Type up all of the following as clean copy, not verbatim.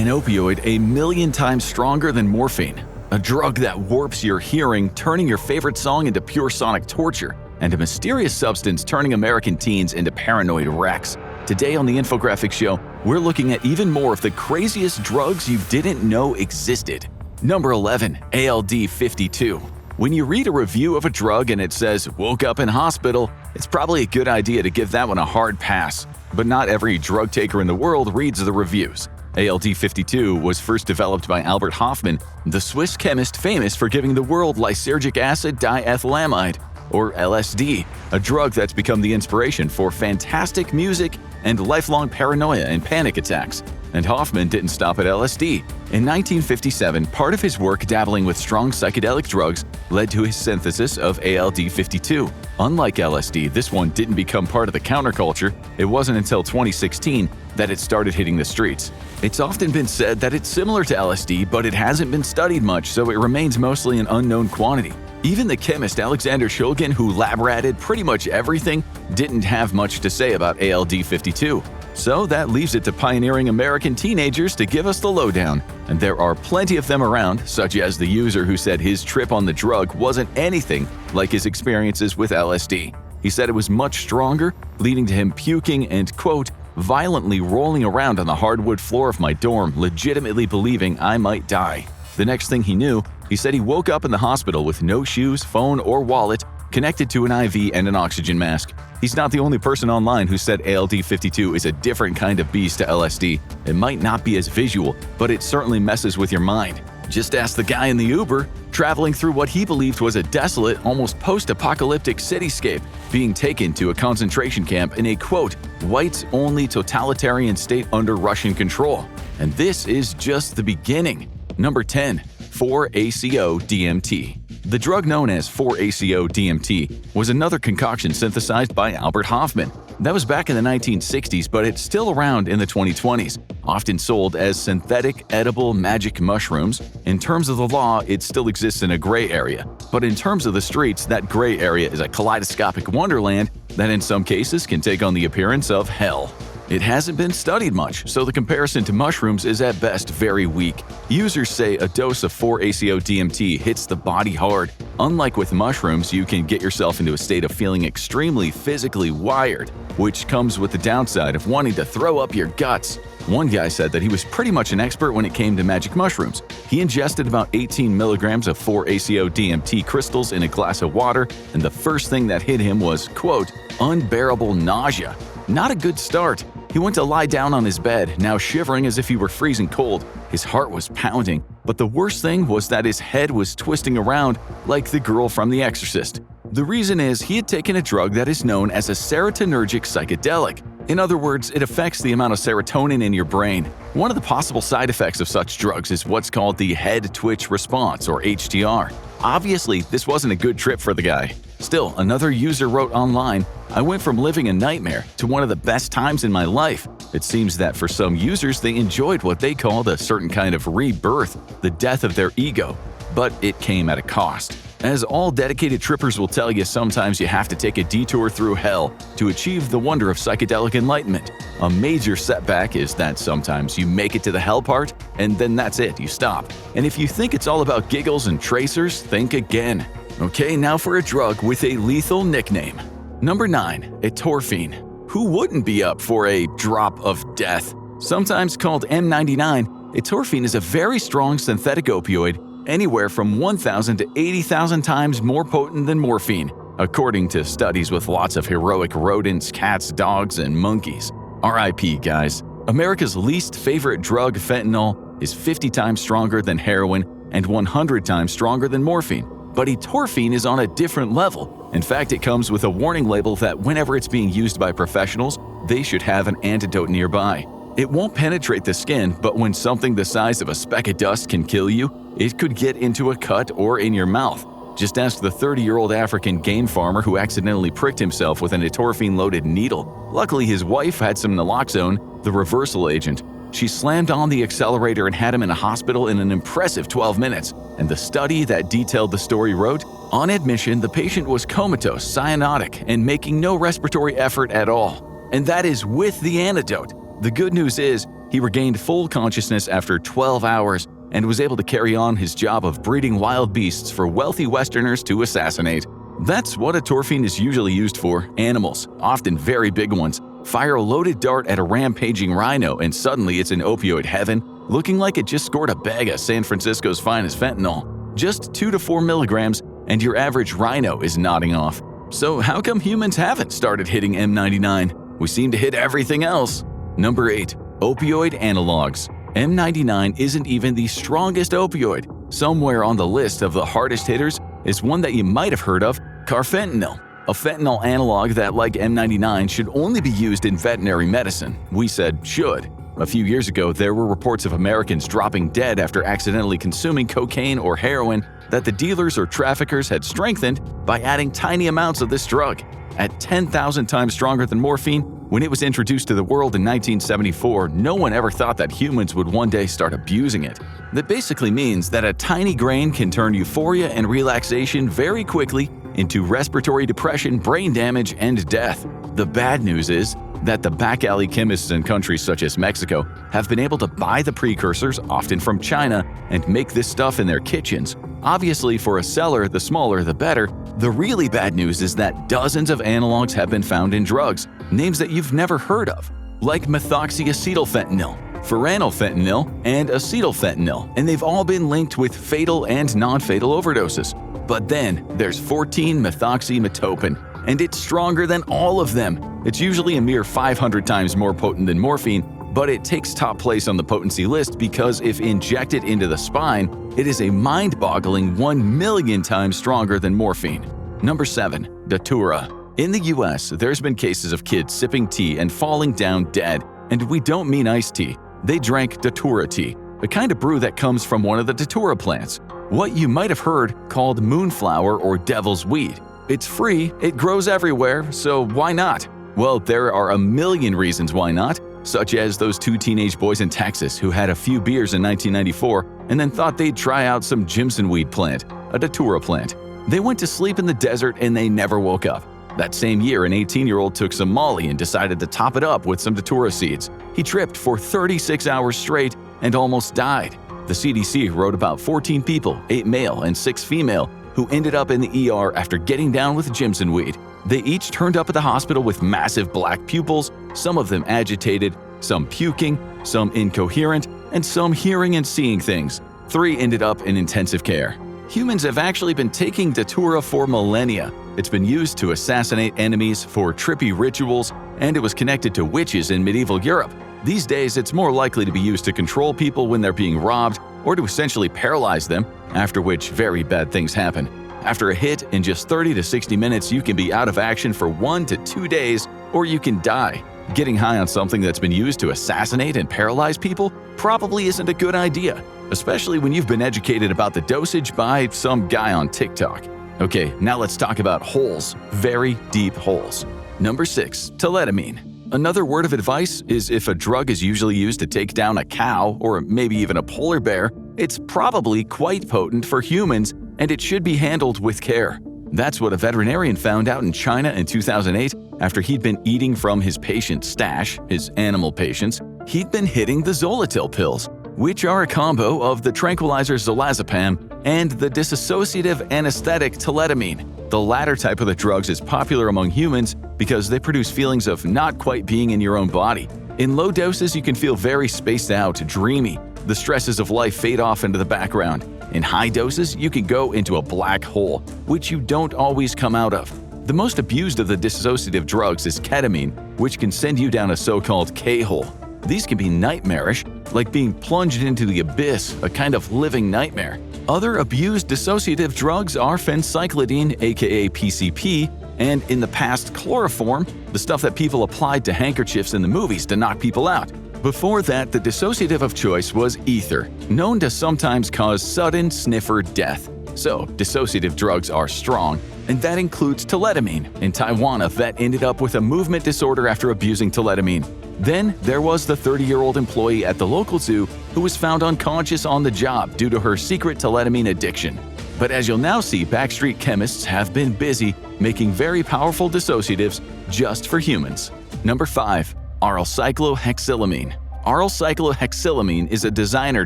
an opioid a million times stronger than morphine, a drug that warps your hearing, turning your favorite song into pure sonic torture, and a mysterious substance turning American teens into paranoid wrecks. Today on the Infographics Show, we're looking at even more of the craziest drugs you didn't know existed. Number 11. ALD-52. When you read a review of a drug and it says, "woke up in hospital," it's probably a good idea to give that one a hard pass. But not every drug taker in the world reads the reviews. ALD-52 was first developed by Albert Hofmann, the Swiss chemist famous for giving the world lysergic acid diethylamide, or LSD, a drug that's become the inspiration for fantastic music and lifelong paranoia and panic attacks. And Hofmann didn't stop at LSD. In 1957, part of his work dabbling with strong psychedelic drugs led to his synthesis of ALD-52. Unlike LSD, this one didn't become part of the counterculture. It wasn't until 2016 that it started hitting the streets. It's often been said that it's similar to LSD, but it hasn't been studied much, so it remains mostly an unknown quantity. Even the chemist Alexander Shulgin, who lab-ratted pretty much everything, didn't have much to say about ALD-52. So that leaves it to pioneering American teenagers to give us the lowdown. And there are plenty of them around, such as the user who said his trip on the drug wasn't anything like his experiences with LSD. He said it was much stronger, leading to him puking and, quote, violently rolling around on the hardwood floor of my dorm, legitimately believing I might die. The next thing he knew, he said he woke up in the hospital with no shoes, phone, or wallet, connected to an IV and an oxygen mask. He's not the only person online who said ALD-52 is a different kind of beast to LSD. It might not be as visual, but it certainly messes with your mind. Just ask the guy in the Uber, traveling through what he believed was a desolate, almost post-apocalyptic cityscape, being taken to a concentration camp in a, quote, whites-only totalitarian state under Russian control. And this is just the beginning. Number 10. 4-ACO-DMT. The drug known as 4-ACO-DMT was another concoction synthesized by Albert Hofmann. That was back in the 1960s, but it's still around in the 2020s, often sold as synthetic edible magic mushrooms. In terms of the law, it still exists in a gray area. But in terms of the streets, that gray area is a kaleidoscopic wonderland that in some cases can take on the appearance of hell. It hasn't been studied much, so the comparison to mushrooms is at best very weak. Users say a dose of 4-ACO-DMT hits the body hard. Unlike with mushrooms, you can get yourself into a state of feeling extremely physically wired, which comes with the downside of wanting to throw up your guts. One guy said that he was pretty much an expert when it came to magic mushrooms. He ingested about 18 milligrams of 4-ACO-DMT crystals in a glass of water, and the first thing that hit him was, quote, unbearable nausea. Not a good start. He went to lie down on his bed, now shivering as if he were freezing cold. His heart was pounding, but the worst thing was that his head was twisting around like the girl from The Exorcist. The reason is he had taken a drug that is known as a serotonergic psychedelic. In other words, it affects the amount of serotonin in your brain. One of the possible side effects of such drugs is what's called the head twitch response, or HTR. Obviously, this wasn't a good trip for the guy. Still, another user wrote online, "I went from living a nightmare to one of the best times in my life." It seems that for some users, they enjoyed what they called a certain kind of rebirth, the death of their ego. But it came at a cost. As all dedicated trippers will tell you, sometimes you have to take a detour through hell to achieve the wonder of psychedelic enlightenment. A major setback is that sometimes you make it to the hell part, and then that's it, you stop. And if you think it's all about giggles and tracers, think again. Okay, now for a drug with a lethal nickname. Number 9. Etorphine. Who wouldn't be up for a drop of death? Sometimes called M99, etorphine is a very strong synthetic opioid, anywhere from 1,000 to 80,000 times more potent than morphine, according to studies with lots of heroic rodents, cats, dogs, and monkeys. RIP, guys. America's least favorite drug, fentanyl, is 50 times stronger than heroin and 100 times stronger than morphine. But etorphine is on a different level. In fact, it comes with a warning label that whenever it's being used by professionals, they should have an antidote nearby. It won't penetrate the skin, but when something the size of a speck of dust can kill you, it could get into a cut or in your mouth. Just ask the 30-year-old African game farmer who accidentally pricked himself with an etorphine-loaded needle. Luckily, his wife had some naloxone, the reversal agent. She slammed on the accelerator and had him in a hospital in an impressive 12 minutes. And the study that detailed the story wrote, on admission, the patient was comatose, cyanotic, and making no respiratory effort at all. And that is with the antidote. The good news is, He regained full consciousness after 12 hours and was able to carry on his job of breeding wild beasts for wealthy Westerners to assassinate. That's what atorphine is usually used for. Animals, often very big ones, fire a loaded dart at a rampaging rhino and suddenly it's in opioid heaven, looking like it just scored a bag of San Francisco's finest fentanyl. Just 2 to 4 milligrams and your average rhino is nodding off. So how come humans haven't started hitting M99? We seem to hit everything else. Number 8. Opioid analogs. M99 isn't even the strongest opioid. Somewhere on the list of the hardest hitters is one that you might have heard of, carfentanil, a fentanyl analog that, like M99, should only be used in veterinary medicine. We said should. A few years ago, there were reports of Americans dropping dead after accidentally consuming cocaine or heroin that the dealers or traffickers had strengthened by adding tiny amounts of this drug. At 10,000 times stronger than morphine, when it was introduced to the world in 1974, no one ever thought that humans would one day start abusing it. That basically means that a tiny grain can turn euphoria and relaxation very quickly into respiratory depression, brain damage, and death. The bad news is that the back alley chemists in countries such as Mexico have been able to buy the precursors, often from China, and make this stuff in their kitchens. Obviously, for a seller, the smaller the better. The really bad news is that dozens of analogs have been found in drugs, names that you've never heard of, like methoxyacetylfentanyl, phenylephrine, and acetylfentanyl, and they've all been linked with fatal and non-fatal overdoses. But then there's 14-methoxymetopin, and it's stronger than all of them. It's usually a mere 500 times more potent than morphine, but it takes top place on the potency list because if injected into the spine, it is a mind-boggling 1 million times stronger than morphine. Number 7. Datura. In the US, there's been cases of kids sipping tea and falling down dead, and we don't mean iced tea. They drank Datura tea, a kind of brew that comes from one of the Datura plants, what you might have heard called moonflower or devil's weed. It's free, it grows everywhere, so why not? Well, there are a million reasons why not, such as those 2 teenage boys in Texas who had a few beers in 1994 and then thought they'd try out some Jimson weed plant, a Datura plant. They went to sleep in the desert and they never woke up. That same year, an 18-year-old took some Molly and decided to top it up with some Datura seeds. He tripped for 36 hours straight and almost died. The CDC wrote about 14 people, 8 male and 6 female, who ended up in the ER after getting down with Jimson weed. They each turned up at the hospital with massive black pupils, some of them agitated, some puking, some incoherent, and some hearing and seeing things. 3 ended up in intensive care. Humans have actually been taking Datura for millennia. It's been used to assassinate enemies, for trippy rituals, and it was connected to witches in medieval Europe. These days, it's more likely to be used to control people when they're being robbed or to essentially paralyze them, after which very bad things happen. After a hit, in just 30 to 60 minutes, you can be out of action for 1 to 2 days, or you can die. Getting high on something that's been used to assassinate and paralyze people probably isn't a good idea, especially when you've been educated about the dosage by some guy on TikTok. Okay, now let's talk about holes, very deep holes. Number 6. Thaletamine. Another word of advice is if a drug is usually used to take down a cow or maybe even a polar bear, it's probably quite potent for humans and it should be handled with care. That's what a veterinarian found out in China in 2008 after he'd been eating from his patient's stash, his animal patients. He'd been hitting the Zolotil pills, which are a combo of the tranquilizer zolazepam and the dissociative anesthetic thaletamine. The latter type of the drugs is popular among humans because they produce feelings of not quite being in your own body. In low doses, you can feel very spaced out, dreamy. The stresses of life fade off into the background. In high doses, you can go into a black hole, which you don't always come out of. The most abused of the dissociative drugs is ketamine, which can send you down a so-called K-hole. These can be nightmarish, like being plunged into the abyss, a kind of living nightmare. Other abused dissociative drugs are phencyclidine, aka PCP, and in the past chloroform, the stuff that people applied to handkerchiefs in the movies to knock people out. Before that, the dissociative of choice was ether, known to sometimes cause sudden sniffer death. So, dissociative drugs are strong, and that includes thaletamine. In Taiwan, a vet ended up with a movement disorder after abusing thaletamine. Then, there was the 30-year-old employee at the local zoo who was found unconscious on the job due to her secret thaletamine addiction. But as you'll now see, backstreet chemists have been busy making very powerful dissociatives just for humans. Number 5. Arylcyclohexylamine. Oral cyclohexylamine is a designer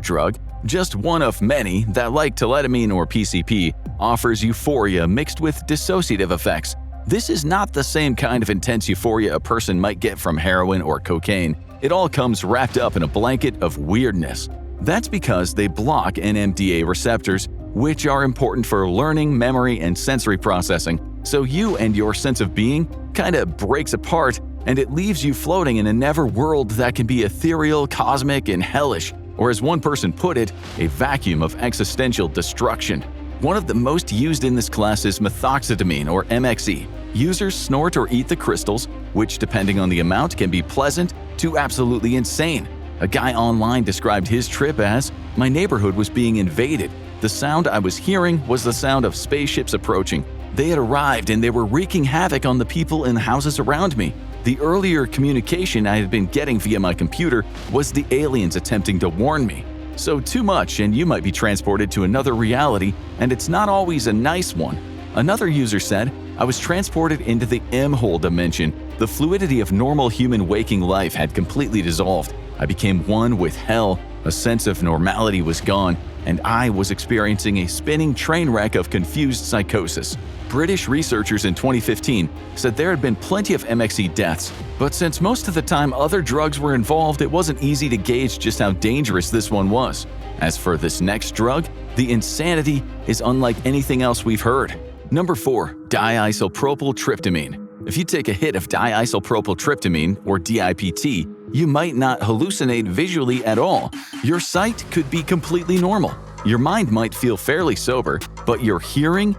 drug, just one of many that, like teletamine or PCP, offers euphoria mixed with dissociative effects. This is not the same kind of intense euphoria a person might get from heroin or cocaine. It all comes wrapped up in a blanket of weirdness. That's because they block NMDA receptors, which are important for learning, memory, and sensory processing. So you and your sense of being kinda breaks apart, and it leaves you floating in a never world that can be ethereal, cosmic, and hellish, or as one person put it, a vacuum of existential destruction. One of the most used in this class is methoxetamine, or MXE. Users snort or eat the crystals, which depending on the amount can be pleasant to absolutely insane. A guy online described his trip as, "My neighborhood was being invaded. The sound I was hearing was the sound of spaceships approaching. They had arrived and they were wreaking havoc on the people in the houses around me. The earlier communication I had been getting via my computer was the aliens attempting to warn me. So too much and you might be transported to another reality, and it's not always a nice one." Another user said, "I was transported into the M-hole dimension. The fluidity of normal human waking life had completely dissolved. I became one with hell. A sense of normality was gone, and I was experiencing a spinning train wreck of confused psychosis." British researchers in 2015 said there had been plenty of MXE deaths, but since most of the time other drugs were involved, it wasn't easy to gauge just how dangerous this one was. As for this next drug, the insanity is unlike anything else we've heard. Number 4. Diisopropyltryptamine. If you take a hit of diisopropyltryptamine, or DIPT, you might not hallucinate visually at all. Your sight could be completely normal. Your mind might feel fairly sober, but your hearing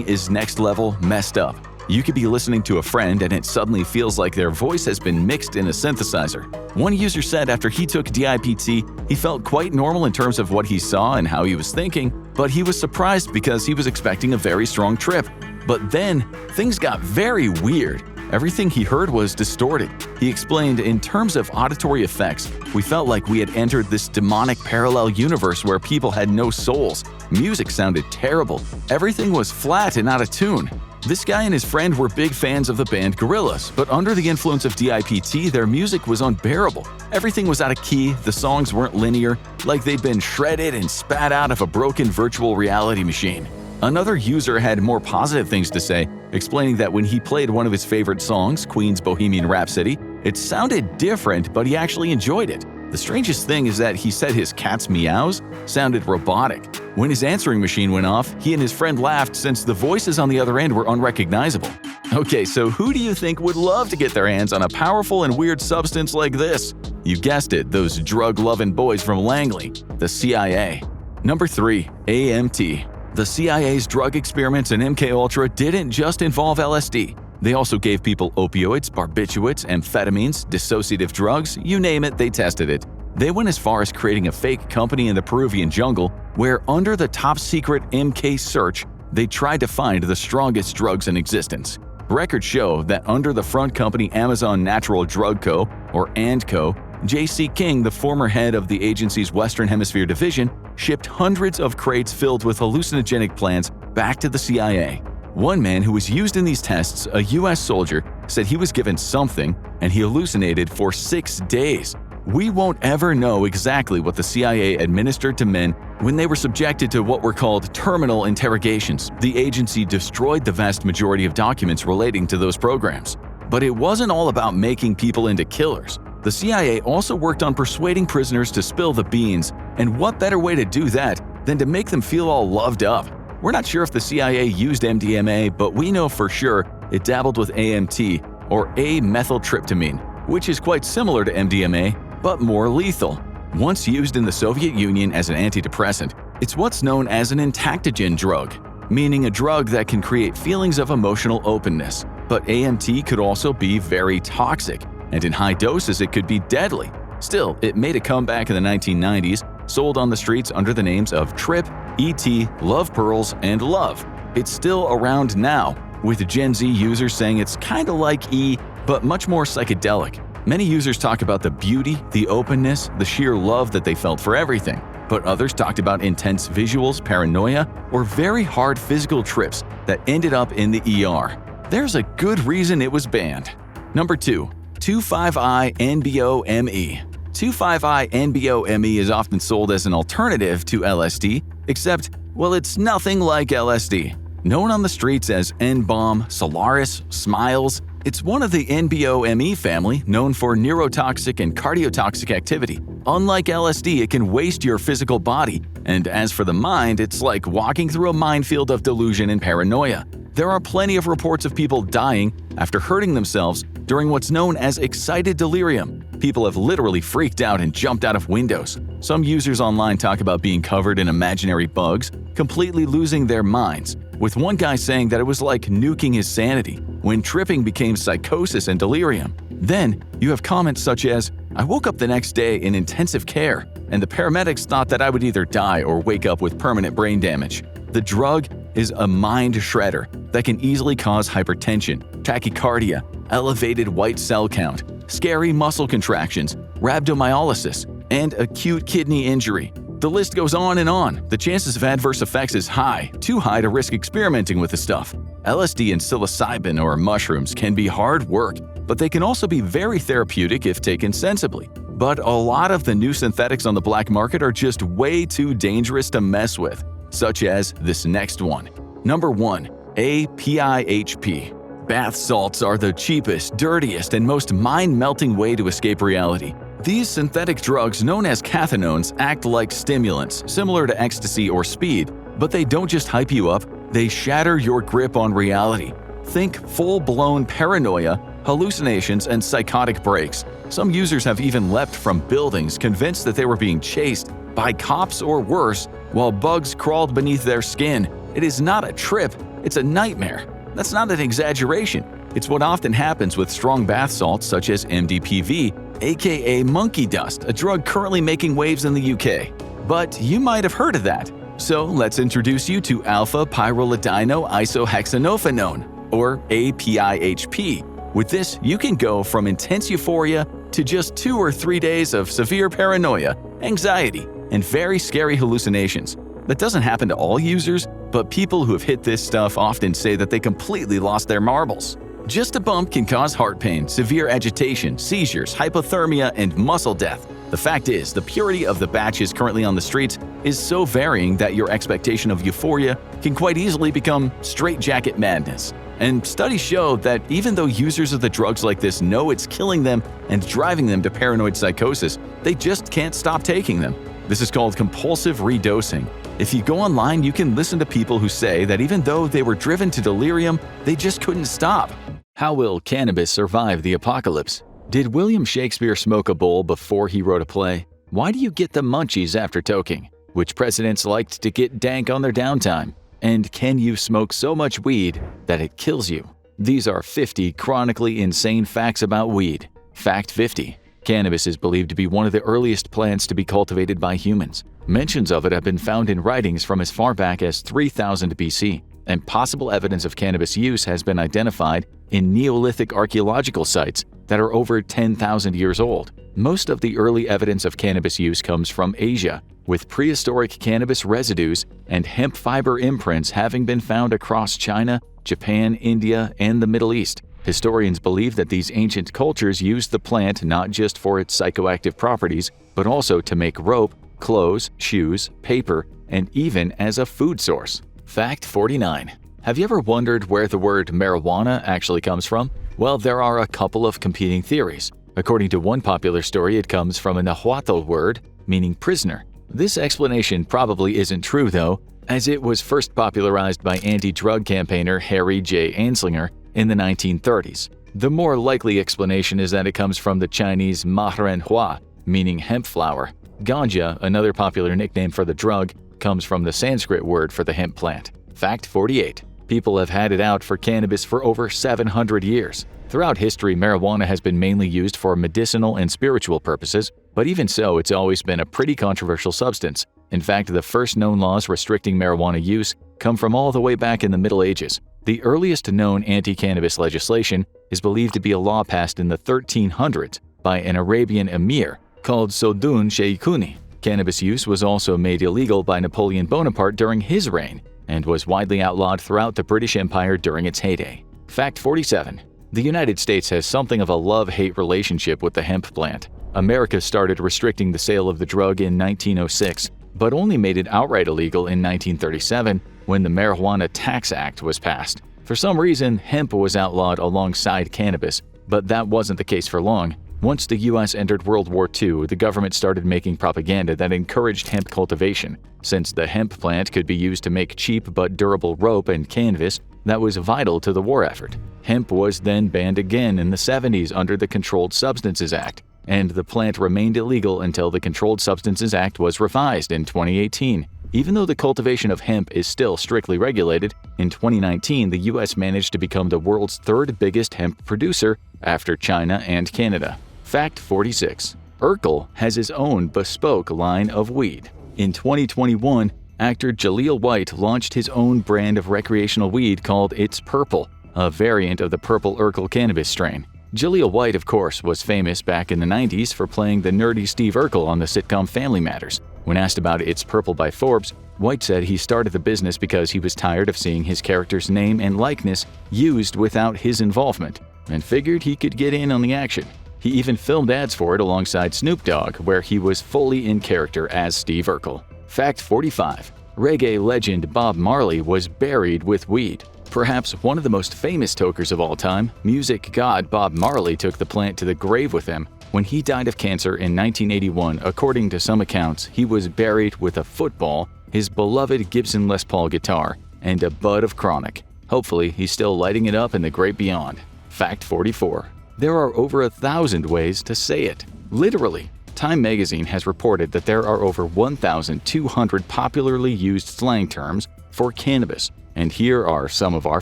is next level messed up. You could be listening to a friend and it suddenly feels like their voice has been mixed in a synthesizer. One user said after he took DIPT, he felt quite normal in terms of what he saw and how he was thinking, but he was surprised because he was expecting a very strong trip. But then, things got very weird. Everything he heard was distorted. He explained, "In terms of auditory effects, we felt like we had entered this demonic parallel universe where people had no souls. Music sounded terrible. Everything was flat and out of tune." This guy and his friend were big fans of the band Gorillaz, but under the influence of DIPT, their music was unbearable. Everything was out of key, the songs weren't linear, like they'd been shredded and spat out of a broken virtual reality machine. Another user had more positive things to say, explaining that when he played one of his favorite songs, Queen's Bohemian Rhapsody, it sounded different, but he actually enjoyed it. The strangest thing is that he said his cat's meows sounded robotic. When his answering machine went off, he and his friend laughed since the voices on the other end were unrecognizable. Okay, so who do you think would love to get their hands on a powerful and weird substance like this? You guessed it, those drug-loving boys from Langley, the CIA. Number 3. AMT. The CIA's drug experiments in MKUltra didn't just involve LSD. They also gave people opioids, barbiturates, amphetamines, dissociative drugs, you name it, they tested it. They went as far as creating a fake company in the Peruvian jungle where, under the top-secret MK search, they tried to find the strongest drugs in existence. Records show that under the front company Amazon Natural Drug Co., or ANDCO, J.C. King, the former head of the agency's Western Hemisphere division, shipped hundreds of crates filled with hallucinogenic plants back to the CIA. One man who was used in these tests, a U.S. soldier, said he was given something and he hallucinated for 6 days. We won't ever know exactly what the CIA administered to men when they were subjected to what were called terminal interrogations. The agency destroyed the vast majority of documents relating to those programs. But it wasn't all about making people into killers. The CIA also worked on persuading prisoners to spill the beans, and what better way to do that than to make them feel all loved up? We're not sure if the CIA used MDMA, but we know for sure it dabbled with AMT, or A-methyltryptamine, which is quite similar to MDMA, but more lethal. Once used in the Soviet Union as an antidepressant, it's what's known as an entactogen drug, meaning a drug that can create feelings of emotional openness. But AMT could also be very toxic, and in high doses it could be deadly. Still, it made a comeback in the 1990s, sold on the streets under the names of Trip, ET, Love Pearls, and Love. It's still around now, with Gen Z users saying it's kinda like E, but much more psychedelic. Many users talk about the beauty, the openness, the sheer love that they felt for everything, but others talked about intense visuals, paranoia, or very hard physical trips that ended up in the ER. There's a good reason it was banned. Number 2. 2,5-I-NBO-ME. 2,5-NBO-ME is often sold as an alternative to LSD, except, well, it's nothing like LSD. Known on the streets as N-Bomb, Solaris, Smiles, it's one of the NBO-ME family known for neurotoxic and cardiotoxic activity. Unlike LSD, it can waste your physical body, and as for the mind, it's like walking through a minefield of delusion and paranoia. There are plenty of reports of people dying after hurting themselves during what's known as excited delirium. People have literally freaked out and jumped out of windows. Some users online talk about being covered in imaginary bugs, completely losing their minds, with one guy saying that it was like nuking his sanity when tripping became psychosis and delirium. Then, you have comments such as, "I woke up the next day in intensive care, and the paramedics thought that I would either die or wake up with permanent brain damage." The drug is a mind shredder that can easily cause hypertension, tachycardia, elevated white cell count, scary muscle contractions, rhabdomyolysis, and acute kidney injury. The list goes on and on. The chances of adverse effects is high, too high to risk experimenting with the stuff. LSD and psilocybin or mushrooms can be hard work, but they can also be very therapeutic if taken sensibly. But a lot of the new synthetics on the black market are just way too dangerous to mess with, such as this next one. Number 1. APIHP. Bath salts are the cheapest, dirtiest, and most mind-melting way to escape reality. These synthetic drugs, known as cathinones, act like stimulants, similar to ecstasy or speed, but they don't just hype you up, they shatter your grip on reality. Think full-blown paranoia, hallucinations, and psychotic breaks. Some users have even leapt from buildings convinced that they were being chased by cops or worse, while bugs crawled beneath their skin. It is not a trip, it's a nightmare. That's not an exaggeration. It's what often happens with strong bath salts such as MDPV, aka monkey dust, a drug currently making waves in the UK. But you might have heard of that. So let's introduce you to alpha-pyroladino-isohexanophenone, or APIHP. With this, you can go from intense euphoria to just 2 or 3 days of severe paranoia, anxiety, and very scary hallucinations. That doesn't happen to all users, but people who have hit this stuff often say that they completely lost their marbles. Just a bump can cause heart pain, severe agitation, seizures, hypothermia, and muscle death. The fact is, the purity of the batches currently on the streets is so varying that your expectation of euphoria can quite easily become straitjacket madness. And studies show that even though users of the drugs like this know it's killing them and driving them to paranoid psychosis, they just can't stop taking them. This is called compulsive redosing. If you go online, you can listen to people who say that even though they were driven to delirium, they just couldn't stop. How will cannabis survive the apocalypse? Did William Shakespeare smoke a bowl before he wrote a play? Why do you get the munchies after toking? Which presidents liked to get dank on their downtime? And can you smoke so much weed that it kills you? These are 50 chronically insane facts about weed. Fact 50. Cannabis is believed to be one of the earliest plants to be cultivated by humans. Mentions of it have been found in writings from as far back as 3000 BC, and possible evidence of cannabis use has been identified in Neolithic archaeological sites that are over 10,000 years old. Most of the early evidence of cannabis use comes from Asia, with prehistoric cannabis residues and hemp fiber imprints having been found across China, Japan, India, and the Middle East. Historians believe that these ancient cultures used the plant not just for its psychoactive properties, but also to make rope, clothes, shoes, paper, and even as a food source. Fact 49. Have you ever wondered where the word marijuana actually comes from? Well, there are a couple of competing theories. According to one popular story, it comes from a Nahuatl word meaning prisoner. This explanation probably isn't true though, as it was first popularized by anti-drug campaigner Harry J. Anslinger in the 1930s. The more likely explanation is that it comes from the Chinese marenhua, meaning hemp flower. Ganja, another popular nickname for the drug, comes from the Sanskrit word for the hemp plant. Fact 48. People have had it out for cannabis for over 700 years. Throughout history, marijuana has been mainly used for medicinal and spiritual purposes, but even so, it's always been a pretty controversial substance. In fact, the first known laws restricting marijuana use come from all the way back in the Middle Ages. The earliest known anti-cannabis legislation is believed to be a law passed in the 1300s by an Arabian emir called Sodun Sheikuni. Cannabis use was also made illegal by Napoleon Bonaparte during his reign and was widely outlawed throughout the British Empire during its heyday. Fact 47. The United States has something of a love-hate relationship with the hemp plant. America started restricting the sale of the drug in 1906, but only made it outright illegal in 1937 when the Marijuana Tax Act was passed. For some reason, hemp was outlawed alongside cannabis, but that wasn't the case for long. Once the U.S. entered World War II, the government started making propaganda that encouraged hemp cultivation. Since the hemp plant could be used to make cheap but durable rope and canvas, that was vital to the war effort. Hemp was then banned again in the 70s under the Controlled Substances Act, and the plant remained illegal until the Controlled Substances Act was revised in 2018. Even though the cultivation of hemp is still strictly regulated, in 2019 the U.S. managed to become the world's third biggest hemp producer after China and Canada. Fact 46. Urkel has his own bespoke line of weed. In 2021, actor Jaleel White launched his own brand of recreational weed called It's Purple, a variant of the Purple Urkel cannabis strain. Jaleel White, of course, was famous back in the 90s for playing the nerdy Steve Urkel on the sitcom Family Matters. When asked about It's Purple by Forbes, White said he started the business because he was tired of seeing his character's name and likeness used without his involvement, and figured he could get in on the action. He even filmed ads for it alongside Snoop Dogg, where he was fully in character as Steve Urkel. Fact 45. Reggae legend Bob Marley was buried with weed. Perhaps one of the most famous tokers of all time, music god Bob Marley took the plant to the grave with him. When he died of cancer in 1981, according to some accounts, he was buried with a football, his beloved Gibson Les Paul guitar, and a bud of chronic. Hopefully, he's still lighting it up in the great beyond. Fact 44. There are over 1,000 ways to say it. Literally. Time magazine has reported that there are over 1,200 popularly used slang terms for cannabis, and here are some of our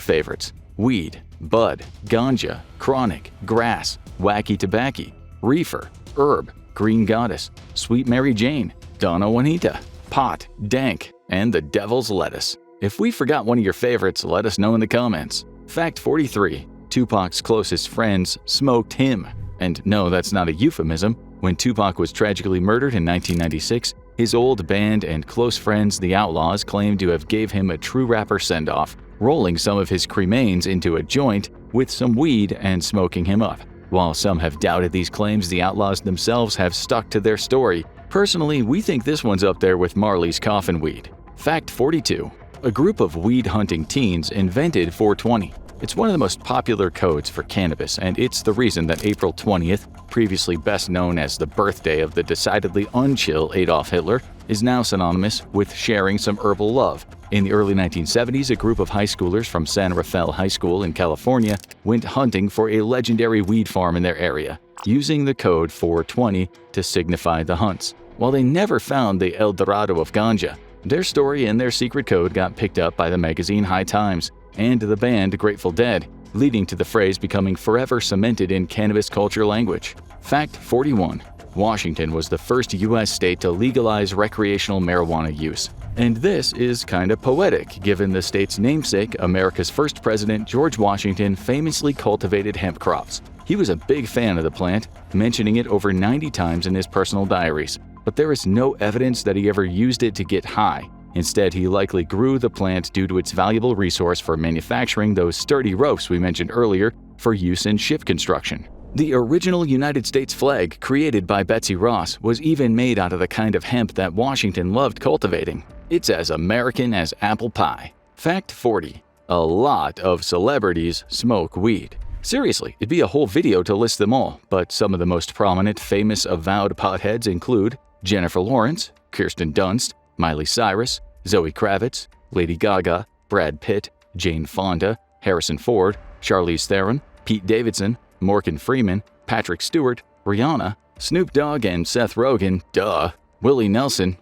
favorites: weed, bud, ganja, chronic, grass, wacky tobacco, reefer, herb, green goddess, sweet Mary Jane, Donna Juanita, pot, dank, and the devil's lettuce. If we forgot one of your favorites, let us know in the comments. Fact 43. Tupac's closest friends smoked him. And no, that's not a euphemism. When Tupac was tragically murdered in 1996, his old band and close friends, the Outlaws, claimed to have gave him a true rapper send-off, rolling some of his cremains into a joint with some weed and smoking him up. While some have doubted these claims, the Outlaws themselves have stuck to their story. Personally, we think this one's up there with Marley's coffin weed. Fact 42. A group of weed-hunting teens invented 420. It's one of the most popular codes for cannabis, and it's the reason that April 20th, previously best known as the birthday of the decidedly unchill Adolf Hitler, is now synonymous with sharing some herbal love. In the early 1970s, a group of high schoolers from San Rafael High School in California went hunting for a legendary weed farm in their area, using the code 420 to signify the hunts. While they never found the El Dorado of ganja, their story and their secret code got picked up by the magazine High Times and the band Grateful Dead, leading to the phrase becoming forever cemented in cannabis culture language. Fact 41. Washington was the first U.S. state to legalize recreational marijuana use. And this is kinda poetic, given the state's namesake, America's first president, George Washington, famously cultivated hemp crops. He was a big fan of the plant, mentioning it over 90 times in his personal diaries. But there is no evidence that he ever used it to get high. Instead, he likely grew the plant due to its valuable resource for manufacturing those sturdy ropes we mentioned earlier for use in ship construction. The original United States flag, created by Betsy Ross, was even made out of the kind of hemp that Washington loved cultivating. It's as American as apple pie. Fact 40. A lot of celebrities smoke weed. Seriously, it'd be a whole video to list them all, but some of the most prominent, famous, avowed potheads include Jennifer Lawrence, Kirsten Dunst, Miley Cyrus, Zoe Kravitz, Lady Gaga, Brad Pitt, Jane Fonda, Harrison Ford, Charlize Theron, Pete Davidson, Morgan Freeman, Patrick Stewart, Rihanna, Snoop Dogg and Seth Rogen, Willie Nelson,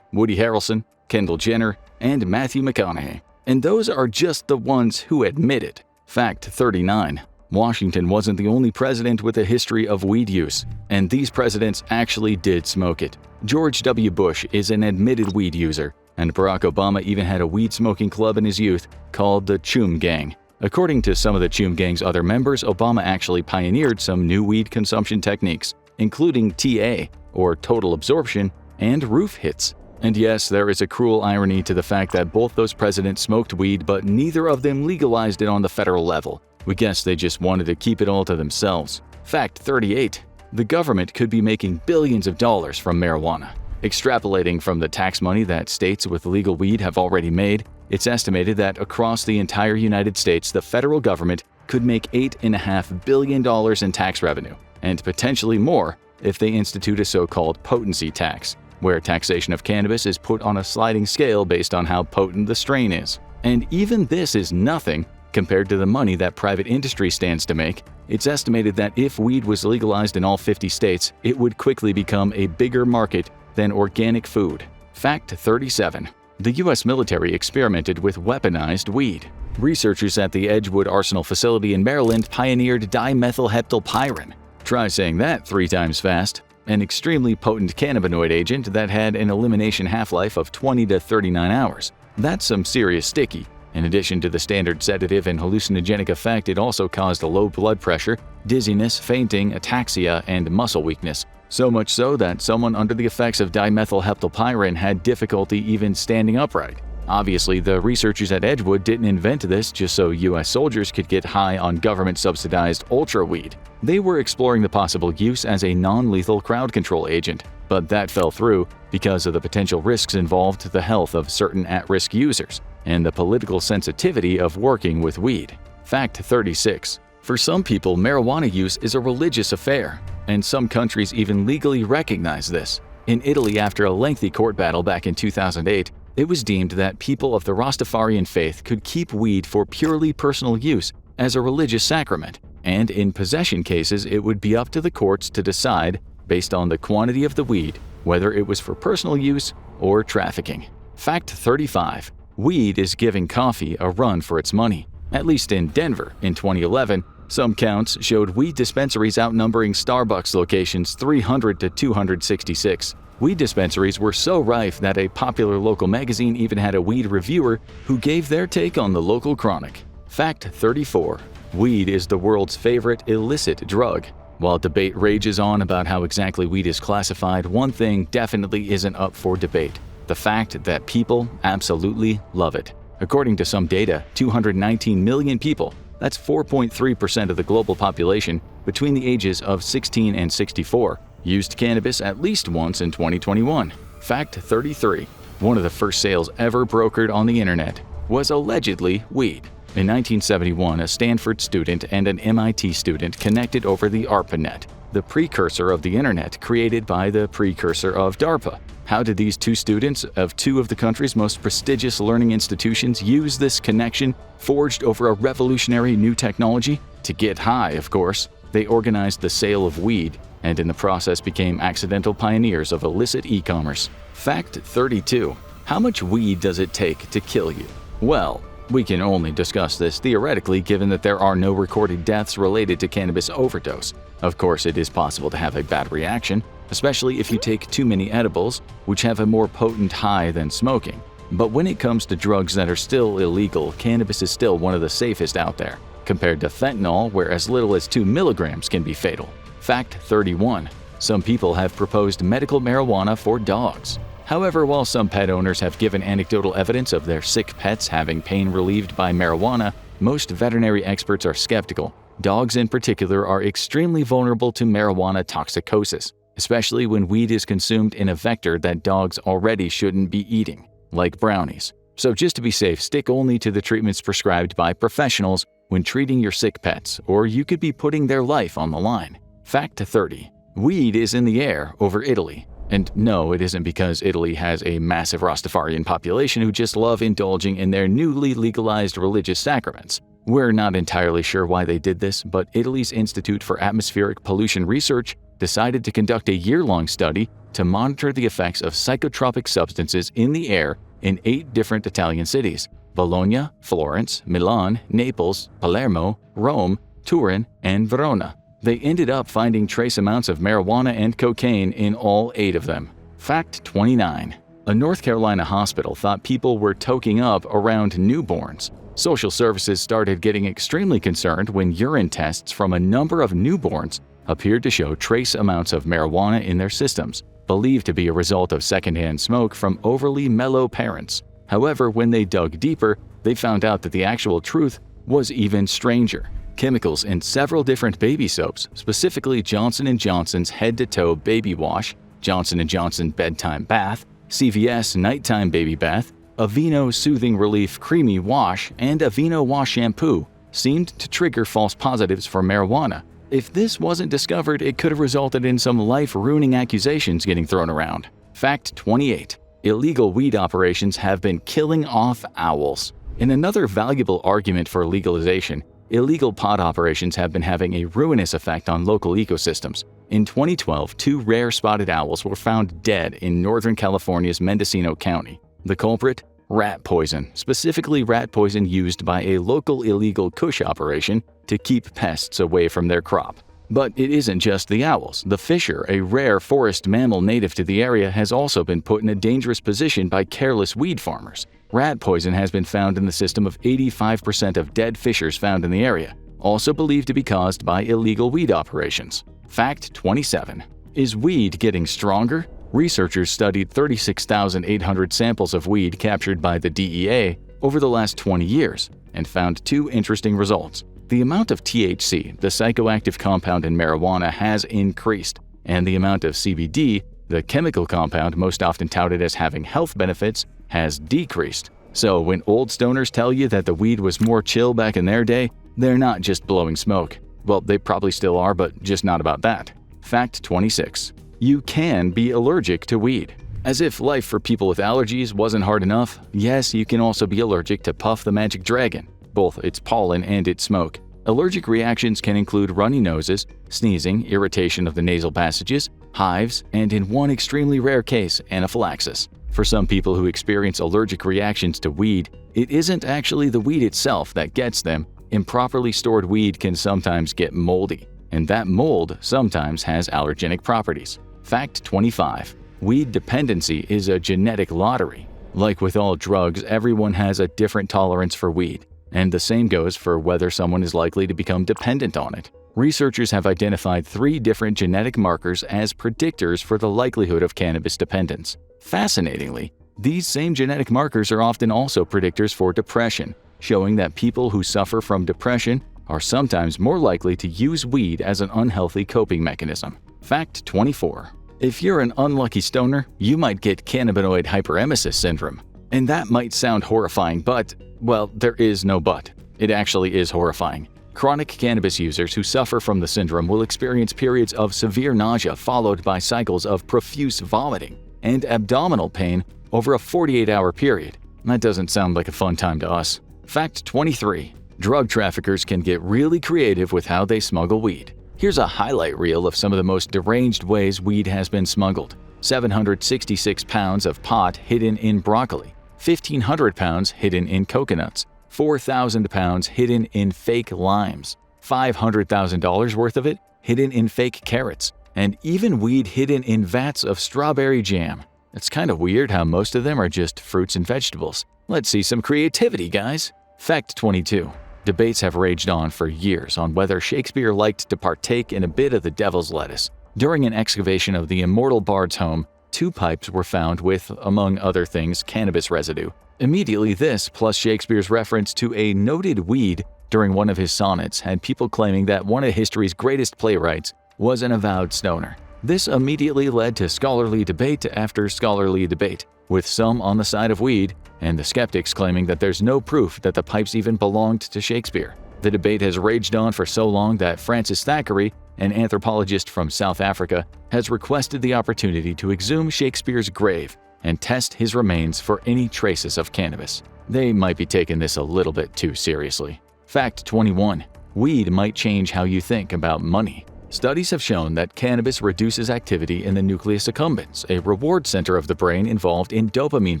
Woody Harrelson, Kendall Jenner, and Matthew McConaughey. And those are just the ones who admit it. Fact 39. Washington wasn't the only president with a history of weed use, and these presidents actually did smoke it. George W. Bush is an admitted weed user, and Barack Obama even had a weed-smoking club in his youth called the Choom Gang. According to some of the Choom Gang's other members, Obama actually pioneered some new weed consumption techniques, including TA, or total absorption, and roof hits. And yes, there is a cruel irony to the fact that both those presidents smoked weed, but neither of them legalized it on the federal level. We guess they just wanted to keep it all to themselves. Fact 38. the government could be making billions of dollars from marijuana. Extrapolating from the tax money that states with legal weed have already made, it's estimated that across the entire United States, the federal government could make $8.5 billion in tax revenue, and potentially more if they institute a so-called potency tax, where taxation of cannabis is put on a sliding scale based on how potent the strain is. And even this is nothing compared to the money that private industry stands to make. It's estimated that if weed was legalized in all 50 states, it would quickly become a bigger market than organic food. Fact 37. The U.S. military experimented with weaponized weed. Researchers at the Edgewood Arsenal facility in Maryland pioneered dimethylheptylpyrin. Try saying that 3 times fast. An extremely potent cannabinoid agent that had an elimination half-life of 20 to 39 hours. That's some serious sticky. In addition to the standard sedative and hallucinogenic effect, it also caused low blood pressure, dizziness, fainting, ataxia, and muscle weakness. So much so that someone under the effects of dimethylheptylpyrin had difficulty even standing upright. Obviously, the researchers at Edgewood didn't invent this just so U.S. soldiers could get high on government-subsidized ultra weed. They were exploring the possible use as a non-lethal crowd control agent, but that fell through because of the potential risks involved to the health of certain at-risk users and the political sensitivity of working with weed. Fact 36. For some people, marijuana use is a religious affair, and some countries even legally recognize this. In Italy, after a lengthy court battle back in 2008, it was deemed that people of the Rastafarian faith could keep weed for purely personal use as a religious sacrament, and in possession cases it would be up to the courts to decide, based on the quantity of the weed, whether it was for personal use or trafficking. Fact 35. Weed is giving coffee a run for its money. At least in Denver in 2011, some counts showed weed dispensaries outnumbering Starbucks locations 300 to 266. Weed dispensaries were so rife that a popular local magazine even had a weed reviewer who gave their take on the local chronic. Fact 34. Weed is the world's favorite illicit drug. While debate rages on about how exactly weed is classified, one thing definitely isn't up for debate: the fact that people absolutely love it. According to some data, 219 million people, that's 4.3% of the global population between the ages of 16 and 64, used cannabis at least once in 2021. Fact 33. One of the first sales ever brokered on the internet was allegedly weed. In 1971, a Stanford student and an MIT student connected over the ARPANET, the precursor of the internet created by the precursor of DARPA. How did these two students of two of the country's most prestigious learning institutions use this connection forged over a revolutionary new technology? To get high, of course. They organized the sale of weed, and in the process became accidental pioneers of illicit e-commerce. Fact 32. How much weed does it take to kill you? Well, we can only discuss this theoretically given that there are no recorded deaths related to cannabis overdose. Of course, it is possible to have a bad reaction, especially if you take too many edibles, which have a more potent high than smoking. But when it comes to drugs that are still illegal, cannabis is still one of the safest out there, compared to fentanyl, where as little as 2 milligrams can be fatal. Fact 31. Some people have proposed medical marijuana for dogs. However, while some pet owners have given anecdotal evidence of their sick pets having pain relieved by marijuana, most veterinary experts are skeptical. Dogs in particular are extremely vulnerable to marijuana toxicosis, especially when weed is consumed in a vector that dogs already shouldn't be eating, like brownies. So just to be safe, stick only to the treatments prescribed by professionals when treating your sick pets, or you could be putting their life on the line. Fact 30. Weed is in the air over Italy. And no, it isn't because Italy has a massive Rastafarian population who just love indulging in their newly legalized religious sacraments. We're not entirely sure why they did this, but Italy's Institute for Atmospheric Pollution Research decided to conduct a year-long study to monitor the effects of psychotropic substances in the air in 8 different Italian cities: Bologna, Florence, Milan, Naples, Palermo, Rome, Turin, and Verona. They ended up finding trace amounts of marijuana and cocaine in all 8 of them. Fact 29. A North Carolina hospital thought people were toking up around newborns. Social services started getting extremely concerned when urine tests from a number of newborns appeared to show trace amounts of marijuana in their systems, believed to be a result of secondhand smoke from overly mellow parents. However, when they dug deeper, they found out that the actual truth was even stranger. Chemicals in several different baby soaps, specifically Johnson & Johnson's Head-to-Toe Baby Wash, Johnson & Johnson Bedtime Bath, CVS Nighttime Baby Bath, Aveeno Soothing Relief Creamy Wash, and Aveeno Wash Shampoo seemed to trigger false positives for marijuana. If this wasn't discovered, it could have resulted in some life-ruining accusations getting thrown around. Fact 28. Illegal weed operations have been killing off owls. In another valuable argument for legalization, illegal pot operations have been having a ruinous effect on local ecosystems. In 2012, 2 rare spotted owls were found dead in Northern California's Mendocino County. The culprit? Rat poison, specifically rat poison used by a local illegal kush operation to keep pests away from their crop. But it isn't just the owls. The fisher, a rare forest mammal native to the area, has also been put in a dangerous position by careless weed farmers. Rat poison has been found in the system of 85% of dead fishers found in the area, also believed to be caused by illegal weed operations. Fact 27. Is weed getting stronger? Researchers studied 36,800 samples of weed captured by the DEA over the last 20 years and found 2 interesting results. The amount of THC, the psychoactive compound in marijuana, has increased, and the amount of CBD, the chemical compound most often touted as having health benefits, has decreased. So when old stoners tell you that the weed was more chill back in their day, they're not just blowing smoke. Well, they probably still are, but just not about that. Fact 26. You can be allergic to weed. As if life for people with allergies wasn't hard enough, yes, you can also be allergic to Puff the Magic Dragon, both its pollen and its smoke. Allergic reactions can include runny noses, sneezing, irritation of the nasal passages, hives, and in one extremely rare case, anaphylaxis. For some people who experience allergic reactions to weed, it isn't actually the weed itself that gets them. Improperly stored weed can sometimes get moldy, and that mold sometimes has allergenic properties. Fact 25. Weed dependency is a genetic lottery. Like with all drugs, everyone has a different tolerance for weed, and the same goes for whether someone is likely to become dependent on it. Researchers have identified 3 different genetic markers as predictors for the likelihood of cannabis dependence. Fascinatingly, these same genetic markers are often also predictors for depression, showing that people who suffer from depression are sometimes more likely to use weed as an unhealthy coping mechanism. Fact 24. If you're an unlucky stoner, you might get cannabinoid hyperemesis syndrome. And that might sound horrifying, but, well, there is no but. It actually is horrifying. Chronic cannabis users who suffer from the syndrome will experience periods of severe nausea followed by cycles of profuse vomiting and abdominal pain over a 48-hour period. That doesn't sound like a fun time to us. Fact 23. Drug traffickers can get really creative with how they smuggle weed. Here's a highlight reel of some of the most deranged ways weed has been smuggled. 766 pounds of pot hidden in broccoli, 1,500 pounds hidden in coconuts, 4,000 pounds hidden in fake limes, $500,000 worth of it hidden in fake carrots, and even weed hidden in vats of strawberry jam. It's kind of weird how most of them are just fruits and vegetables. Let's see some creativity, guys. Fact 22. Debates have raged on for years on whether Shakespeare liked to partake in a bit of the devil's lettuce. During an excavation of the immortal bard's home, 2 pipes were found with, among other things, cannabis residue. Immediately this, plus Shakespeare's reference to a noted weed during one of his sonnets, had people claiming that one of history's greatest playwrights was an avowed stoner. This immediately led to scholarly debate after scholarly debate, with some on the side of weed, and the skeptics claiming that there's no proof that the pipes even belonged to Shakespeare. The debate has raged on for so long that Francis Thackeray, an anthropologist from South Africa, has requested the opportunity to exhume Shakespeare's grave and test his remains for any traces of cannabis. They might be taking this a little bit too seriously. Fact 21. Weed might change how you think about money. Studies have shown that cannabis reduces activity in the nucleus accumbens, a reward center of the brain involved in dopamine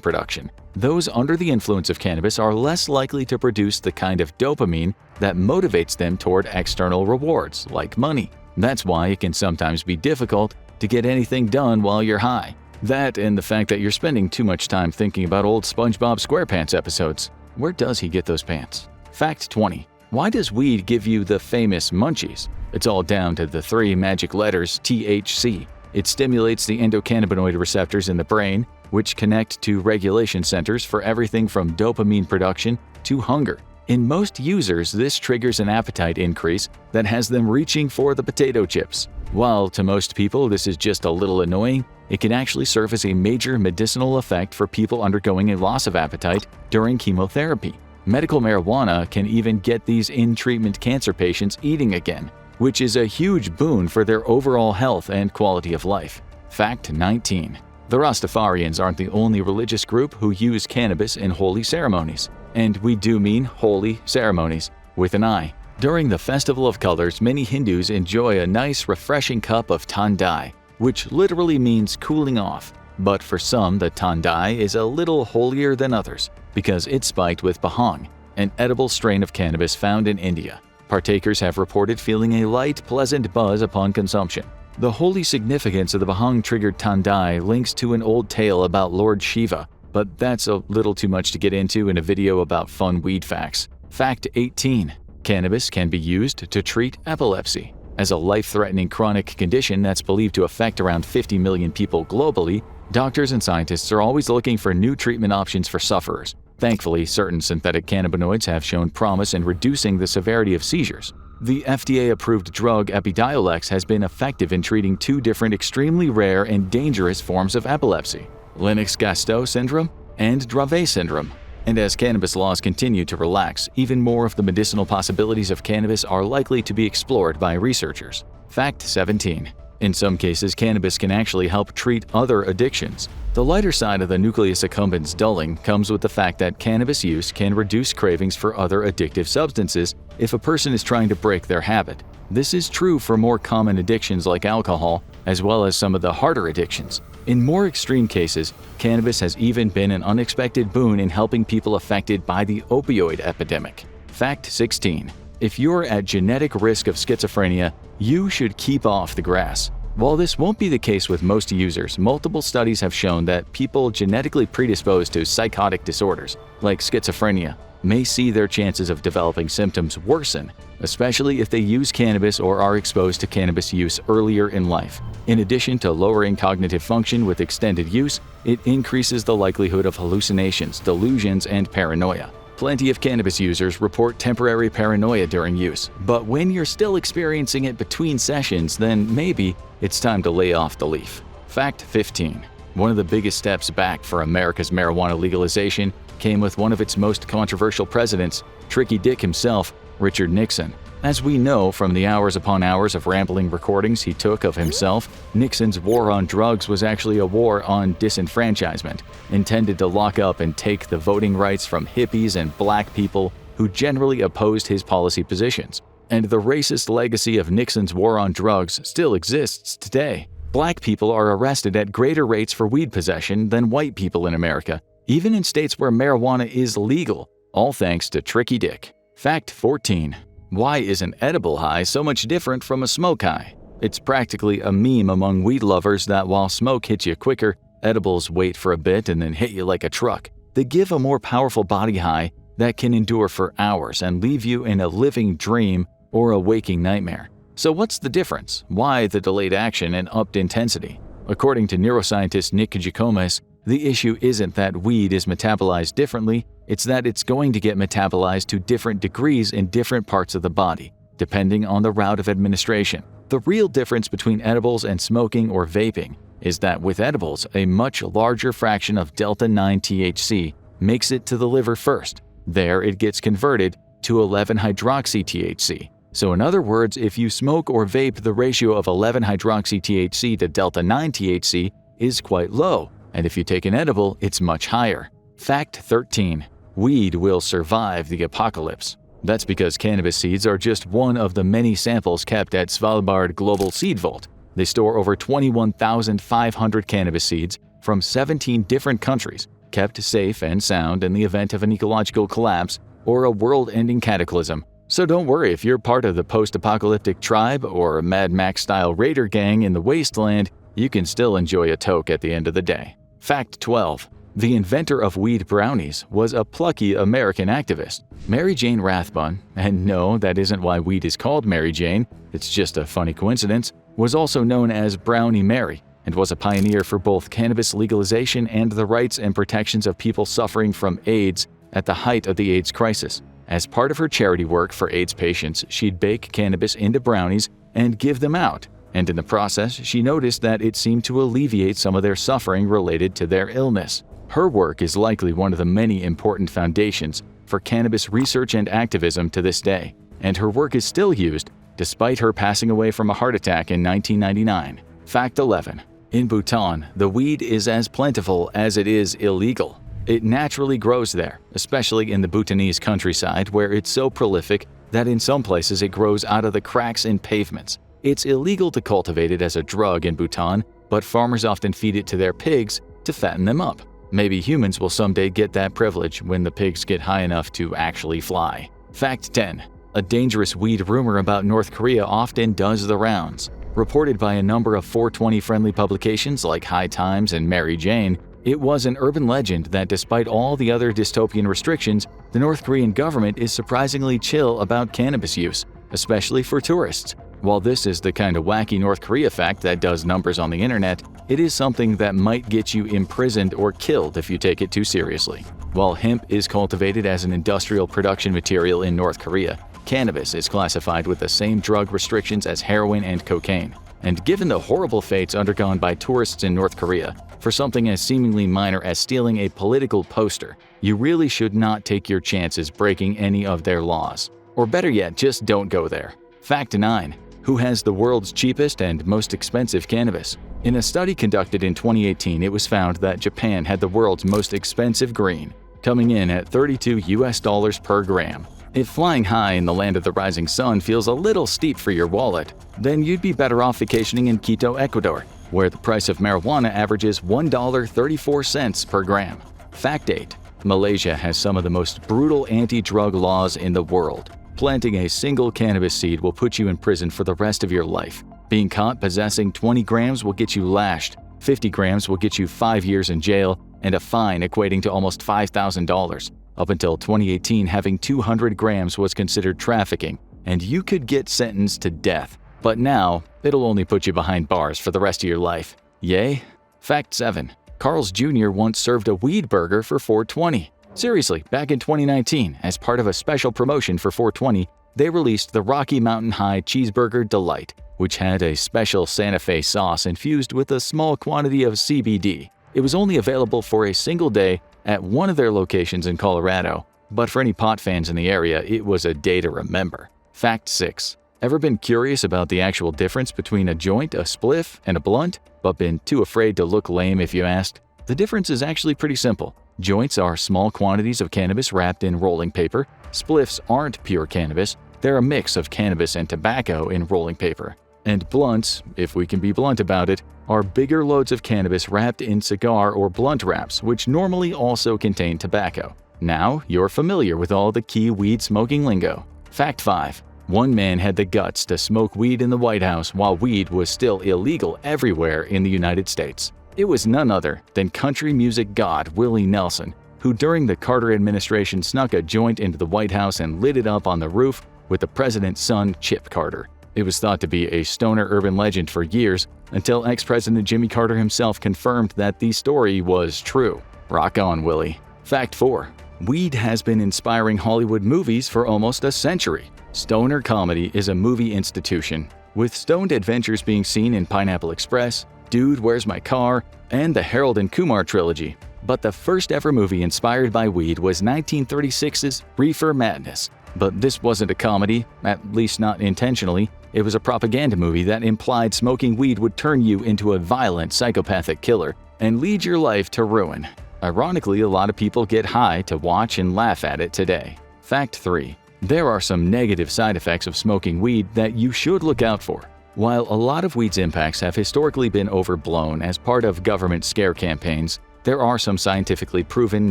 production. Those under the influence of cannabis are less likely to produce the kind of dopamine that motivates them toward external rewards, like money. That's why it can sometimes be difficult to get anything done while you're high. That and the fact that you're spending too much time thinking about old SpongeBob SquarePants episodes. Where does he get those pants? Fact 20. Why does weed give you the famous munchies? It's all down to the 3 magic letters THC. It stimulates the endocannabinoid receptors in the brain, which connect to regulation centers for everything from dopamine production to hunger. In most users, this triggers an appetite increase that has them reaching for the potato chips. While to most people this is just a little annoying, it can actually serve as a major medicinal effect for people undergoing a loss of appetite during chemotherapy. Medical marijuana can even get these in-treatment cancer patients eating again, which is a huge boon for their overall health and quality of life. Fact 19. The Rastafarians aren't the only religious group who use cannabis in holy ceremonies. And we do mean holy ceremonies, with an I. During the Festival of Colors, many Hindus enjoy a nice, refreshing cup of Thandai, which literally means cooling off. But for some, the Thandai is a little holier than others, because it's spiked with Bhang, an edible strain of cannabis found in India. Partakers have reported feeling a light, pleasant buzz upon consumption. The holy significance of the Bhang-triggered Thandai links to an old tale about Lord Shiva, but that's a little too much to get into in a video about fun weed facts. Fact 18. Cannabis can be used to treat epilepsy. As a life-threatening chronic condition that's believed to affect around 50 million people globally, doctors and scientists are always looking for new treatment options for sufferers. Thankfully, certain synthetic cannabinoids have shown promise in reducing the severity of seizures. The FDA-approved drug Epidiolex has been effective in treating two different extremely rare and dangerous forms of epilepsy: Lennox-Gastaut syndrome and Dravet syndrome. And as cannabis laws continue to relax, even more of the medicinal possibilities of cannabis are likely to be explored by researchers. Fact 17. In some cases, cannabis can actually help treat other addictions. The lighter side of the nucleus accumbens dulling comes with the fact that cannabis use can reduce cravings for other addictive substances if a person is trying to break their habit. This is true for more common addictions like alcohol, as well as some of the harder addictions. In more extreme cases, cannabis has even been an unexpected boon in helping people affected by the opioid epidemic. Fact 16. If you're at genetic risk of schizophrenia, you should keep off the grass. While this won't be the case with most users, multiple studies have shown that people genetically predisposed to psychotic disorders, like schizophrenia, may see their chances of developing symptoms worsen, especially if they use cannabis or are exposed to cannabis use earlier in life. In addition to lowering cognitive function with extended use, it increases the likelihood of hallucinations, delusions, and paranoia. Plenty of cannabis users report temporary paranoia during use, but when you're still experiencing it between sessions, then maybe it's time to lay off the leaf. Fact 15. One of the biggest steps back for America's marijuana legalization came with one of its most controversial presidents, Tricky Dick himself, Richard Nixon. As we know from the hours upon hours of rambling recordings he took of himself, Nixon's war on drugs was actually a war on disenfranchisement, intended to lock up and take the voting rights from hippies and black people who generally opposed his policy positions. And the racist legacy of Nixon's war on drugs still exists today. Black people are arrested at greater rates for weed possession than white people in America, even in states where marijuana is legal, all thanks to Tricky Dick. Fact 14. Why is an edible high so much different from a smoke high? It's practically a meme among weed lovers that while smoke hits you quicker, edibles wait for a bit and then hit you like a truck. They give a more powerful body high that can endure for hours and leave you in a living dream or a waking nightmare. So what's the difference? Why the delayed action and upped intensity? According to neuroscientist Nick Jikomes, the issue isn't that weed is metabolized differently, it's that it's going to get metabolized to different degrees in different parts of the body, depending on the route of administration. The real difference between edibles and smoking or vaping is that with edibles, a much larger fraction of delta-9 THC makes it to the liver first. There it gets converted to 11-hydroxy-THC. So in other words, if you smoke or vape, the ratio of 11-hydroxy-THC to delta-9 THC is quite low, and if you take an edible, it's much higher. Fact 13. Weed will survive the apocalypse. That's because cannabis seeds are just one of the many samples kept at Svalbard Global Seed Vault. They store over 21,500 cannabis seeds from 17 different countries, kept safe and sound in the event of an ecological collapse or a world-ending cataclysm. So don't worry if you're part of the post-apocalyptic tribe or a Mad Max-style raider gang in the wasteland, you can still enjoy a toke at the end of the day. Fact 12. The inventor of weed brownies was a plucky American activist, Mary Jane Rathbun, and no, that isn't why weed is called Mary Jane, it's just a funny coincidence, was also known as Brownie Mary, and was a pioneer for both cannabis legalization and the rights and protections of people suffering from AIDS at the height of the AIDS crisis. As part of her charity work for AIDS patients, she'd bake cannabis into brownies and give them out, and in the process, she noticed that it seemed to alleviate some of their suffering related to their illness. Her work is likely one of the many important foundations for cannabis research and activism to this day, and her work is still used despite her passing away from a heart attack in 1999. Fact 11. In Bhutan, the weed is as plentiful as it is illegal. It naturally grows there, especially in the Bhutanese countryside where it's so prolific that in some places it grows out of the cracks in pavements. It's illegal to cultivate it as a drug in Bhutan, but farmers often feed it to their pigs to fatten them up. Maybe humans will someday get that privilege when the pigs get high enough to actually fly. Fact 10. A dangerous weed rumor about North Korea often does the rounds. Reported by a number of 420-friendly publications like High Times and Mary Jane, it was an urban legend that despite all the other dystopian restrictions, the North Korean government is surprisingly chill about cannabis use, especially for tourists. While this is the kind of wacky North Korea fact that does numbers on the internet, it is something that might get you imprisoned or killed if you take it too seriously. While hemp is cultivated as an industrial production material in North Korea, cannabis is classified with the same drug restrictions as heroin and cocaine. And given the horrible fates undergone by tourists in North Korea for something as seemingly minor as stealing a political poster, you really should not take your chances breaking any of their laws. Or better yet, just don't go there. Fact 9. Who has the world's cheapest and most expensive cannabis? In a study conducted in 2018, it was found that Japan had the world's most expensive green, coming in at $32 per gram. If flying high in the land of the rising sun feels a little steep for your wallet, then you'd be better off vacationing in Quito, Ecuador, where the price of marijuana averages $1.34 per gram. Fact 8. Malaysia has some of the most brutal anti-drug laws in the world. Planting a single cannabis seed will put you in prison for the rest of your life. Being caught possessing 20 grams will get you lashed, 50 grams will get you 5 years in jail, and a fine equating to almost $5,000. Up until 2018, having 200 grams was considered trafficking, and you could get sentenced to death. But now, it'll only put you behind bars for the rest of your life. Yay? Fact 7. Carl's Jr. once served a weed burger for $4.20. Seriously, back in 2019, as part of a special promotion for $4.20, they released the Rocky Mountain High Cheeseburger Delight, which had a special Santa Fe sauce infused with a small quantity of CBD. It was only available for a single day at one of their locations in Colorado, but for any pot fans in the area, it was a day to remember. Fact 6. Ever been curious about the actual difference between a joint, a spliff, and a blunt, but been too afraid to look lame if you asked? The difference is actually pretty simple. Joints are small quantities of cannabis wrapped in rolling paper. Spliffs aren't pure cannabis, they're a mix of cannabis and tobacco in rolling paper. And blunts, if we can be blunt about it, are bigger loads of cannabis wrapped in cigar or blunt wraps, which normally also contain tobacco. Now, you're familiar with all the key weed smoking lingo. Fact 5. One man had the guts to smoke weed in the White House while weed was still illegal everywhere in the United States. It was none other than country music god Willie Nelson, who during the Carter administration snuck a joint into the White House and lit it up on the roof with the president's son, Chip Carter. It was thought to be a stoner urban legend for years until ex-President Jimmy Carter himself confirmed that the story was true. Rock on, Willie. Fact 4. Weed has been inspiring Hollywood movies for almost a century. Stoner comedy is a movie institution, with stoned adventures being seen in Pineapple Express, Dude, Where's My Car, and the Harold and Kumar trilogy. But the first ever movie inspired by weed was 1936's Reefer Madness. But this wasn't a comedy, at least not intentionally. It was a propaganda movie that implied smoking weed would turn you into a violent psychopathic killer and lead your life to ruin. Ironically, a lot of people get high to watch and laugh at it today. Fact 3. There are some negative side effects of smoking weed that you should look out for. While a lot of weed's impacts have historically been overblown as part of government scare campaigns, there are some scientifically proven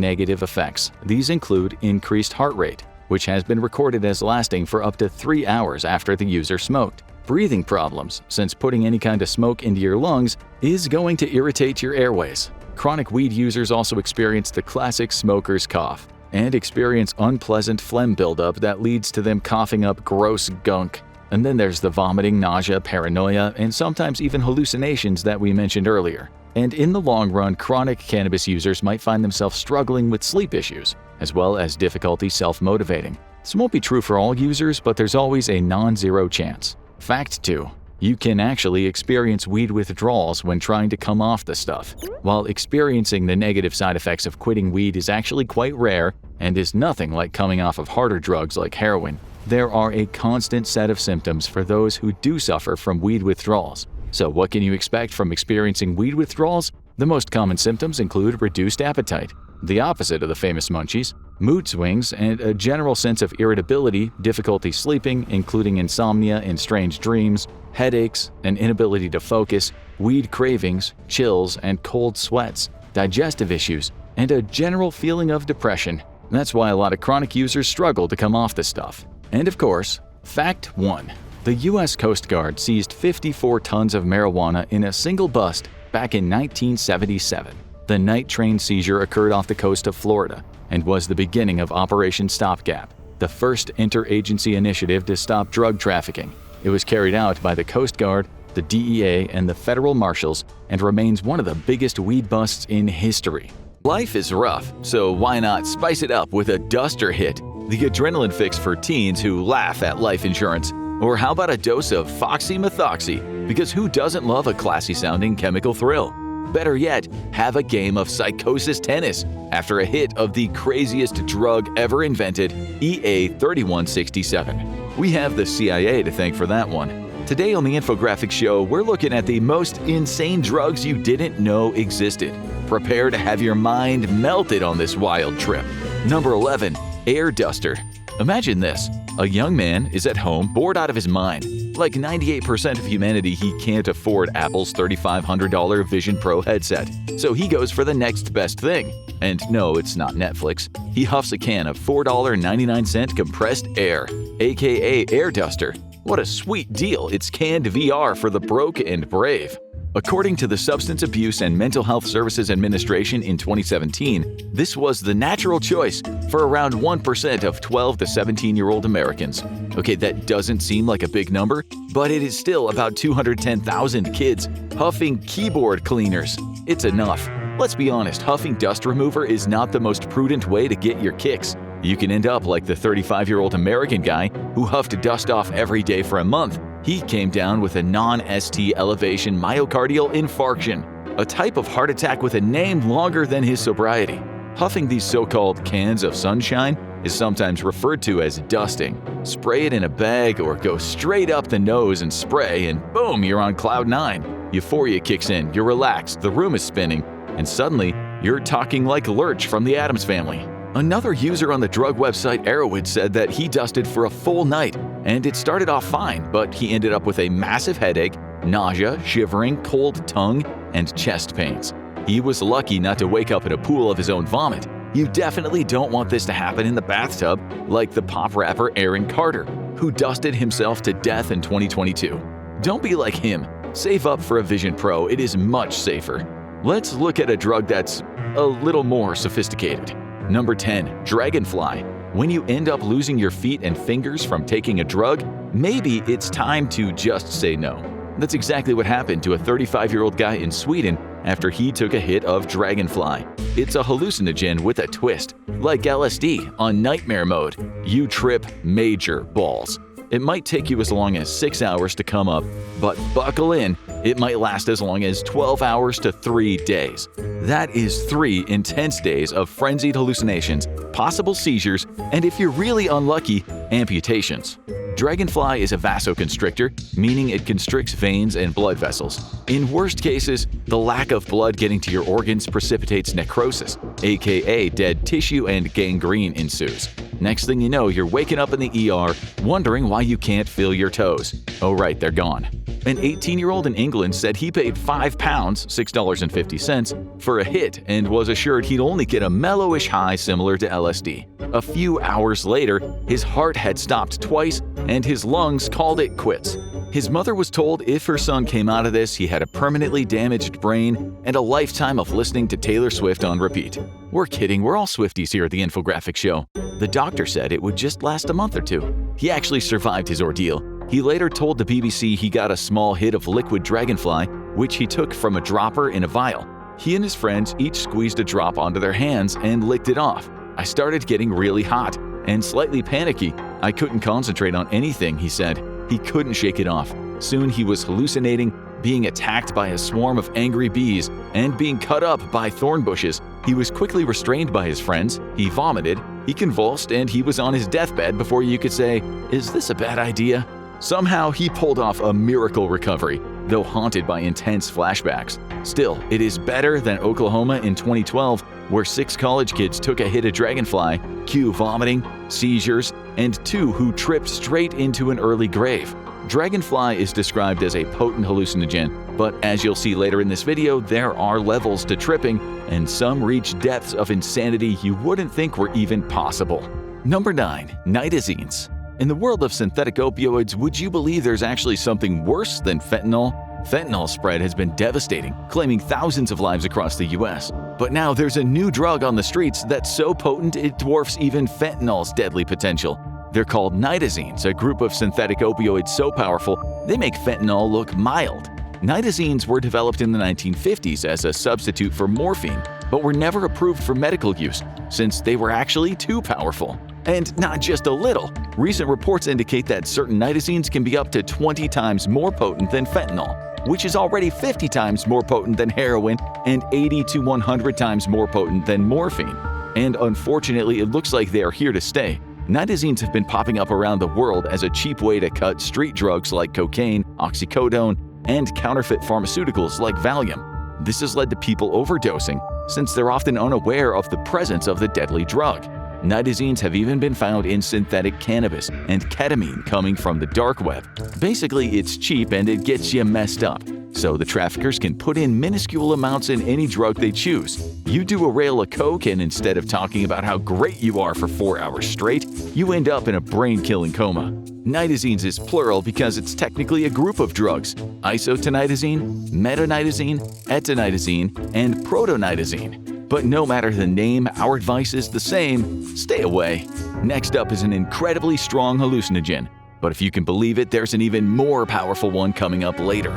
negative effects. These include increased heart rate, which has been recorded as lasting for up to 3 hours after the user smoked. Breathing problems, since putting any kind of smoke into your lungs is going to irritate your airways. Chronic weed users also experience the classic smoker's cough and experience unpleasant phlegm buildup that leads to them coughing up gross gunk. And then there's the vomiting, nausea, paranoia, and sometimes even hallucinations that we mentioned earlier. And in the long run, chronic cannabis users might find themselves struggling with sleep issues, as well as difficulty self-motivating. This won't be true for all users, but there's always a non-zero chance. Fact 2. You can actually experience weed withdrawals when trying to come off the stuff. While experiencing the negative side effects of quitting weed is actually quite rare and is nothing like coming off of harder drugs like heroin, there are a constant set of symptoms for those who do suffer from weed withdrawals. So what can you expect from experiencing weed withdrawals? The most common symptoms include reduced appetite, the opposite of the famous munchies, mood swings, and a general sense of irritability, difficulty sleeping, including insomnia and strange dreams, headaches, an inability to focus, weed cravings, chills and cold sweats, digestive issues, and a general feeling of depression. That's why a lot of chronic users struggle to come off this stuff. And of course, fact 1. The U.S. Coast Guard seized 54 tons of marijuana in a single bust back in 1977. The night train seizure occurred off the coast of Florida and was the beginning of Operation Stopgap, the first interagency initiative to stop drug trafficking. It was carried out by the Coast Guard, the DEA, and the federal marshals, and remains one of the biggest weed busts in history. Life is rough, so why not spice it up with a duster hit, the adrenaline fix for teens who laugh at life insurance? Or how about a dose of Foxy-Methoxy, because who doesn't love a classy-sounding chemical thrill? Better yet, have a game of psychosis tennis after a hit of the craziest drug ever invented, EA 3167. We have the CIA to thank for that one. Today on the Infographics Show, we're looking at the most insane drugs you didn't know existed. Prepare to have your mind melted on this wild trip. Number 11. Air Duster. Imagine this. A young man is at home bored out of his mind. Like 98% of humanity, he can't afford Apple's $3,500 Vision Pro headset. So he goes for the next best thing. And no, it's not Netflix. He huffs a can of $4.99 compressed air, aka Air Duster. What a sweet deal, it's canned VR for the broke and brave. According to the Substance Abuse and Mental Health Services Administration in 2017, this was the natural choice for around 1% of 12 to 17-year-old Americans. Okay, that doesn't seem like a big number, but it is still about 210,000 kids huffing keyboard cleaners. It's enough. Let's be honest, huffing dust remover is not the most prudent way to get your kicks. You can end up like the 35-year-old American guy who huffed dust off every day for a month. He came down with a non-ST elevation myocardial infarction, a type of heart attack with a name longer than his sobriety. Huffing these so-called cans of sunshine is sometimes referred to as dusting. Spray it in a bag or go straight up the nose and spray, and boom, you're on cloud 9. Euphoria kicks in, you're relaxed, the room is spinning, and suddenly you're talking like Lurch from the Addams Family. Another user on the drug website Narrated said that he dusted for a full night, and it started off fine, but he ended up with a massive headache, nausea, shivering, cold tongue, and chest pains. He was lucky not to wake up in a pool of his own vomit. You definitely don't want this to happen in the bathtub, like the pop rapper Aaron Carter, who dusted himself to death in 2022. Don't be like him. Save up for a Vision Pro, it is much safer. Let's look at a drug that's a little more sophisticated. Number 10. Dragonfly. When you end up losing your feet and fingers from taking a drug, maybe it's time to just say no. That's exactly what happened to a 35-year-old guy in Sweden after he took a hit of Dragonfly. It's a hallucinogen with a twist, like LSD on nightmare mode. You trip major balls. It might take you as long as 6 hours to come up, but buckle in, it might last as long as 12 hours to 3 days. That is 3 intense days of frenzied hallucinations, possible seizures, and if you're really unlucky, amputations. Dragonfly is a vasoconstrictor, meaning it constricts veins and blood vessels. In worst cases, the lack of blood getting to your organs precipitates necrosis, aka dead tissue, and gangrene ensues. Next thing you know, you're waking up in the ER, wondering why you can't feel your toes. Oh right, they're gone. An 18-year-old in England said he paid £5, $6.50, for a hit and was assured he'd only get a mellowish high similar to LSD. A few hours later, his heart had stopped twice and his lungs called it quits. His mother was told if her son came out of this, he had a permanently damaged brain and a lifetime of listening to Taylor Swift on repeat. We're kidding, we're all Swifties here at the Infographics Show. The doctor said it would just last a month or two. He actually survived his ordeal. He later told the BBC he got a small hit of liquid Dragonfly, which he took from a dropper in a vial. He and his friends each squeezed a drop onto their hands and licked it off. I started getting really hot. and slightly panicky. "I couldn't concentrate on anything," he said. He couldn't shake it off. Soon he was hallucinating, being attacked by a swarm of angry bees, and being cut up by thorn bushes. He was quickly restrained by his friends, he vomited, he convulsed, and he was on his deathbed before you could say, "Is this a bad idea?" Somehow he pulled off a miracle recovery, though haunted by intense flashbacks. Still, it is better than Oklahoma in 2012, where 6 college kids took a hit of Dragonfly, cue vomiting, seizures, and 2 who tripped straight into an early grave. Dragonfly is described as a potent hallucinogen, but as you'll see later in this video, there are levels to tripping, and some reach depths of insanity you wouldn't think were even possible. Number 9. Nitazines. In the world of synthetic opioids, would you believe there's actually something worse than fentanyl? Fentanyl spread has been devastating, claiming thousands of lives across the US. But now there's a new drug on the streets that's so potent it dwarfs even fentanyl's deadly potential. They're called nitazines, a group of synthetic opioids so powerful they make fentanyl look mild. Nitazines were developed in the 1950s as a substitute for morphine, but were never approved for medical use since they were actually too powerful. And not just a little. Recent reports indicate that certain nitazines can be up to 20 times more potent than fentanyl, which is already 50 times more potent than heroin and 80 to 100 times more potent than morphine. And unfortunately, it looks like they are here to stay. Nitazines have been popping up around the world as a cheap way to cut street drugs like cocaine, oxycodone, and counterfeit pharmaceuticals like Valium. This has led to people overdosing since they're often unaware of the presence of the deadly drug. Nitazines have even been found in synthetic cannabis and ketamine coming from the dark web. Basically, it's cheap and it gets you messed up, so the traffickers can put in minuscule amounts in any drug they choose. You do a rail of coke and instead of talking about how great you are for 4 hours straight, you end up in a brain-killing coma. Nitazines is plural because it's technically a group of drugs: isotonitazine, metonitazine, etonitazine, and protonitazine. But no matter the name, our advice is the same: stay away. Next up is an incredibly strong hallucinogen, but if you can believe it, there's an even more powerful one coming up later.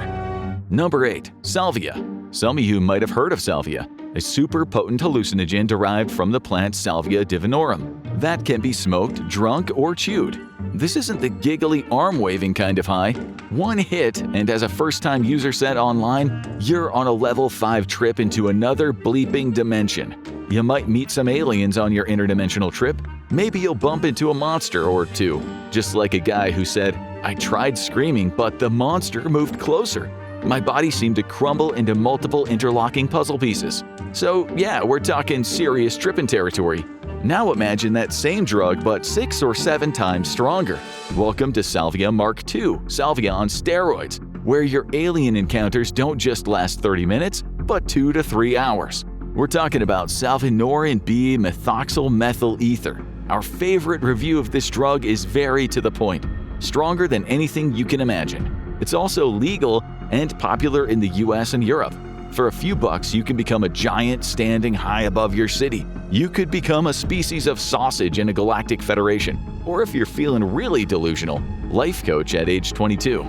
Number 8. Salvia. Some of you might have heard of salvia, a super potent hallucinogen derived from the plant Salvia divinorum that can be smoked, drunk, or chewed. This isn't the giggly arm-waving kind of high. One hit, and as a first-time user said online, you're on a level 5 trip into another bleeping dimension. You might meet some aliens on your interdimensional trip. Maybe you'll bump into a monster or two. Just like a guy who said, "I tried screaming, but the monster moved closer. My body seemed to crumble into multiple interlocking puzzle pieces." So yeah, we're talking serious tripping territory. Now imagine that same drug but 6 or 7 times stronger. Welcome to Salvia Mark II, Salvia on steroids, where your alien encounters don't just last 30 minutes, but 2 to 3 hours. We're talking about salvinorin B methoxyl methyl ether. Our favorite review of this drug is very to the point, stronger than anything you can imagine. It's also legal and popular in the US and Europe. For a few bucks, you can become a giant standing high above your city. You could become a species of sausage in a galactic federation. Or if you're feeling really delusional, life coach at age 22.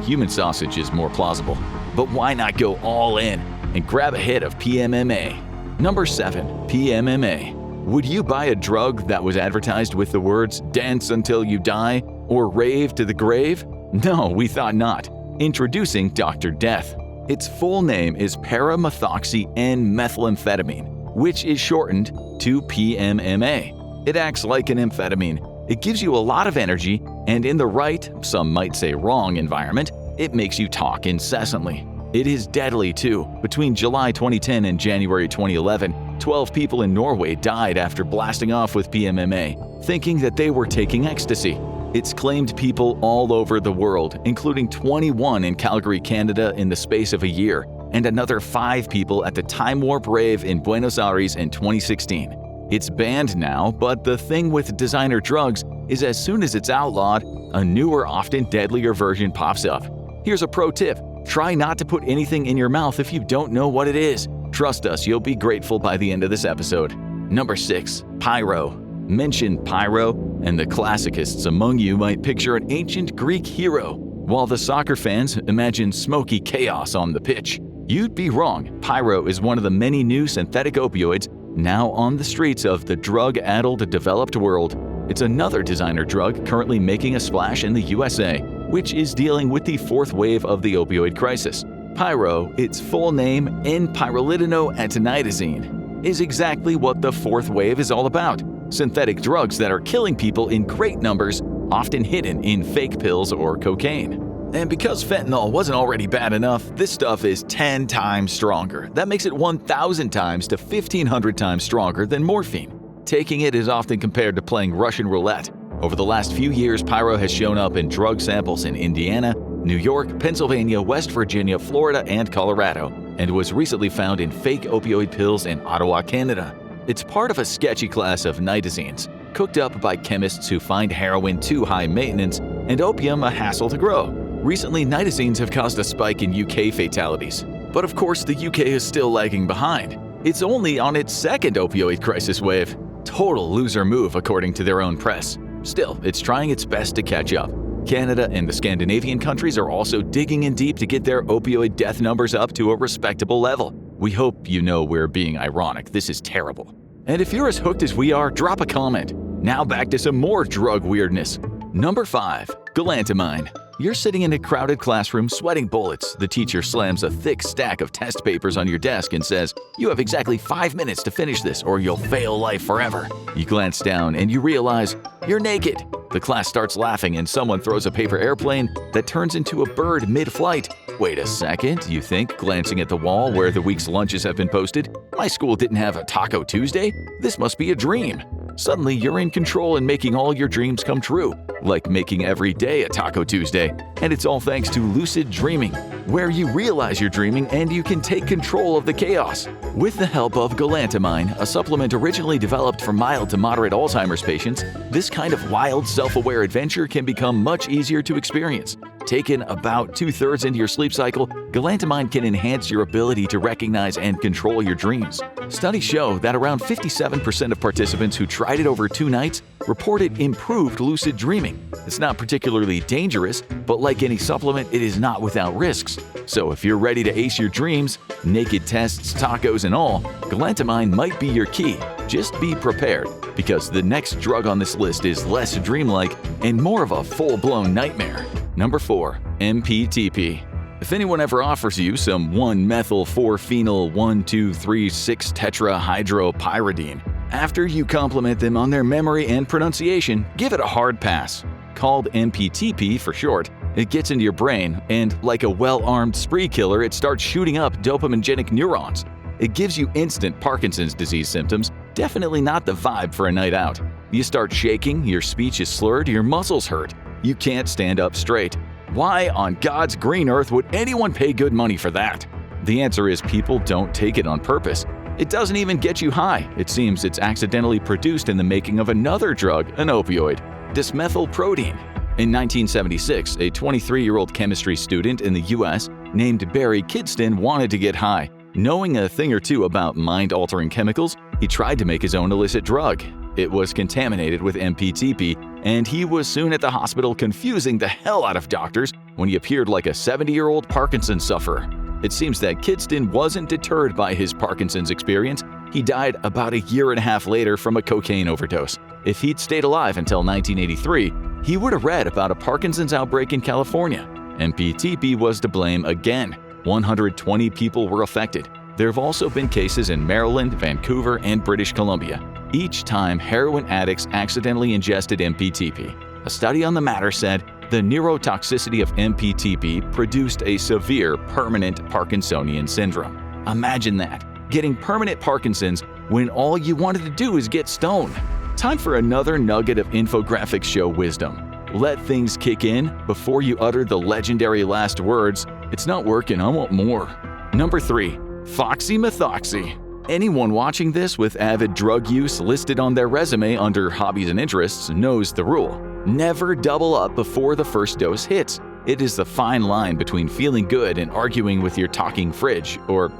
Human sausage is more plausible. But why not go all in and grab a hit of PMMA? Number 7. PMMA. Would you buy a drug that was advertised with the words "dance until you die" or "rave to the grave"? No, we thought not. Introducing Dr. Death. Its full name is para-methoxy-N-methylamphetamine, which is shortened to PMMA. It acts like an amphetamine. It gives you a lot of energy, and in the right, some might say wrong environment, it makes you talk incessantly. It is deadly too. Between July 2010 and January 2011, 12 people in Norway died after blasting off with PMMA, thinking that they were taking ecstasy. It's claimed people all over the world, including 21 in Calgary, Canada in the space of a year, and another 5 people at the Time Warp Rave in Buenos Aires in 2016. It's banned now, but the thing with designer drugs is as soon as it's outlawed, a newer, often deadlier version pops up. Here's a pro tip: try not to put anything in your mouth if you don't know what it is. Trust us, you'll be grateful by the end of this episode. Number 6. Pyro. Mention pyro, and the classicists among you might picture an ancient Greek hero, while the soccer fans imagine smoky chaos on the pitch. You'd be wrong. Pyro is one of the many new synthetic opioids Now on the streets of the drug-addled developed world, it's another designer drug currently making a splash in the USA, which is dealing with the fourth wave of the opioid crisis. Pyro, its full name N-pyrrolidinoatonidazine, is exactly what the fourth wave is all about. Synthetic drugs that are killing people in great numbers, often hidden in fake pills or cocaine. And because fentanyl wasn't already bad enough, this stuff is 10 times stronger. That makes it 1,000 times to 1,500 times stronger than morphine. Taking it is often compared to playing Russian roulette. Over the last few years, Pyro has shown up in drug samples in Indiana, New York, Pennsylvania, West Virginia, Florida, and Colorado, and was recently found in fake opioid pills in Ottawa, Canada. It's part of a sketchy class of nitazines, cooked up by chemists who find heroin too high maintenance and opium a hassle to grow. Recently, nitazines have caused a spike in UK fatalities. But of course, the UK is still lagging behind. It's only on its second opioid crisis wave. Total loser move, according to their own press. Still, it's trying its best to catch up. Canada and the Scandinavian countries are also digging in deep to get their opioid death numbers up to a respectable level. We hope you know we're being ironic. This is terrible. And if you're as hooked as we are, drop a comment. Now back to some more drug weirdness. Number 5. Galantamine. You're sitting in a crowded classroom sweating bullets. The teacher slams a thick stack of test papers on your desk and says, "You have exactly 5 minutes to finish this or you'll fail life forever." You glance down and you realize you're naked. The class starts laughing and someone throws a paper airplane that turns into a bird mid-flight. Wait a second, you think, glancing at the wall where the week's lunches have been posted. My school didn't have a Taco Tuesday? This must be a dream. Suddenly, you're in control and making all your dreams come true, like making every day a Taco Tuesday. And it's all thanks to lucid dreaming, where you realize you're dreaming and you can take control of the chaos. With the help of galantamine, a supplement originally developed for mild to moderate Alzheimer's patients, this kind of wild, self-aware adventure can become much easier to experience. Taken about 2/3 into your sleep cycle, galantamine can enhance your ability to recognize and control your dreams. Studies show that around 57% of participants who tried it over 2 nights reported improved lucid dreaming. It's not particularly dangerous, but like any supplement, it is not without risks. So if you're ready to ace your dreams, naked tests, tacos, and all, galantamine might be your key. Just be prepared, because the next drug on this list is less dreamlike and more of a full-blown nightmare. Number 4. MPTP. If anyone ever offers you some 1-methyl-4-phenyl 1,2,3,6-tetrahydropyridine, after you compliment them on their memory and pronunciation, give it a hard pass. Called MPTP for short, it gets into your brain, and like a well-armed spree killer, it starts shooting up dopaminergic neurons. It gives you instant Parkinson's disease symptoms, definitely not the vibe for a night out. You start shaking, your speech is slurred, your muscles hurt. You can't stand up straight. Why on God's green earth would anyone pay good money for that? The answer is people don't take it on purpose. It doesn't even get you high. It seems it's accidentally produced in the making of another drug, an opioid, dysmethylprotein. In 1976, a 23-year-old chemistry student in the U.S. named Barry Kidston wanted to get high. Knowing a thing or two about mind-altering chemicals, he tried to make his own illicit drug. It was contaminated with MPTP, and he was soon at the hospital confusing the hell out of doctors when he appeared like a 70-year-old Parkinson's sufferer. It seems that Kidston wasn't deterred by his Parkinson's experience. He died about a year and a half later from a cocaine overdose. If he'd stayed alive until 1983, he would have read about a Parkinson's outbreak in California. MPTP was to blame again. 120 people were affected. There have also been cases in Maryland, Vancouver, and British Columbia. Each time, heroin addicts accidentally ingested MPTP. A study on the matter said the neurotoxicity of MPTP produced a severe, permanent Parkinsonian syndrome. Imagine that, getting permanent Parkinson's when all you wanted to do is get stoned. Time for another nugget of Infographics Show wisdom. Let things kick in before you utter the legendary last words, "It's not working, I want more." Number 3. Foxymethoxy. Anyone watching this with avid drug use listed on their resume under hobbies and interests knows the rule. Never double up before the first dose hits. It is the fine line between feeling good and arguing with your talking fridge, or,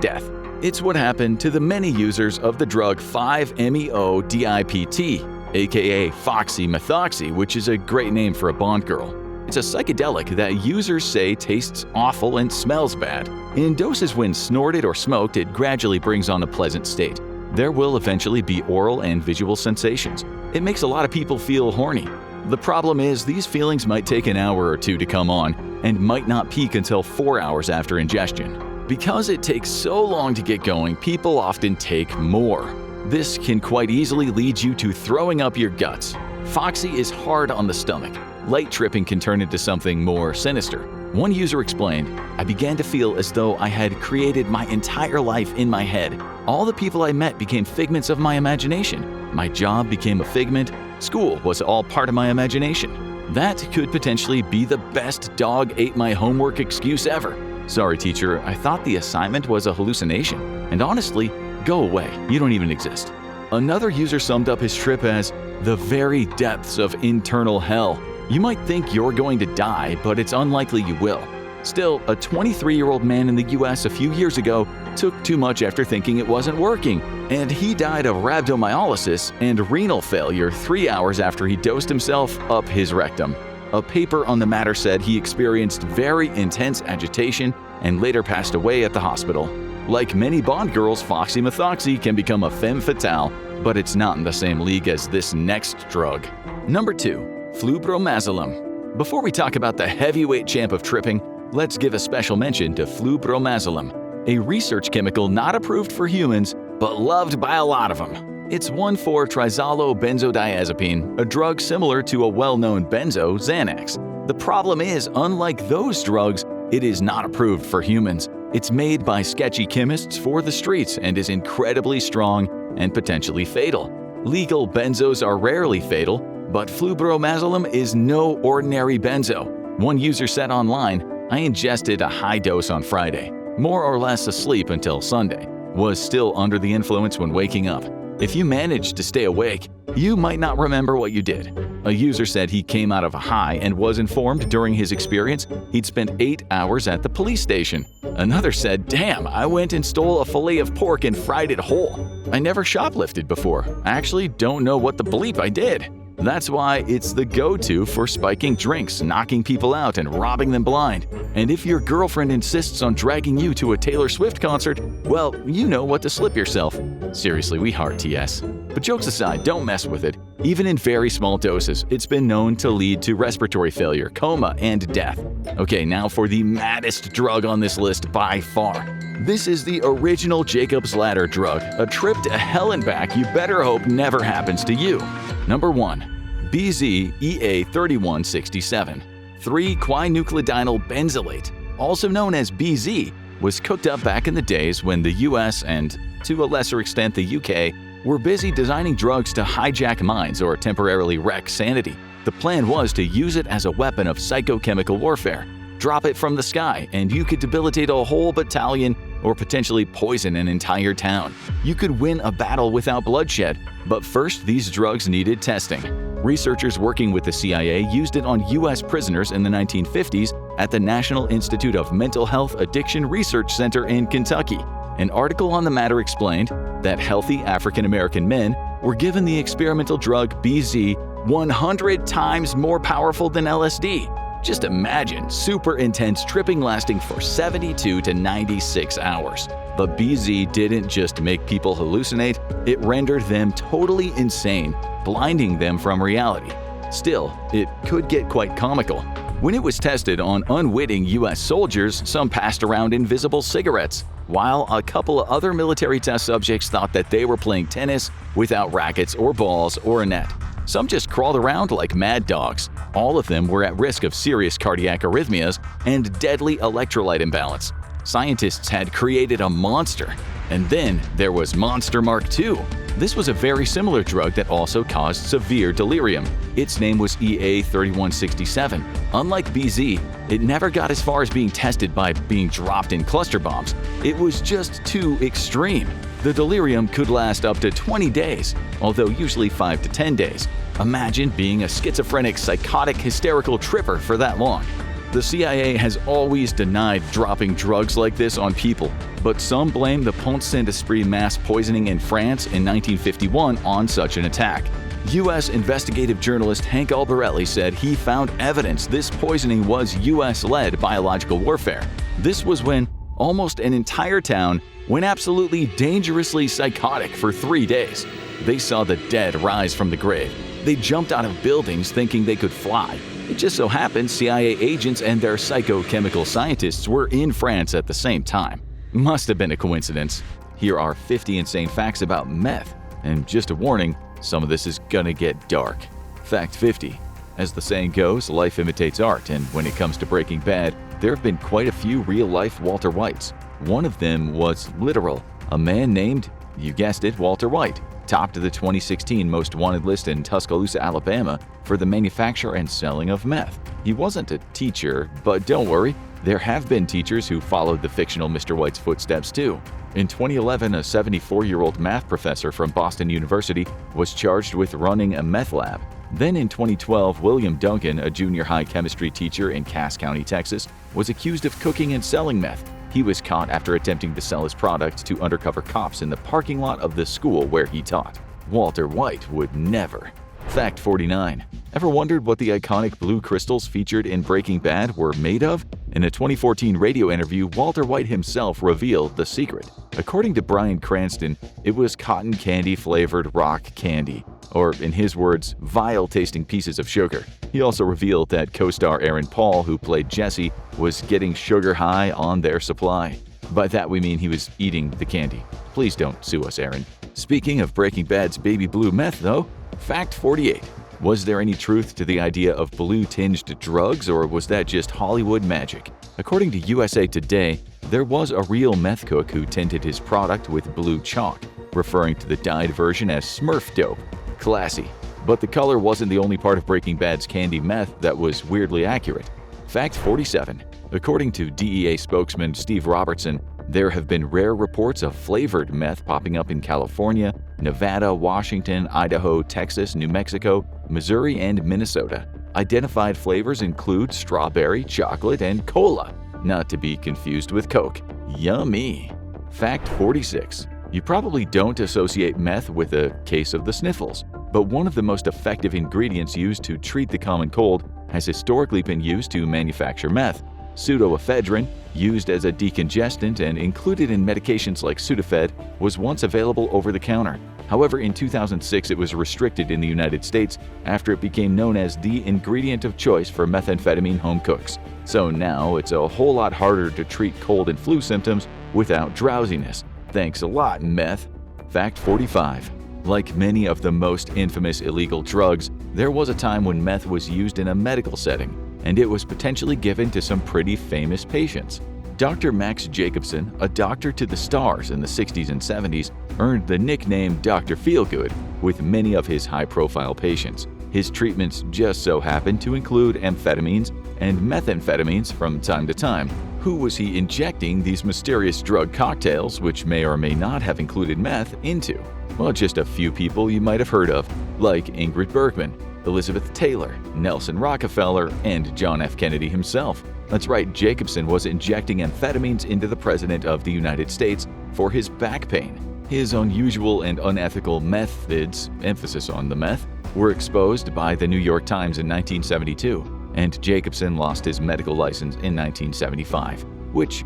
death. It's what happened to the many users of the drug 5-MeO-DIPT, aka Foxymethoxy, which is a great name for a Bond girl. It's a psychedelic that users say tastes awful and smells bad. In doses when snorted or smoked, it gradually brings on a pleasant state. There will eventually be oral and visual sensations. It makes a lot of people feel horny. The problem is these feelings might take an hour or two to come on and might not peak until 4 hours after ingestion. Because it takes so long to get going, people often take more. This can quite easily lead you to throwing up your guts. Foxy is hard on the stomach. Light tripping can turn into something more sinister. One user explained, "I began to feel as though I had created my entire life in my head. All the people I met became figments of my imagination. My job became a figment. School was all part of my imagination." That could potentially be the best dog ate my homework excuse ever. "Sorry, teacher, I thought the assignment was a hallucination. And honestly, go away, you don't even exist." Another user summed up his trip as, "the very depths of internal hell. You might think you're going to die, but it's unlikely you will." Still, a 23-year-old man in the US a few years ago took too much after thinking it wasn't working, and he died of rhabdomyolysis and renal failure 3 hours after he dosed himself up his rectum. A paper on the matter said he experienced very intense agitation and later passed away at the hospital. Like many Bond girls, Foxy Methoxy can become a femme fatale, but it's not in the same league as this next drug. Number 2. Flubromazolam. Before we talk about the heavyweight champ of tripping, let's give a special mention to flubromazolam, a research chemical not approved for humans, but loved by a lot of them. It's 1,4-triazolobenzodiazepine, a drug similar to a well-known benzo, Xanax. The problem is, unlike those drugs, it is not approved for humans. It's made by sketchy chemists for the streets and is incredibly strong and potentially fatal. Legal benzos are rarely fatal, but flubromazolam is no ordinary benzo. One user said online, "I ingested a high dose on Friday, more or less asleep until Sunday. Was still under the influence when waking up. If you managed to stay awake, you might not remember what you did." A user said he came out of a high and was informed during his experience he'd spent 8 hours at the police station. Another said, "Damn, I went and stole a fillet of pork and fried it whole. I never shoplifted before. I actually don't know what the bleep I did." That's why it's the go-to for spiking drinks, knocking people out, and robbing them blind. And if your girlfriend insists on dragging you to a Taylor Swift concert, well, you know what to slip yourself. Seriously, we heart TS. But jokes aside, don't mess with it. Even in very small doses, it's been known to lead to respiratory failure, coma, and death. Okay, now for the maddest drug on this list by far. This is the original Jacob's Ladder drug, a trip to hell and back you better hope never happens to you. Number 1. BZ-EA3167. 3-quinucleodinyl benzylate, also known as BZ, was cooked up back in the days when the US and, to a lesser extent the UK, were busy designing drugs to hijack minds or temporarily wreck sanity. The plan was to use it as a weapon of psychochemical warfare. Drop it from the sky, and you could debilitate a whole battalion or potentially poison an entire town. You could win a battle without bloodshed, but first these drugs needed testing. Researchers working with the CIA used it on US prisoners in the 1950s at the National Institute of Mental Health Addiction Research Center in Kentucky. An article on the matter explained that healthy African American men were given the experimental drug BZ 100 times more powerful than LSD. Just imagine super intense tripping lasting for 72 to 96 hours. But BZ didn't just make people hallucinate, it rendered them totally insane, blinding them from reality. Still, it could get quite comical. When it was tested on unwitting US soldiers, some passed around invisible cigarettes, while a couple of other military test subjects thought that they were playing tennis without rackets or balls or a net. Some just crawled around like mad dogs. All of them were at risk of serious cardiac arrhythmias and deadly electrolyte imbalance. Scientists had created a monster. And then there was Monster Mark II. This was a very similar drug that also caused severe delirium. Its name was EA3167. Unlike BZ, it never got as far as being tested by being dropped in cluster bombs. It was just too extreme. The delirium could last up to 20 days, although usually 5 to 10 days. Imagine being a schizophrenic, psychotic, hysterical tripper for that long. The CIA has always denied dropping drugs like this on people, but some blame the Pont Saint-Esprit mass poisoning in France in 1951 on such an attack. U.S. investigative journalist Hank Albarelli said he found evidence this poisoning was U.S.-led biological warfare. This was when almost an entire town went absolutely dangerously psychotic for 3 days. They saw the dead rise from the grave. They jumped out of buildings thinking they could fly. It just so happened CIA agents and their psychochemical scientists were in France at the same time. Must have been a coincidence. Here are 50 insane facts about meth. And just a warning, some of this is gonna get dark. Fact 50. As the saying goes, life imitates art, and when it comes to Breaking Bad, there have been quite a few real-life Walter Whites. One of them was literal. A man named, you guessed it, Walter White, topped the 2016 Most Wanted list in Tuscaloosa, Alabama for the manufacture and selling of meth. He wasn't a teacher, but don't worry, there have been teachers who followed the fictional Mr. White's footsteps too. In 2011, a 74-year-old math professor from Boston University was charged with running a meth lab. Then in 2012, William Duncan, a junior high chemistry teacher in Cass County, Texas, was accused of cooking and selling meth. He was caught after attempting to sell his product to undercover cops in the parking lot of the school where he taught. Walter White would never. Fact 49. Ever wondered what the iconic blue crystals featured in Breaking Bad were made of? In a 2014 radio interview, Walter White himself revealed the secret. According to Bryan Cranston, it was cotton candy-flavored rock candy, or in his words, vile-tasting pieces of sugar. He also revealed that co-star Aaron Paul, who played Jesse, was getting sugar high on their supply. By that we mean he was eating the candy. Please don't sue us, Aaron. Speaking of Breaking Bad's baby blue meth, though, fact 48. Was there any truth to the idea of blue-tinged drugs, or was that just Hollywood magic? According to USA Today, there was a real meth cook who tinted his product with blue chalk, referring to the dyed version as Smurf dope. Classy. But the color wasn't the only part of Breaking Bad's candy meth that was weirdly accurate. Fact 47. According to DEA spokesman Steve Robertson, there have been rare reports of flavored meth popping up in California, Nevada, Washington, Idaho, Texas, New Mexico, Missouri, and Minnesota. Identified flavors include strawberry, chocolate, and cola, not to be confused with Coke. Yummy! Fact 46. You probably don't associate meth with a case of the sniffles, but one of the most effective ingredients used to treat the common cold has historically been used to manufacture meth. Pseudoephedrine, used as a decongestant and included in medications like Sudafed, was once available over the counter. However, in 2006 it was restricted in the United States after it became known as the ingredient of choice for methamphetamine home cooks. So now it's a whole lot harder to treat cold and flu symptoms without drowsiness. Thanks a lot, meth. Fact 45. Like many of the most infamous illegal drugs, there was a time when meth was used in a medical setting, and it was potentially given to some pretty famous patients. Dr. Max Jacobson, a doctor to the stars in the 60s and 70s, earned the nickname Dr. Feelgood with many of his high-profile patients. His treatments just so happened to include amphetamines and methamphetamines from time to time. Who was he injecting these mysterious drug cocktails, which may or may not have included meth, into? Well, just a few people you might have heard of, like Ingrid Bergman, Elizabeth Taylor, Nelson Rockefeller, and John F. Kennedy himself. That's right, Jacobson was injecting amphetamines into the President of the United States for his back pain. His unusual and unethical methods, emphasis on the meth, were exposed by the New York Times in 1972, and Jacobson lost his medical license in 1975, which,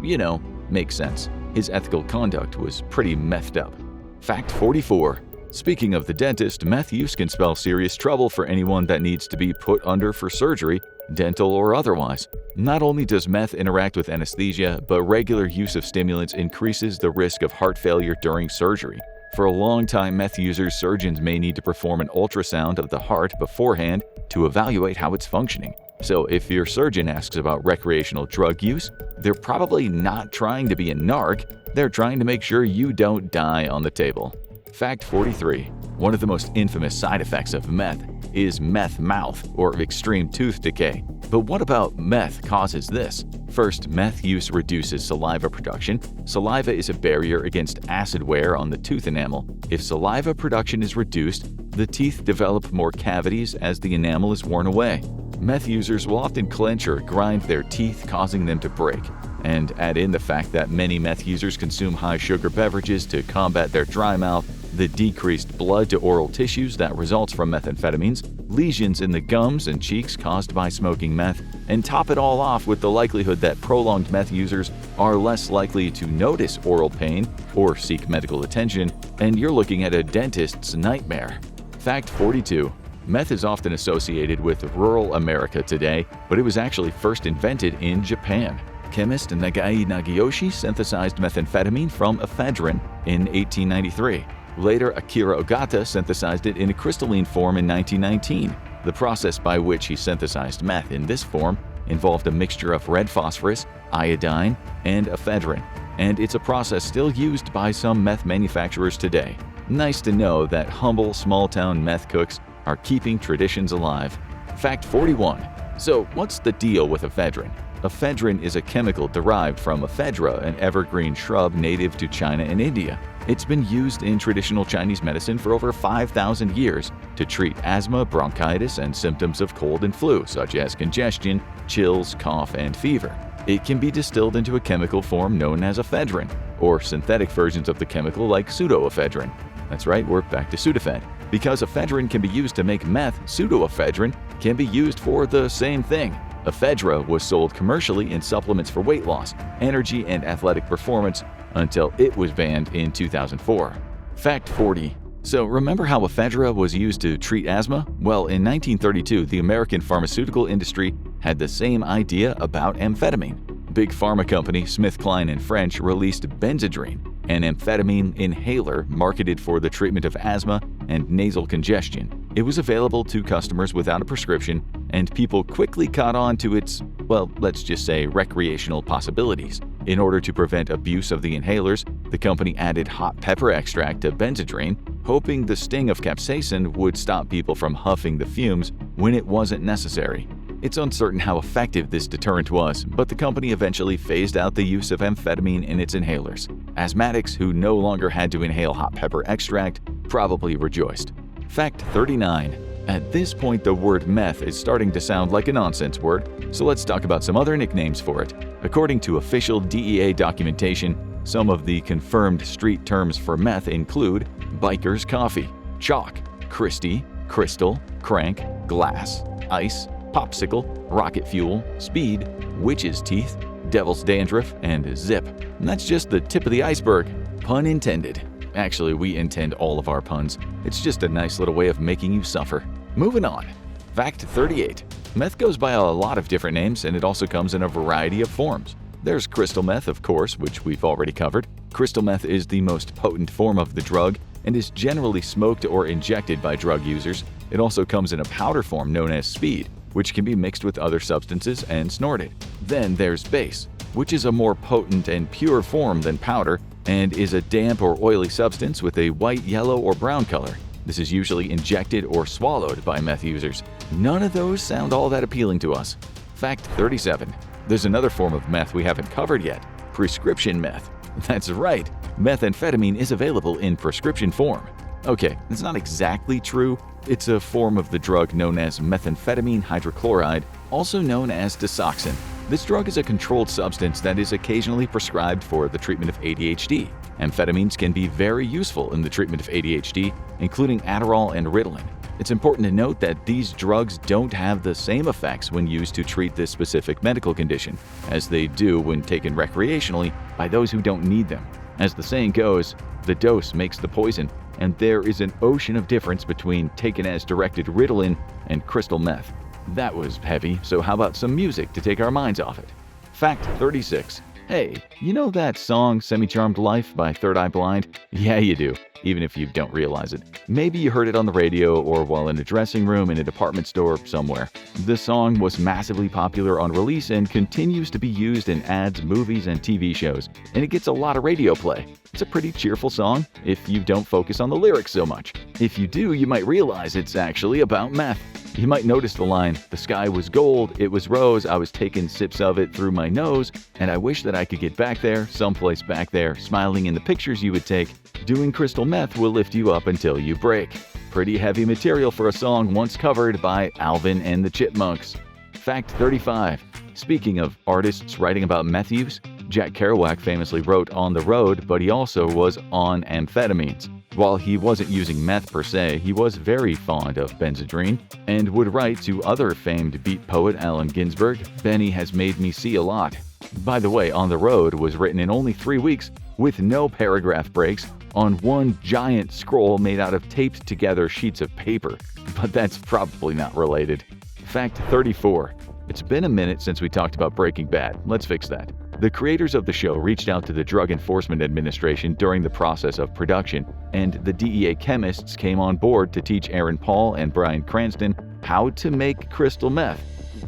makes sense. His ethical conduct was pretty methed up. Fact 44. Speaking of the dentist, meth use can spell serious trouble for anyone that needs to be put under for surgery, dental or otherwise. Not only does meth interact with anesthesia, but regular use of stimulants increases the risk of heart failure during surgery. For a long time, meth users, surgeons may need to perform an ultrasound of the heart beforehand to evaluate how it's functioning. So if your surgeon asks about recreational drug use, they're probably not trying to be a narc, they're trying to make sure you don't die on the table. Fact 43. One of the most infamous side effects of meth is meth mouth, or extreme tooth decay. But what about meth causes this? First, meth use reduces saliva production. Saliva is a barrier against acid wear on the tooth enamel. If saliva production is reduced, the teeth develop more cavities as the enamel is worn away. Meth users will often clench or grind their teeth, causing them to break. And add in the fact that many meth users consume high-sugar beverages to combat their dry mouth, the decreased blood to oral tissues that results from methamphetamines, lesions in the gums and cheeks caused by smoking meth, and top it all off with the likelihood that prolonged meth users are less likely to notice oral pain or seek medical attention, and you're looking at a dentist's nightmare. Fact 42. Meth is often associated with rural America today, but it was actually first invented in Japan. Chemist Nagai Nagiyoshi synthesized methamphetamine from ephedrine in 1893. Later, Akira Ogata synthesized it in a crystalline form in 1919. The process by which he synthesized meth in this form involved a mixture of red phosphorus, iodine, and ephedrine, and it's a process still used by some meth manufacturers today. Nice to know that humble, small-town meth cooks are keeping traditions alive. Fact 41. So, what's the deal with ephedrine? Ephedrine is a chemical derived from ephedra, an evergreen shrub native to China and India. It's been used in traditional Chinese medicine for over 5,000 years to treat asthma, bronchitis, and symptoms of cold and flu, such as congestion, chills, cough, and fever. It can be distilled into a chemical form known as ephedrine, or synthetic versions of the chemical like pseudoephedrine. That's right, we're back to Sudafed. Because ephedrine can be used to make meth, pseudoephedrine can be used for the same thing. Ephedra was sold commercially in supplements for weight loss, energy, and athletic performance until it was banned in 2004. Fact 40. So remember how ephedra was used to treat asthma? Well, in 1932, the American pharmaceutical industry had the same idea about amphetamine. Big pharma company SmithKline & French released Benzedrine, an amphetamine inhaler marketed for the treatment of asthma and nasal congestion. It was available to customers without a prescription, and people quickly caught on to its, well, let's just say recreational possibilities. In order to prevent abuse of the inhalers, the company added hot pepper extract to Benzedrine, hoping the sting of capsaicin would stop people from huffing the fumes when it wasn't necessary. It's uncertain how effective this deterrent was, but the company eventually phased out the use of amphetamine in its inhalers. Asthmatics who no longer had to inhale hot pepper extract probably rejoiced. Fact 39. At this point, the word meth is starting to sound like a nonsense word, so let's talk about some other nicknames for it. According to official DEA documentation, some of the confirmed street terms for meth include biker's coffee, chalk, Christie, crystal, crank, glass, ice, popsicle, rocket fuel, speed, witch's teeth, devil's dandruff, and zip. And that's just the tip of the iceberg. Pun intended. Actually, we intend all of our puns. It's just a nice little way of making you suffer. Moving on. Fact 38. Meth goes by a lot of different names, and it also comes in a variety of forms. There's crystal meth, of course, which we've already covered. Crystal meth is the most potent form of the drug and is generally smoked or injected by drug users. It also comes in a powder form known as speed, which can be mixed with other substances and snorted. Then there's base, which is a more potent and pure form than powder and is a damp or oily substance with a white, yellow, or brown color. This is usually injected or swallowed by meth users. None of those sound all that appealing to us. Fact 37. There's another form of meth we haven't covered yet, prescription meth. That's right, methamphetamine is available in prescription form. Okay, it's not exactly true. It's a form of the drug known as methamphetamine hydrochloride, also known as Desoxin. This drug is a controlled substance that is occasionally prescribed for the treatment of ADHD. Amphetamines can be very useful in the treatment of ADHD, including Adderall and Ritalin. It's important to note that these drugs don't have the same effects when used to treat this specific medical condition as they do when taken recreationally by those who don't need them. As the saying goes, the dose makes the poison, and there is an ocean of difference between taken as directed Ritalin and crystal meth. That was heavy, so how about some music to take our minds off it? Fact 36. Hey, you know that song Semi-Charmed Life by Third Eye Blind? Yeah, you do, even if you don't realize it. Maybe you heard it on the radio or while in a dressing room in a department store somewhere. The song was massively popular on release and continues to be used in ads, movies, and TV shows, and it gets a lot of radio play. It's a pretty cheerful song if you don't focus on the lyrics so much. If you do, you might realize it's actually about meth. You might notice the line, "The sky was gold, it was rose, I was taking sips of it through my nose, and I wish that I could get back there, someplace back there, smiling in the pictures you would take. Doing crystal meth will lift you up until you break." Pretty heavy material for a song once covered by Alvin and the Chipmunks. Fact 35. Speaking of artists writing about meth use, Jack Kerouac famously wrote On the Road, but he also was on amphetamines. While he wasn't using meth per se, he was very fond of Benzedrine and would write to other famed beat poet Allen Ginsberg, "Benny has made me see a lot." By the way, On the Road was written in only 3 weeks with no paragraph breaks on one giant scroll made out of taped together sheets of paper. But that's probably not related. Fact 34. It's been a minute since we talked about Breaking Bad. Let's fix that. The creators of the show reached out to the Drug Enforcement Administration during the process of production, and the DEA chemists came on board to teach Aaron Paul and Bryan Cranston how to make crystal meth.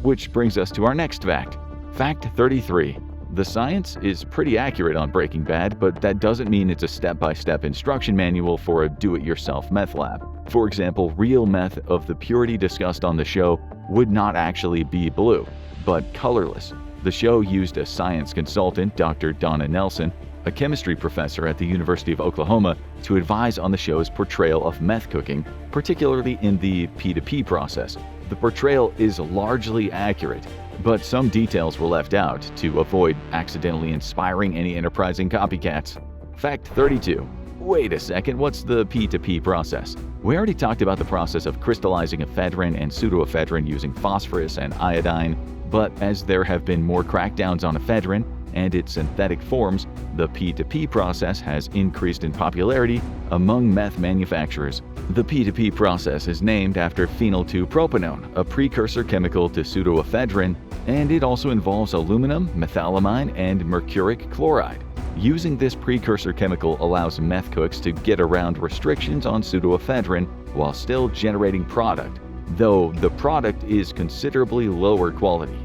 Which brings us to our next fact. Fact 33. The science is pretty accurate on Breaking Bad, but that doesn't mean it's a step-by-step instruction manual for a do-it-yourself meth lab. For example, real meth of the purity discussed on the show would not actually be blue, but colorless. The show used a science consultant, Dr. Donna Nelson, a chemistry professor at the University of Oklahoma, to advise on the show's portrayal of meth cooking, particularly in the P2P process. The portrayal is largely accurate, but some details were left out to avoid accidentally inspiring any enterprising copycats. Fact 32. Wait a second, what's the P2P process? We already talked about the process of crystallizing ephedrine and pseudoephedrine using phosphorus and iodine, but as there have been more crackdowns on ephedrine and its synthetic forms, the P2P process has increased in popularity among meth manufacturers. The P2P process is named after phenyl-2-propanone, a precursor chemical to pseudoephedrine, and it also involves aluminum, methylamine, and mercuric chloride. Using this precursor chemical allows meth cooks to get around restrictions on pseudoephedrine while still generating product, though the product is considerably lower quality.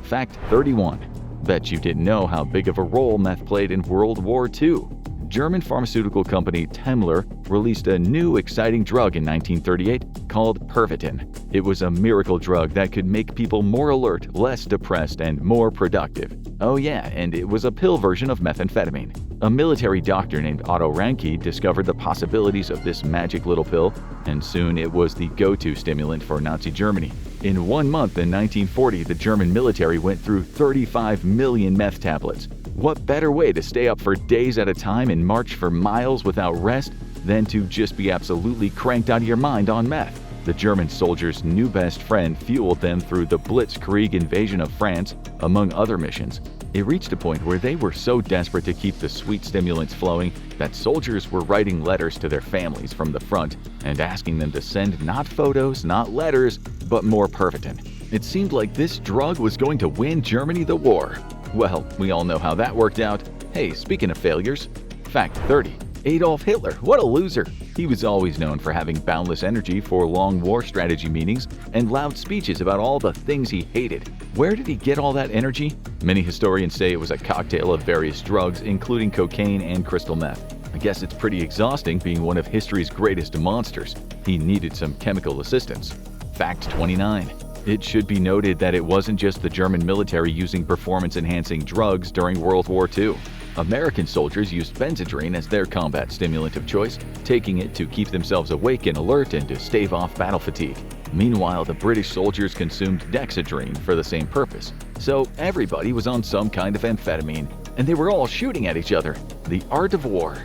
Fact 31. Bet you didn't know how big of a role meth played in World War II. German pharmaceutical company Temmler released a new exciting drug in 1938 called Pervitin. It was a miracle drug that could make people more alert, less depressed, and more productive. Oh yeah, and it was a pill version of methamphetamine. A military doctor named Otto Ranke discovered the possibilities of this magic little pill, and soon it was the go-to stimulant for Nazi Germany. In 1 month in 1940, the German military went through 35 million meth tablets. What better way to stay up for days at a time and march for miles without rest than to just be absolutely cranked out of your mind on meth? The German soldiers' new best friend fueled them through the Blitzkrieg invasion of France, among other missions. It reached a point where they were so desperate to keep the sweet stimulants flowing that soldiers were writing letters to their families from the front and asking them to send not photos, not letters, but more Pervitin. It seemed like this drug was going to win Germany the war. Well, we all know how that worked out. Hey, speaking of failures, fact 30. Adolf Hitler, what a loser! He was always known for having boundless energy for long war strategy meetings and loud speeches about all the things he hated. Where did he get all that energy? Many historians say it was a cocktail of various drugs, including cocaine and crystal meth. I guess it's pretty exhausting being one of history's greatest monsters. He needed some chemical assistance. Fact 29. It should be noted that it wasn't just the German military using performance-enhancing drugs during World War II. American soldiers used Benzedrine as their combat stimulant of choice, taking it to keep themselves awake and alert and to stave off battle fatigue. Meanwhile, the British soldiers consumed Dexedrine for the same purpose. So everybody was on some kind of amphetamine, and they were all shooting at each other. The art of war.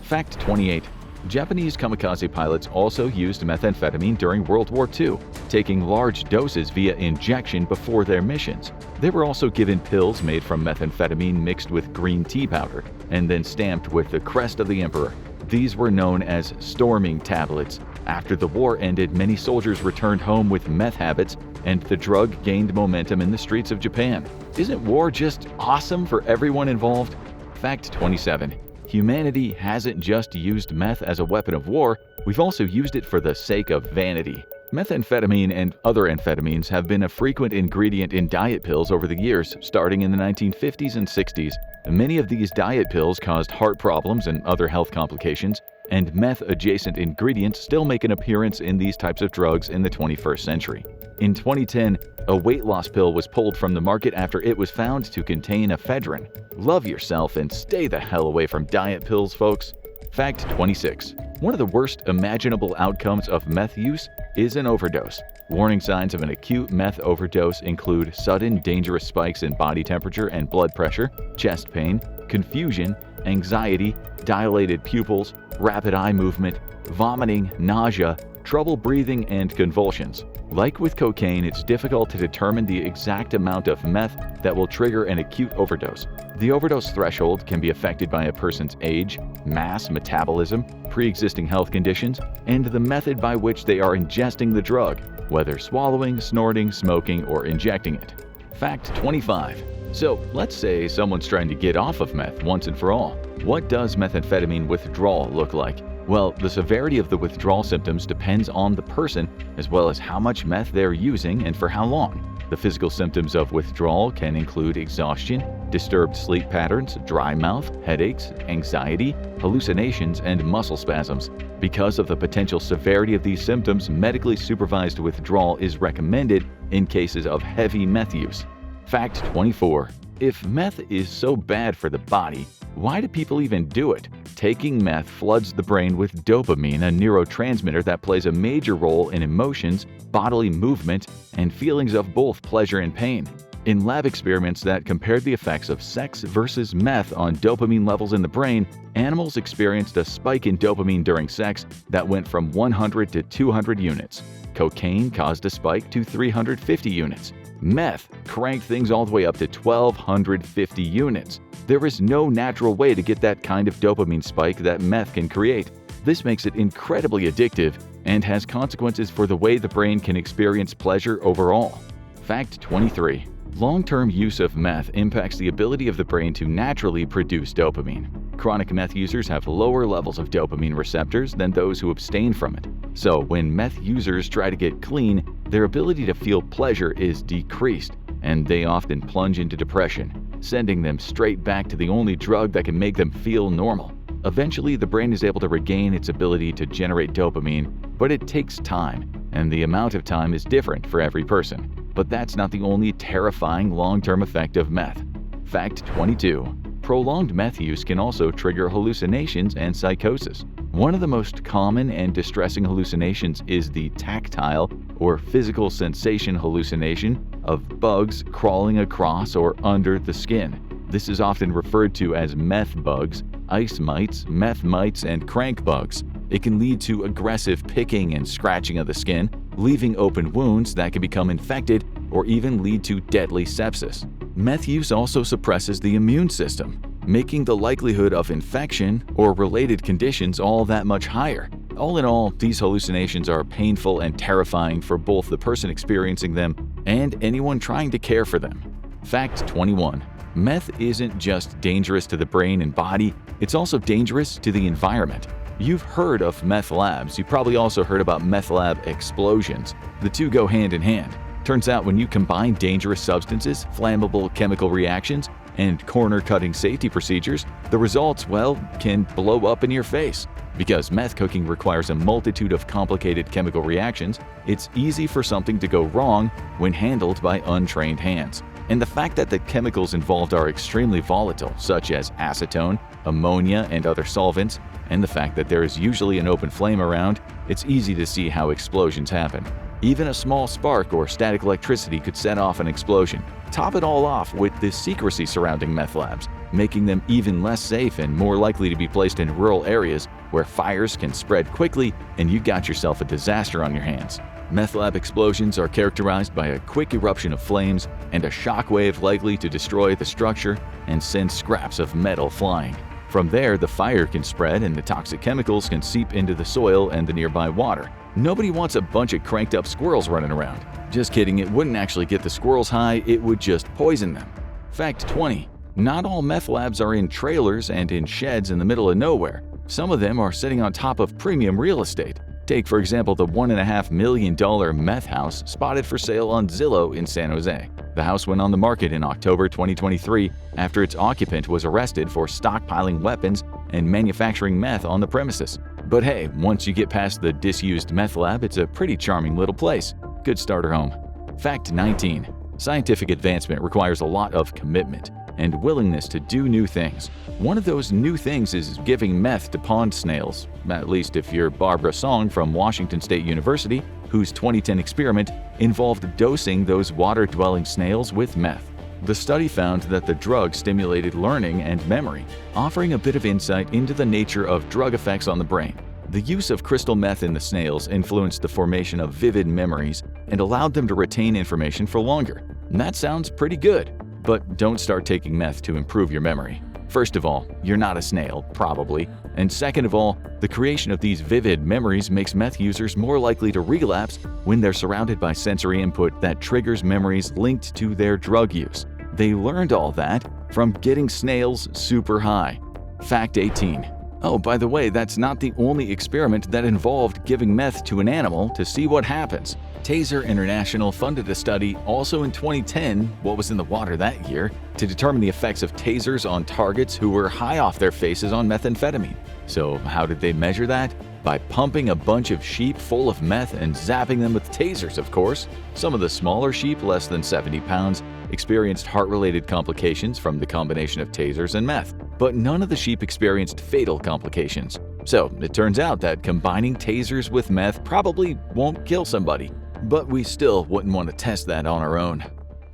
Fact 28. Japanese kamikaze pilots also used methamphetamine during World War II, taking large doses via injection before their missions. They were also given pills made from methamphetamine mixed with green tea powder and then stamped with the crest of the emperor. These were known as storming tablets. After the war ended, many soldiers returned home with meth habits, and the drug gained momentum in the streets of Japan. Isn't war just awesome for everyone involved? Fact 27. Humanity hasn't just used meth as a weapon of war, we've also used it for the sake of vanity. Methamphetamine and other amphetamines have been a frequent ingredient in diet pills over the years, starting in the 1950s and 60s. Many of these diet pills caused heart problems and other health complications, and meth-adjacent ingredients still make an appearance in these types of drugs in the 21st century. In 2010, a weight loss pill was pulled from the market after it was found to contain ephedrine. Love yourself and stay the hell away from diet pills, folks. Fact 26. One of the worst imaginable outcomes of meth use is an overdose. Warning signs of an acute meth overdose include sudden dangerous spikes in body temperature and blood pressure, chest pain, confusion, anxiety, dilated pupils, rapid eye movement, vomiting, nausea, trouble breathing, and convulsions. Like with cocaine, it's difficult to determine the exact amount of meth that will trigger an acute overdose. The overdose threshold can be affected by a person's age, mass, metabolism, pre-existing health conditions, and the method by which they are ingesting the drug, whether swallowing, snorting, smoking, or injecting it. Fact 25. So, let's say someone's trying to get off of meth once and for all. What does methamphetamine withdrawal look like? Well, the severity of the withdrawal symptoms depends on the person, as well as how much meth they're using and for how long. The physical symptoms of withdrawal can include exhaustion, disturbed sleep patterns, dry mouth, headaches, anxiety, hallucinations, and muscle spasms. Because of the potential severity of these symptoms, medically supervised withdrawal is recommended in cases of heavy meth use. Fact 24. If meth is so bad for the body, why do people even do it? Taking meth floods the brain with dopamine, a neurotransmitter that plays a major role in emotions, bodily movement, and feelings of both pleasure and pain. In lab experiments that compared the effects of sex versus meth on dopamine levels in the brain, animals experienced a spike in dopamine during sex that went from 100 to 200 units. Cocaine caused a spike to 350 units. Meth cranked things all the way up to 1,250 units. There is no natural way to get that kind of dopamine spike that meth can create. This makes it incredibly addictive and has consequences for the way the brain can experience pleasure overall. Fact 23. Long-term use of meth impacts the ability of the brain to naturally produce dopamine. Chronic meth users have lower levels of dopamine receptors than those who abstain from it. So, when meth users try to get clean, their ability to feel pleasure is decreased, and they often plunge into depression, sending them straight back to the only drug that can make them feel normal. Eventually, the brain is able to regain its ability to generate dopamine, but it takes time, and the amount of time is different for every person. But that's not the only terrifying long-term effect of meth. Fact 22. Prolonged meth use can also trigger hallucinations and psychosis. One of the most common and distressing hallucinations is the tactile or physical sensation hallucination of bugs crawling across or under the skin. This is often referred to as meth bugs, ice mites, meth mites, and crank bugs. It can lead to aggressive picking and scratching of the skin, leaving open wounds that can become infected or even lead to deadly sepsis. Meth use also suppresses the immune system, making the likelihood of infection or related conditions all that much higher. All in all, these hallucinations are painful and terrifying for both the person experiencing them and anyone trying to care for them. Fact 21. Meth isn't just dangerous to the brain and body, it's also dangerous to the environment. You've heard of meth labs. You probably also heard about meth lab explosions. The two go hand in hand. Turns out when you combine dangerous substances, flammable chemical reactions, and corner-cutting safety procedures, the results, well, can blow up in your face. Because meth cooking requires a multitude of complicated chemical reactions, it's easy for something to go wrong when handled by untrained hands. And the fact that the chemicals involved are extremely volatile, such as acetone, ammonia, and other solvents, and the fact that there is usually an open flame around, it's easy to see how explosions happen. Even a small spark or static electricity could set off an explosion. Top it all off with the secrecy surrounding meth labs, making them even less safe and more likely to be placed in rural areas where fires can spread quickly and you got yourself a disaster on your hands. Meth lab explosions are characterized by a quick eruption of flames and a shockwave likely to destroy the structure and send scraps of metal flying. From there, the fire can spread and the toxic chemicals can seep into the soil and the nearby water. Nobody wants a bunch of cranked up squirrels running around. Just kidding, it wouldn't actually get the squirrels high, it would just poison them. Fact 20. Not all meth labs are in trailers and in sheds in the middle of nowhere. Some of them are sitting on top of premium real estate. Take, for example, the $1.5 million meth house spotted for sale on Zillow in San Jose. The house went on the market in October 2023 after its occupant was arrested for stockpiling weapons and manufacturing meth on the premises. But hey, once you get past the disused meth lab, it's a pretty charming little place. Good starter home. Fact 19. Scientific advancement requires a lot of commitment and willingness to do new things. One of those new things is giving meth to pond snails, at least if you're Barbara Song from Washington State University, whose 2010 experiment involved dosing those water-dwelling snails with meth. The study found that the drug stimulated learning and memory, offering a bit of insight into the nature of drug effects on the brain. The use of crystal meth in the snails influenced the formation of vivid memories and allowed them to retain information for longer. And that sounds pretty good, but don't start taking meth to improve your memory. First of all, you're not a snail, probably, and second of all, the creation of these vivid memories makes meth users more likely to relapse when they're surrounded by sensory input that triggers memories linked to their drug use. They learned all that from getting snails super high. Fact 18. Oh, by the way, that's not the only experiment that involved giving meth to an animal to see what happens. Taser International funded a study also in 2010, what was in the water that year, to determine the effects of tasers on targets who were high off their faces on methamphetamine. So how did they measure that? By pumping a bunch of sheep full of meth and zapping them with tasers, of course. Some of the smaller sheep, less than 70 pounds, experienced heart-related complications from the combination of tasers and meth, but none of the sheep experienced fatal complications. So it turns out that combining tasers with meth probably won't kill somebody, but we still wouldn't want to test that on our own.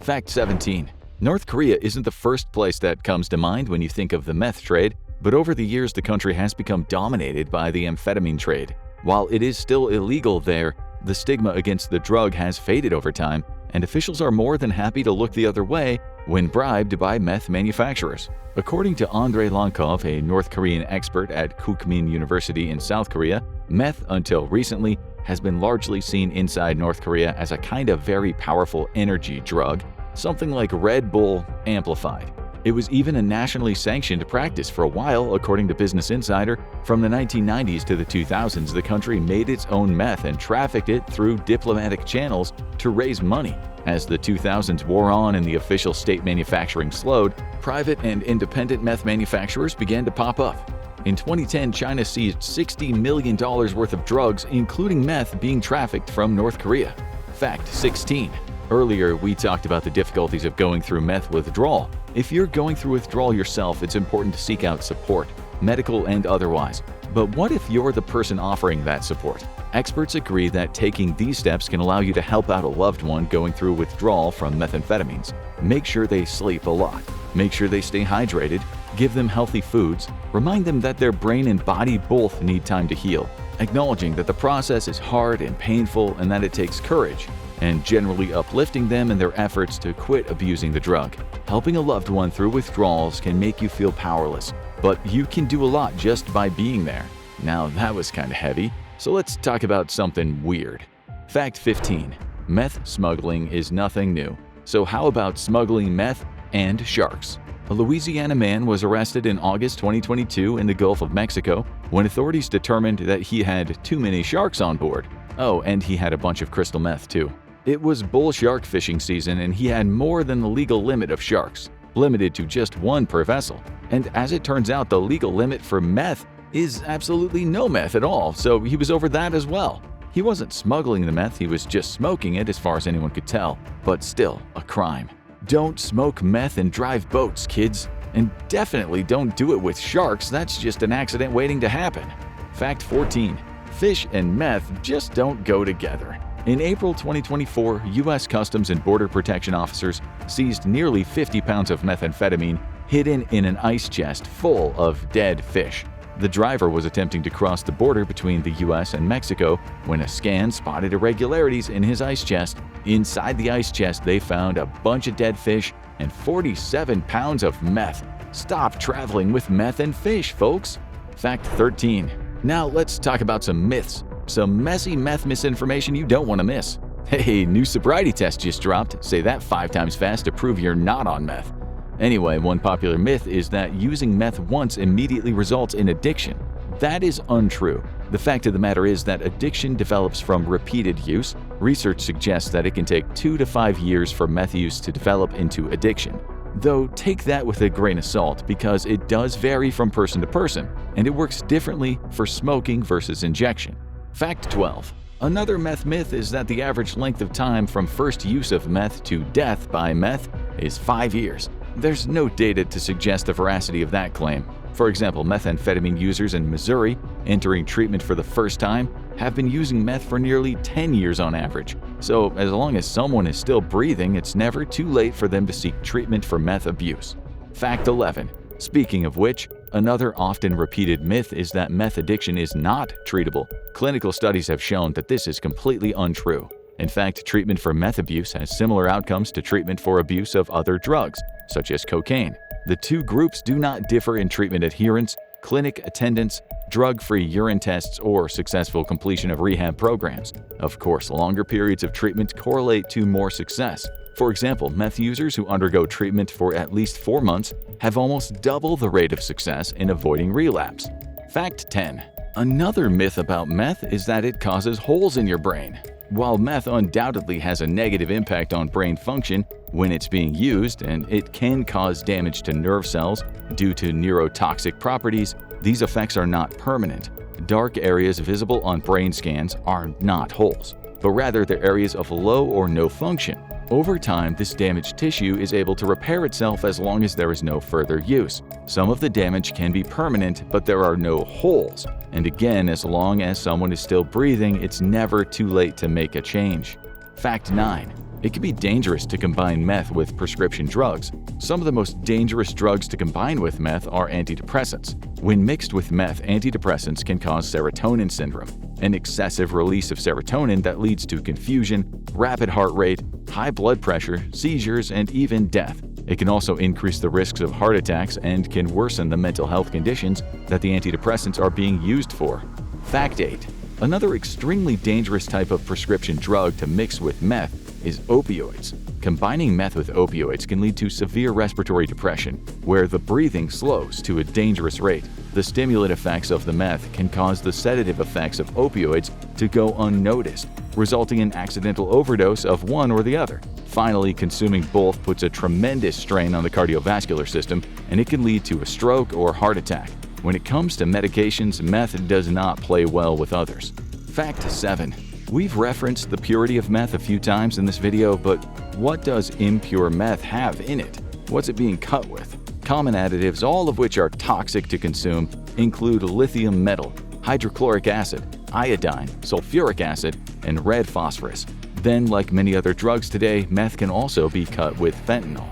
Fact 17. North Korea isn't the first place that comes to mind when you think of the meth trade, but over the years the country has become dominated by the amphetamine trade. While it is still illegal there, the stigma against the drug has faded over time, and officials are more than happy to look the other way when bribed by meth manufacturers. According to Andrei Lankov, a North Korean expert at Kookmin University in South Korea, meth, until recently, has been largely seen inside North Korea as a kind of very powerful energy drug, something like Red Bull amplified. It was even a nationally sanctioned practice for a while, according to Business Insider. From the 1990s to the 2000s, the country made its own meth and trafficked it through diplomatic channels to raise money. As the 2000s wore on and the official state manufacturing slowed, private and independent meth manufacturers began to pop up. In 2010, China seized $60 million worth of drugs, including meth, being trafficked from North Korea. Fact 16. Earlier, we talked about the difficulties of going through meth withdrawal. If you're going through withdrawal yourself, it's important to seek out support, medical and otherwise. But what if you're the person offering that support? Experts agree that taking these steps can allow you to help out a loved one going through withdrawal from methamphetamines. Make sure they sleep a lot. Make sure they stay hydrated. Give them healthy foods. Remind them that their brain and body both need time to heal. Acknowledging that the process is hard and painful and that it takes courage. And generally uplifting them in their efforts to quit abusing the drug. Helping a loved one through withdrawals can make you feel powerless, but you can do a lot just by being there. Now that was kind of heavy, so let's talk about something weird. Fact 15. Meth smuggling is nothing new. So how about smuggling meth and sharks? A Louisiana man was arrested in August 2022 in the Gulf of Mexico when authorities determined that he had too many sharks on board. Oh, and he had a bunch of crystal meth too. It was bull shark fishing season and he had more than the legal limit of sharks, limited to just one per vessel. And as it turns out, the legal limit for meth is absolutely no meth at all, so he was over that as well. He wasn't smuggling the meth, he was just smoking it as far as anyone could tell, but still a crime. Don't smoke meth and drive boats, kids. And definitely don't do it with sharks, that's just an accident waiting to happen. Fact 14. Fish and meth just don't go together. In April 2024, U.S. Customs and Border Protection officers seized nearly 50 pounds of methamphetamine hidden in an ice chest full of dead fish. The driver was attempting to cross the border between the U.S. and Mexico when a scan spotted irregularities in his ice chest. Inside the ice chest, they found a bunch of dead fish and 47 pounds of meth. Stop traveling with meth and fish, folks. Fact 13. Now let's talk about some myths. Some messy meth misinformation you don't want to miss. Hey, new sobriety test just dropped. Say that 5 times fast to prove you're not on meth. Anyway, one popular myth is that using meth once immediately results in addiction. That is untrue. The fact of the matter is that addiction develops from repeated use. Research suggests that it can take 2 to 5 years for meth use to develop into addiction. Though take that with a grain of salt because it does vary from person to person, and it works differently for smoking versus injection. Fact 12. Another meth myth is that the average length of time from first use of meth to death by meth is 5 years. There's no data to suggest the veracity of that claim. For example, methamphetamine users in Missouri entering treatment for the first time have been using meth for nearly 10 years on average. So as long as someone is still breathing, it's never too late for them to seek treatment for meth abuse. Fact 11. Speaking of which, another often repeated myth is that meth addiction is not treatable. Clinical studies have shown that this is completely untrue. In fact, treatment for meth abuse has similar outcomes to treatment for abuse of other drugs, such as cocaine. The two groups do not differ in treatment adherence, clinic attendance, drug-free urine tests, or successful completion of rehab programs. Of course, longer periods of treatment correlate to more success. For example, meth users who undergo treatment for at least 4 months have almost double the rate of success in avoiding relapse. Fact 10. Another myth about meth is that it causes holes in your brain. While meth undoubtedly has a negative impact on brain function when it's being used, and it can cause damage to nerve cells due to neurotoxic properties, these effects are not permanent. Dark areas visible on brain scans are not holes, but rather they're areas of low or no function. Over time, this damaged tissue is able to repair itself as long as there is no further use. Some of the damage can be permanent, but there are no holes. And again, as long as someone is still breathing, it's never too late to make a change. Fact 9. It can be dangerous to combine meth with prescription drugs. Some of the most dangerous drugs to combine with meth are antidepressants. When mixed with meth, antidepressants can cause serotonin syndrome, an excessive release of serotonin that leads to confusion, rapid heart rate, high blood pressure, seizures, and even death. It can also increase the risks of heart attacks and can worsen the mental health conditions that the antidepressants are being used for. Fact 8. Another extremely dangerous type of prescription drug to mix with meth is opioids. Combining meth with opioids can lead to severe respiratory depression, where the breathing slows to a dangerous rate. The stimulant effects of the meth can cause the sedative effects of opioids to go unnoticed, resulting in accidental overdose of one or the other. Finally, consuming both puts a tremendous strain on the cardiovascular system, and it can lead to a stroke or heart attack. When it comes to medications, meth does not play well with others. Fact 7. We've referenced the purity of meth a few times in this video, but what does impure meth have in it? What's it being cut with? Common additives, all of which are toxic to consume, include lithium metal, hydrochloric acid, iodine, sulfuric acid, and red phosphorus. Then, like many other drugs today, meth can also be cut with fentanyl.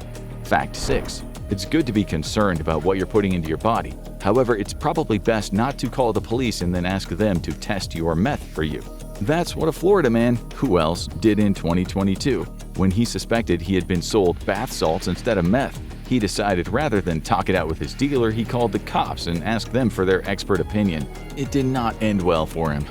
Fact 6. It's good to be concerned about what you're putting into your body. However, it's probably best not to call the police and then ask them to test your meth for you. That's what a Florida man, who else, did in 2022. When he suspected he had been sold bath salts instead of meth, he decided rather than talk it out with his dealer, he called the cops and asked them for their expert opinion. It did not end well for him.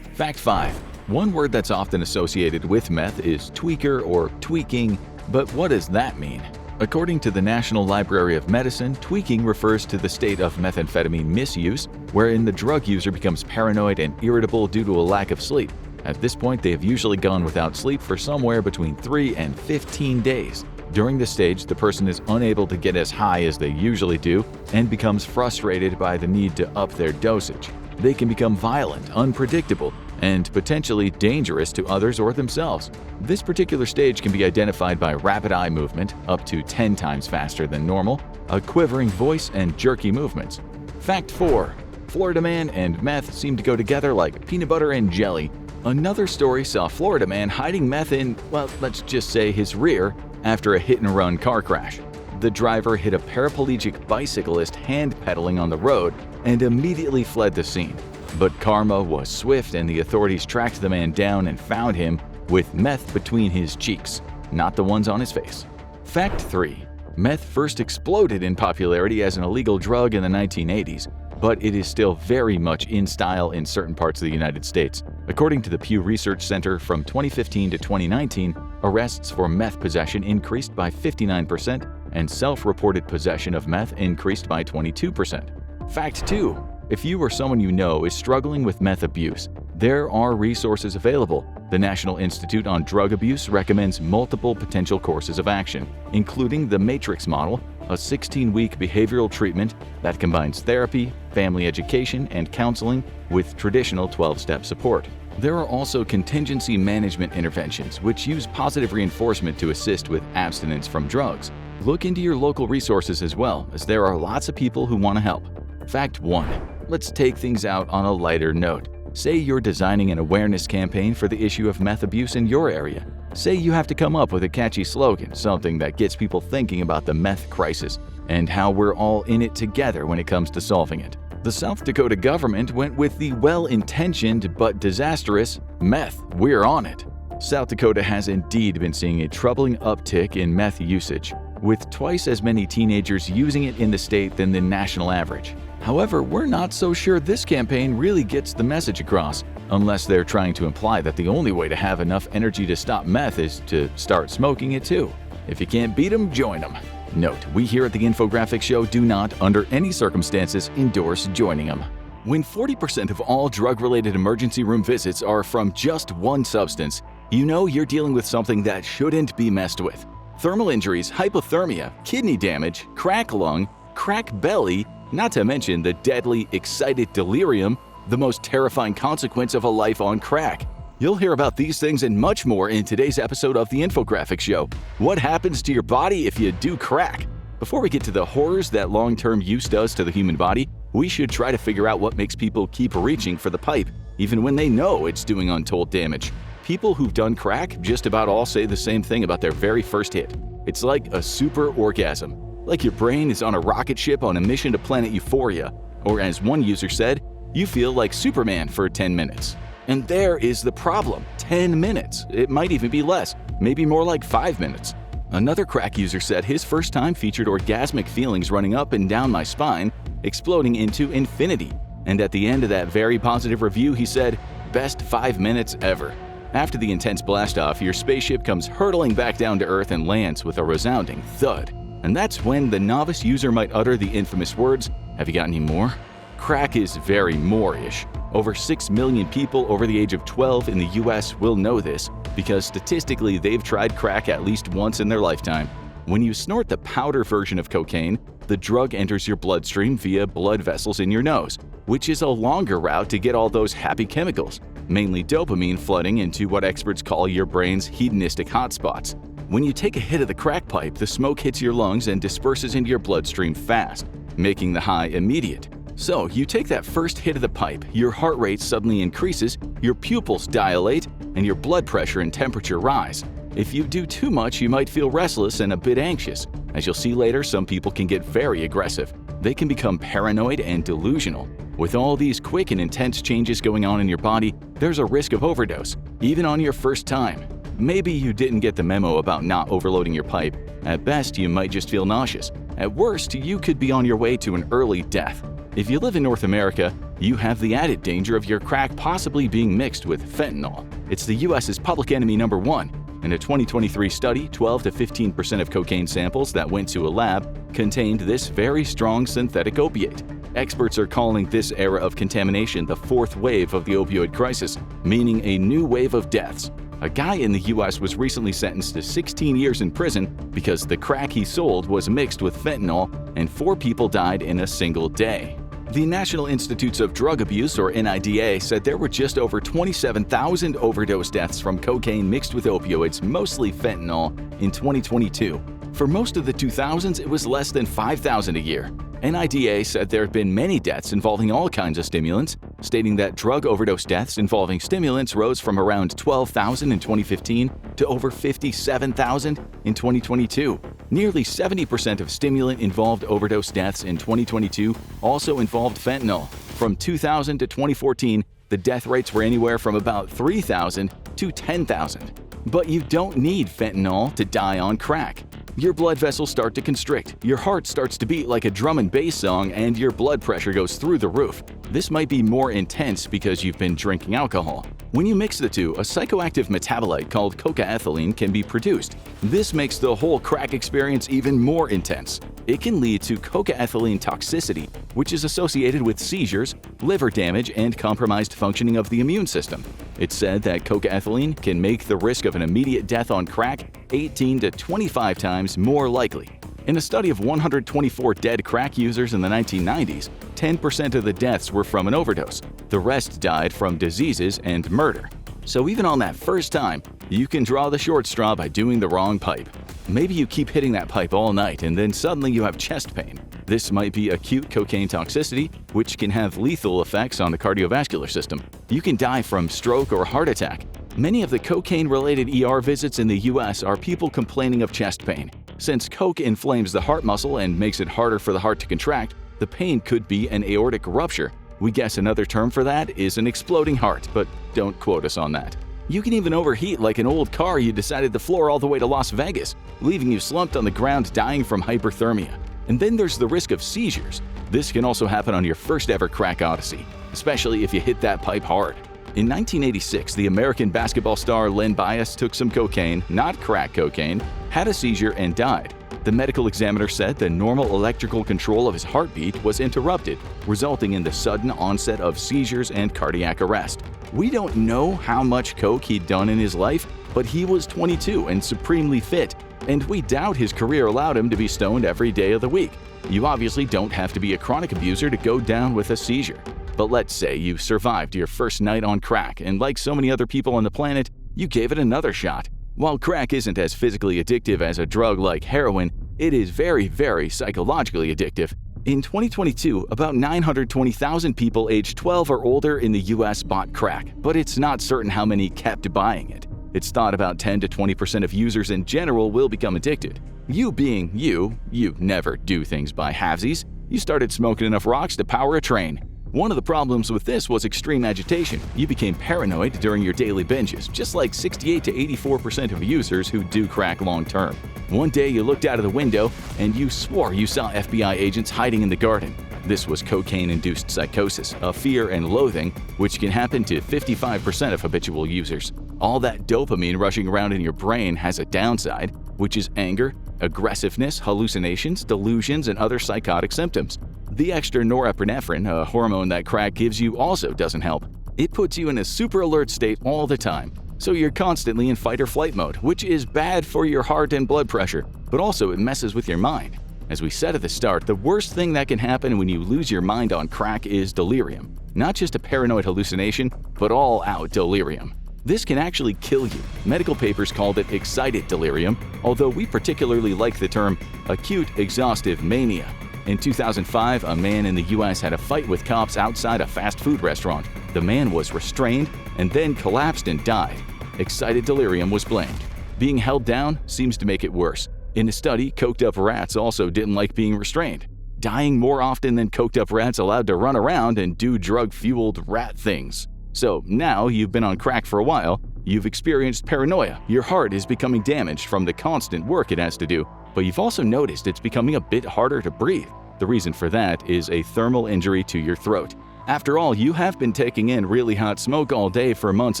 Fact 5. One word that's often associated with meth is tweaker or tweaking, but what does that mean? According to the National Library of Medicine, tweaking refers to the state of methamphetamine misuse, wherein the drug user becomes paranoid and irritable due to a lack of sleep. At this point, they have usually gone without sleep for somewhere between 3 and 15 days. During this stage, the person is unable to get as high as they usually do and becomes frustrated by the need to up their dosage. They can become violent, unpredictable, and potentially dangerous to others or themselves. This particular stage can be identified by rapid eye movement, up to 10 times faster than normal, a quivering voice, and jerky movements. Fact 4. Florida man and meth seem to go together like peanut butter and jelly. Another story saw a Florida man hiding meth in, well, let's just say his rear, after a hit-and-run car crash. The driver hit a paraplegic bicyclist hand-pedaling on the road and immediately fled the scene. But karma was swift and the authorities tracked the man down and found him with meth between his cheeks, not the ones on his face. Fact 3. Meth first exploded in popularity as an illegal drug in the 1980s, but it is still very much in style in certain parts of the United States. According to the Pew Research Center, from 2015 to 2019, arrests for meth possession increased by 59%, and self-reported possession of meth increased by 22%. Fact 2. If you or someone you know is struggling with meth abuse, there are resources available. The National Institute on Drug Abuse recommends multiple potential courses of action, including the Matrix model, a 16-week behavioral treatment that combines therapy, family education, and counseling with traditional 12-step support. There are also contingency management interventions, which use positive reinforcement to assist with abstinence from drugs. Look into your local resources as well, as there are lots of people who want to help. Fact 1. Let's take things out on a lighter note. Say you're designing an awareness campaign for the issue of meth abuse in your area. Say you have to come up with a catchy slogan, something that gets people thinking about the meth crisis and how we're all in it together when it comes to solving it. The South Dakota government went with the well-intentioned but disastrous "Meth, we're on it." South Dakota has indeed been seeing a troubling uptick in meth usage, with twice as many teenagers using it in the state than the national average. However, we're not so sure this campaign really gets the message across, unless they're trying to imply that the only way to have enough energy to stop meth is to start smoking it too. If you can't beat 'em, join 'em. Note, we here at the Infographics Show do not, under any circumstances, endorse joining them. When 40% of all drug-related emergency room visits are from just one substance, you know you're dealing with something that shouldn't be messed with. Thermal injuries, hypothermia, kidney damage, crack lung, crack belly, not to mention the deadly, excited delirium, the most terrifying consequence of a life on crack. You'll hear about these things and much more in today's episode of the Infographics Show. What happens to your body if you do crack? Before we get to the horrors that long-term use does to the human body, we should try to figure out what makes people keep reaching for the pipe, even when they know it's doing untold damage. People who've done crack just about all say the same thing about their very first hit. It's like a super orgasm. Like your brain is on a rocket ship on a mission to planet Euphoria. Or as one user said, you feel like Superman for 10 minutes. And there is the problem. 10 minutes. It might even be less, maybe more like 5 minutes. Another crack user said his first time featured orgasmic feelings running up and down my spine, exploding into infinity. And at the end of that very positive review, he said, "Best 5 minutes ever." After the intense blast-off, your spaceship comes hurtling back down to Earth and lands with a resounding thud. And that's when the novice user might utter the infamous words, "Have you got any more?" Crack is very more-ish. Over 6 million people over the age of 12 in the US will know this, because statistically they've tried crack at least once in their lifetime. When you snort the powder version of cocaine, the drug enters your bloodstream via blood vessels in your nose, which is a longer route to get all those happy chemicals, mainly dopamine flooding into what experts call your brain's hedonistic hotspots. When you take a hit of the crack pipe, the smoke hits your lungs and disperses into your bloodstream fast, making the high immediate. So, you take that first hit of the pipe, your heart rate suddenly increases, your pupils dilate, and your blood pressure and temperature rise. If you do too much, you might feel restless and a bit anxious. As you'll see later, some people can get very aggressive. They can become paranoid and delusional. With all these quick and intense changes going on in your body, there's a risk of overdose, even on your first time. Maybe you didn't get the memo about not overloading your pipe. At best, you might just feel nauseous. At worst, you could be on your way to an early death. If you live in North America, you have the added danger of your crack possibly being mixed with fentanyl. It's the US's public enemy number one. In a 2023 study, 12 to 15% of cocaine samples that went to a lab contained this very strong synthetic opiate. Experts are calling this era of contamination the fourth wave of the opioid crisis, meaning a new wave of deaths. A guy in the US was recently sentenced to 16 years in prison because the crack he sold was mixed with fentanyl, and 4 people died in a single day. The National Institutes of Drug Abuse, or NIDA, said there were just over 27,000 overdose deaths from cocaine mixed with opioids, mostly fentanyl, in 2022. For most of the 2000s, it was less than 5,000 a year. NIDA said there had been many deaths involving all kinds of stimulants, stating that drug overdose deaths involving stimulants rose from around 12,000 in 2015 to over 57,000 in 2022. Nearly 70% of stimulant-involved overdose deaths in 2022 also involved fentanyl. From 2000 to 2014, the death rates were anywhere from about 3,000 to 10,000. But you don't need fentanyl to die on crack. Your blood vessels start to constrict, your heart starts to beat like a drum and bass song, and your blood pressure goes through the roof. This might be more intense because you've been drinking alcohol. When you mix the two, a psychoactive metabolite called cocaethylene can be produced. This makes the whole crack experience even more intense. It can lead to cocaethylene toxicity, which is associated with seizures, liver damage, and compromised functioning of the immune system. It's said that cocaethylene can make the risk of an immediate death on crack 18 to 25 times more likely. In a study of 124 dead crack users in the 1990s, 10% of the deaths were from an overdose. The rest died from diseases and murder. So even on that first time, you can draw the short straw by doing the wrong pipe. Maybe you keep hitting that pipe all night and then suddenly you have chest pain. This might be acute cocaine toxicity, which can have lethal effects on the cardiovascular system. You can die from stroke or heart attack. Many of the cocaine-related ER visits in the US are people complaining of chest pain. Since coke inflames the heart muscle and makes it harder for the heart to contract, the pain could be an aortic rupture. We guess another term for that is an exploding heart, but don't quote us on that. You can even overheat like an old car you decided to floor all the way to Las Vegas, leaving you slumped on the ground dying from hyperthermia. And then there's the risk of seizures. This can also happen on your first ever crack odyssey, especially if you hit that pipe hard. In 1986, the American basketball star Len Bias took some cocaine, not crack cocaine, had a seizure and died. The medical examiner said the normal electrical control of his heartbeat was interrupted, resulting in the sudden onset of seizures and cardiac arrest. We don't know how much coke he'd done in his life, but he was 22 and supremely fit, and we doubt his career allowed him to be stoned every day of the week. You obviously don't have to be a chronic abuser to go down with a seizure. But let's say you survived your first night on crack, and like so many other people on the planet, you gave it another shot. While crack isn't as physically addictive as a drug like heroin, it is very, very psychologically addictive. In 2022, about 920,000 people aged 12 or older in the US bought crack, but it's not certain how many kept buying it. It's thought about 10 to 20% of users in general will become addicted. You being you never do things by halvesies. You started smoking enough rocks to power a train. One of the problems with this was extreme agitation. You became paranoid during your daily binges, just like 68 to 84% of users who do crack long term. One day you looked out of the window and you swore you saw FBI agents hiding in the garden. This was cocaine-induced psychosis, a fear and loathing which can happen to 55% of habitual users. All that dopamine rushing around in your brain has a downside, which is anger, aggressiveness, hallucinations, delusions, and other psychotic symptoms. The extra norepinephrine, a hormone that crack gives you, also doesn't help. It puts you in a super alert state all the time, so you're constantly in fight or flight mode, which is bad for your heart and blood pressure, but also it messes with your mind. As we said at the start, the worst thing that can happen when you lose your mind on crack is delirium. Not just a paranoid hallucination, but all-out delirium. This can actually kill you. Medical papers called it excited delirium, although we particularly like the term acute exhaustive mania. In 2005, a man in the US had a fight with cops outside a fast food restaurant. The man was restrained and then collapsed and died. Excited delirium was blamed. Being held down seems to make it worse. In a study, coked-up rats also didn't like being restrained, dying more often than coked-up rats allowed to run around and do drug-fueled rat things. So now you've been on crack for a while, you've experienced paranoia, your heart is becoming damaged from the constant work it has to do, but you've also noticed it's becoming a bit harder to breathe. The reason for that is a thermal injury to your throat. After all, you have been taking in really hot smoke all day for months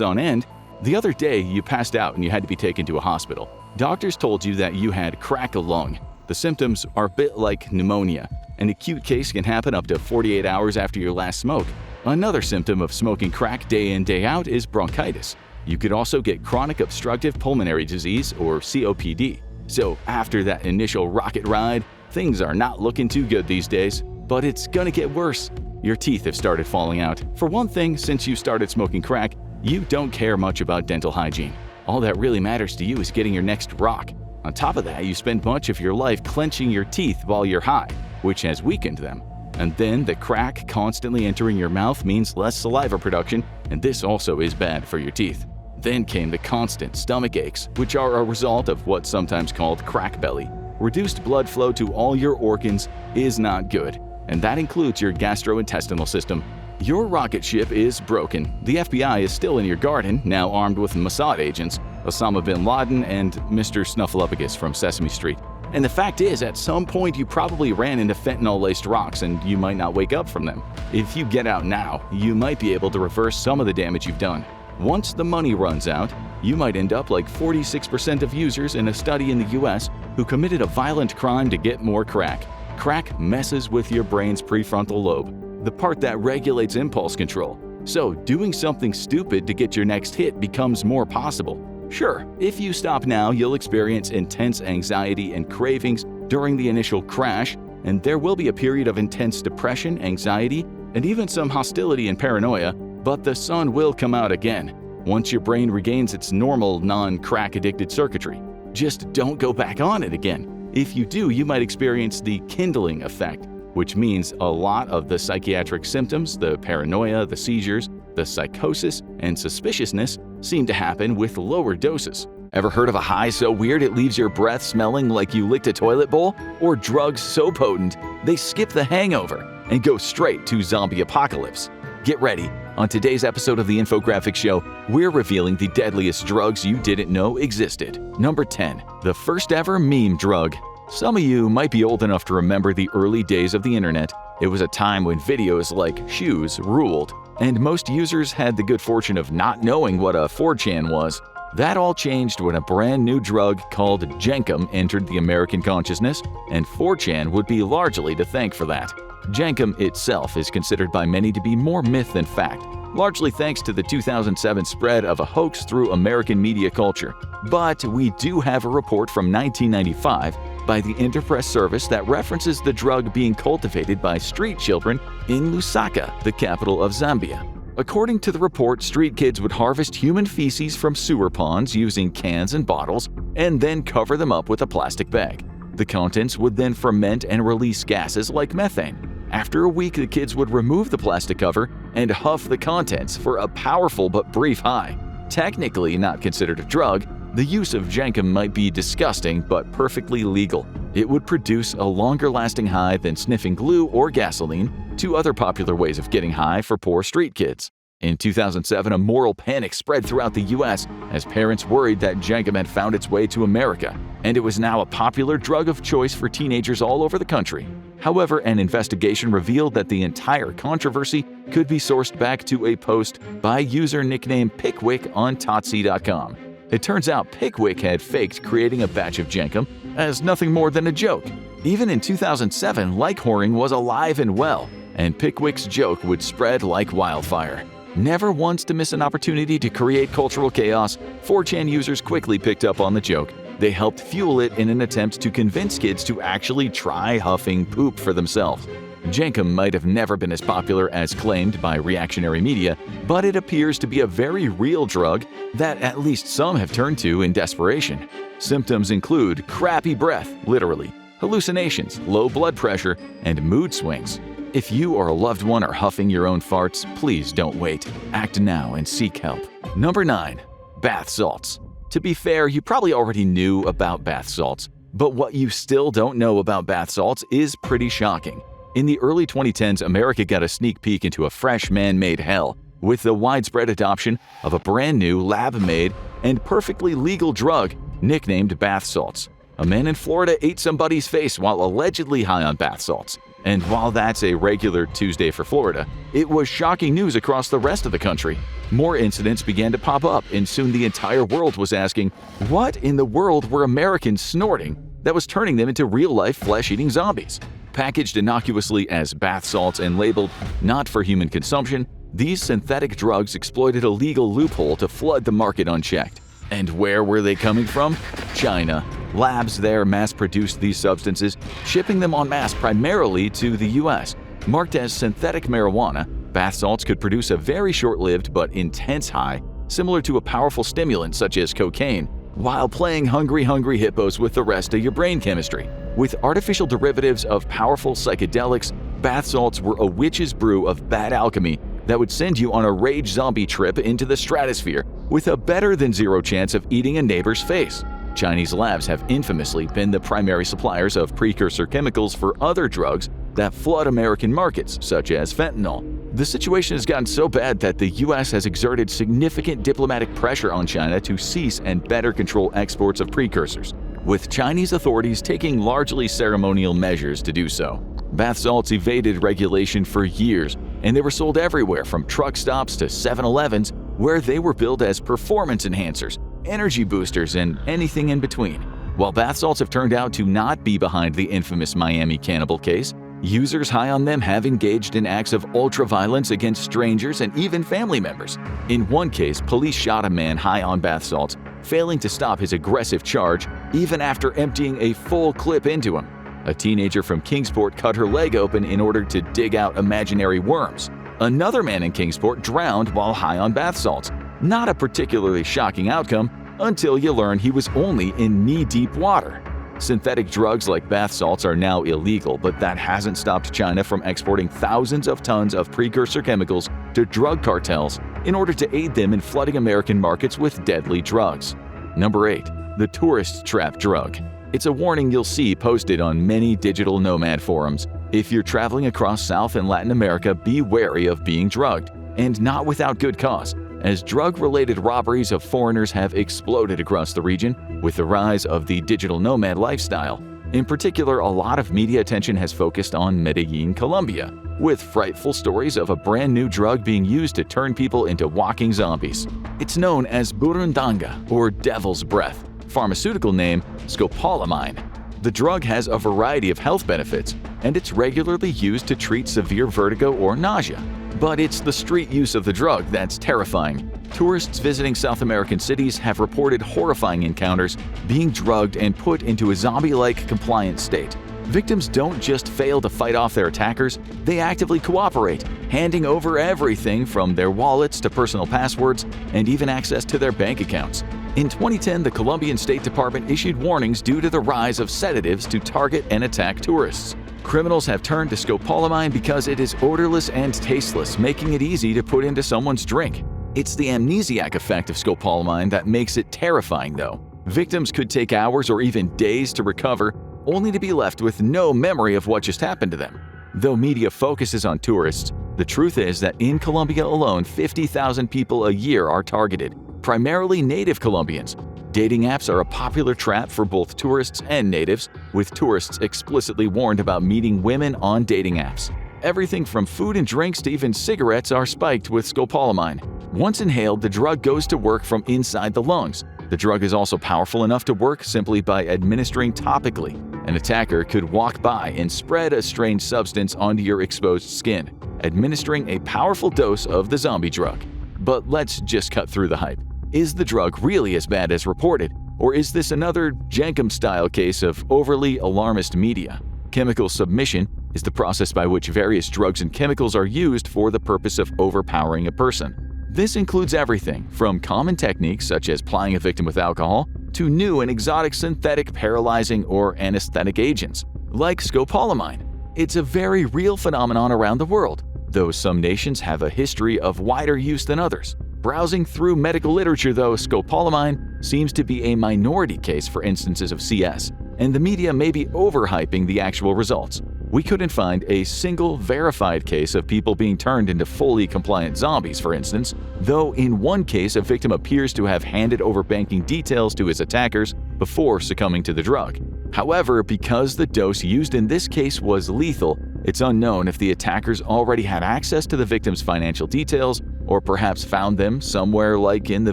on end. The other day, you passed out and you had to be taken to a hospital. Doctors told you that you had crack a lung. The symptoms are a bit like pneumonia. An acute case can happen up to 48 hours after your last smoke. Another symptom of smoking crack day in, day out is bronchitis. You could also get chronic obstructive pulmonary disease, or COPD. So after that initial rocket ride, things are not looking too good these days. But it's gonna get worse. Your teeth have started falling out. For one thing, since you started smoking crack, you don't care much about dental hygiene. All that really matters to you is getting your next rock. On top of that, you spend much of your life clenching your teeth while you're high, which has weakened them. And then the crack constantly entering your mouth means less saliva production, and this also is bad for your teeth. Then came the constant stomach aches, which are a result of what's sometimes called crack belly. Reduced blood flow to all your organs is not good, and that includes your gastrointestinal system. Your rocket ship is broken. The FBI is still in your garden, now armed with Mossad agents, Osama bin Laden and Mr. Snuffleupagus from Sesame Street. And the fact is, at some point you probably ran into fentanyl-laced rocks and you might not wake up from them. If you get out now, you might be able to reverse some of the damage you've done. Once the money runs out, you might end up like 46% of users in a study in the US who committed a violent crime to get more crack. Crack messes with your brain's prefrontal lobe, the part that regulates impulse control. So doing something stupid to get your next hit becomes more possible. Sure, if you stop now, you'll experience intense anxiety and cravings during the initial crash, and there will be a period of intense depression, anxiety, and even some hostility and paranoia, but the sun will come out again once your brain regains its normal non-crack addicted circuitry. Just don't go back on it again. If you do, you might experience the kindling effect, which means a lot of the psychiatric symptoms, the paranoia, the seizures, The psychosis and suspiciousness seem to happen with lower doses. Ever heard of a high so weird it leaves your breath smelling like you licked a toilet bowl? Or drugs so potent they skip the hangover and go straight to zombie apocalypse? Get ready. On today's episode of the Infographics Show, we're revealing the deadliest drugs you didn't know existed. Number 10. The first ever meme drug. Some of you might be old enough to remember the early days of the internet. It was a time when videos like shoes ruled, and most users had the good fortune of not knowing what a 4chan was. That all changed when a brand new drug called Jenkem entered the American consciousness, and 4chan would be largely to thank for that. Jenkem itself is considered by many to be more myth than fact, largely thanks to the 2007 spread of a hoax through American media culture. But we do have a report from 1995 by the Interpress service that references the drug being cultivated by street children in Lusaka, the capital of Zambia. According to the report, street kids would harvest human feces from sewer ponds using cans and bottles and then cover them up with a plastic bag. The contents would then ferment and release gases like methane. After a week, the kids would remove the plastic cover and huff the contents for a powerful but brief high. Technically not considered a drug, the use of Jenkem might be disgusting but perfectly legal. It would produce a longer-lasting high than sniffing glue or gasoline, two other popular ways of getting high for poor street kids. In 2007, a moral panic spread throughout the U.S. as parents worried that Jenkem had found its way to America, and it was now a popular drug of choice for teenagers all over the country. However, an investigation revealed that the entire controversy could be sourced back to a post by user nicknamed Pickwick on Totsie.com. It turns out Pickwick had faked creating a batch of Jenkem as nothing more than a joke. Even in 2007, like whoring was alive and well, and Pickwick's joke would spread like wildfire. Never once to miss an opportunity to create cultural chaos, 4chan users quickly picked up on the joke. They helped fuel it in an attempt to convince kids to actually try huffing poop for themselves. Jenkem might have never been as popular as claimed by reactionary media, but it appears to be a very real drug that at least some have turned to in desperation. Symptoms include crappy breath, literally, hallucinations, low blood pressure, and mood swings. If you or a loved one are huffing your own farts, please don't wait. Act now and seek help. Number 9. Bath salts. To be fair, you probably already knew about bath salts, but what you still don't know about bath salts is pretty shocking. In the early 2010s, America got a sneak peek into a fresh man-made hell with the widespread adoption of a brand new lab-made and perfectly legal drug nicknamed bath salts. A man in Florida ate somebody's face while allegedly high on bath salts. And while that's a regular Tuesday for Florida, it was shocking news across the rest of the country. More incidents began to pop up, and soon the entire world was asking, what in the world were Americans snorting that was turning them into real-life flesh-eating zombies? Packaged innocuously as bath salts and labeled not for human consumption, these synthetic drugs exploited a legal loophole to flood the market unchecked. And where were they coming from? China. Labs there mass-produced these substances, shipping them en masse primarily to the U.S. Marked as synthetic marijuana, bath salts could produce a very short-lived but intense high, similar to a powerful stimulant such as cocaine, while playing hungry hippos with the rest of your brain chemistry. With artificial derivatives of powerful psychedelics, bath salts were a witch's brew of bad alchemy that would send you on a rage zombie trip into the stratosphere with a better than zero chance of eating a neighbor's face. Chinese labs have infamously been the primary suppliers of precursor chemicals for other drugs that flood American markets, such as fentanyl. The situation has gotten so bad that the U.S. has exerted significant diplomatic pressure on China to cease and better control exports of precursors, with Chinese authorities taking largely ceremonial measures to do so. Bath salts evaded regulation for years, and they were sold everywhere from truck stops to 7-Elevens, where they were billed as performance enhancers, energy boosters, and anything in between. While bath salts have turned out to not be behind the infamous Miami cannibal case, users high on them have engaged in acts of ultra-violence against strangers and even family members. In one case, police shot a man high on bath salts, failing to stop his aggressive charge even after emptying a full clip into him. A teenager from Kingsport cut her leg open in order to dig out imaginary worms. Another man in Kingsport drowned while high on bath salts. Not a particularly shocking outcome until you learn he was only in knee-deep water. Synthetic drugs like bath salts are now illegal, but that hasn't stopped China from exporting thousands of tons of precursor chemicals to drug cartels in order to aid them in flooding American markets with deadly drugs. Number 8. The tourist trap drug. It's a warning you'll see posted on many digital nomad forums. If you're traveling across South and Latin America, be wary of being drugged, and not without good cause, as drug-related robberies of foreigners have exploded across the region with the rise of the digital nomad lifestyle. In particular, a lot of media attention has focused on Medellin, Colombia, with frightful stories of a brand new drug being used to turn people into walking zombies. It's known as burundanga, or devil's breath, pharmaceutical name scopolamine. The drug has a variety of health benefits, and it's regularly used to treat severe vertigo or nausea. But it's the street use of the drug that's terrifying. Tourists visiting South American cities have reported horrifying encounters being drugged and put into a zombie-like compliant state. Victims don't just fail to fight off their attackers, they actively cooperate, handing over everything from their wallets to personal passwords and even access to their bank accounts. In 2010, the Colombian State Department issued warnings due to the rise of sedatives to target and attack tourists. Criminals have turned to scopolamine because it is odorless and tasteless, making it easy to put into someone's drink. It's the amnesiac effect of scopolamine that makes it terrifying, though. Victims could take hours or even days to recover, only to be left with no memory of what just happened to them. Though media focuses on tourists, the truth is that in Colombia alone, 50,000 people a year are targeted, primarily native Colombians. Dating apps are a popular trap for both tourists and natives, with tourists explicitly warned about meeting women on dating apps. Everything from food and drinks to even cigarettes are spiked with scopolamine. Once inhaled, the drug goes to work from inside the lungs. The drug is also powerful enough to work simply by administering topically. An attacker could walk by and spread a strange substance onto your exposed skin, administering a powerful dose of the zombie drug. But let's just cut through the hype. Is the drug really as bad as reported, or is this another Jenkem-style case of overly alarmist media? Chemical submission is the process by which various drugs and chemicals are used for the purpose of overpowering a person. This includes everything from common techniques such as plying a victim with alcohol to new and exotic synthetic paralyzing or anesthetic agents, like scopolamine. It's a very real phenomenon around the world, though some nations have a history of wider use than others. Browsing through medical literature, though, scopolamine seems to be a minority case for instances of CS, and the media may be overhyping the actual results. We couldn't find a single verified case of people being turned into fully compliant zombies, for instance, though in one case a victim appears to have handed over banking details to his attackers before succumbing to the drug. However, because the dose used in this case was lethal, it's unknown if the attackers already had access to the victim's financial details or perhaps found them somewhere like in the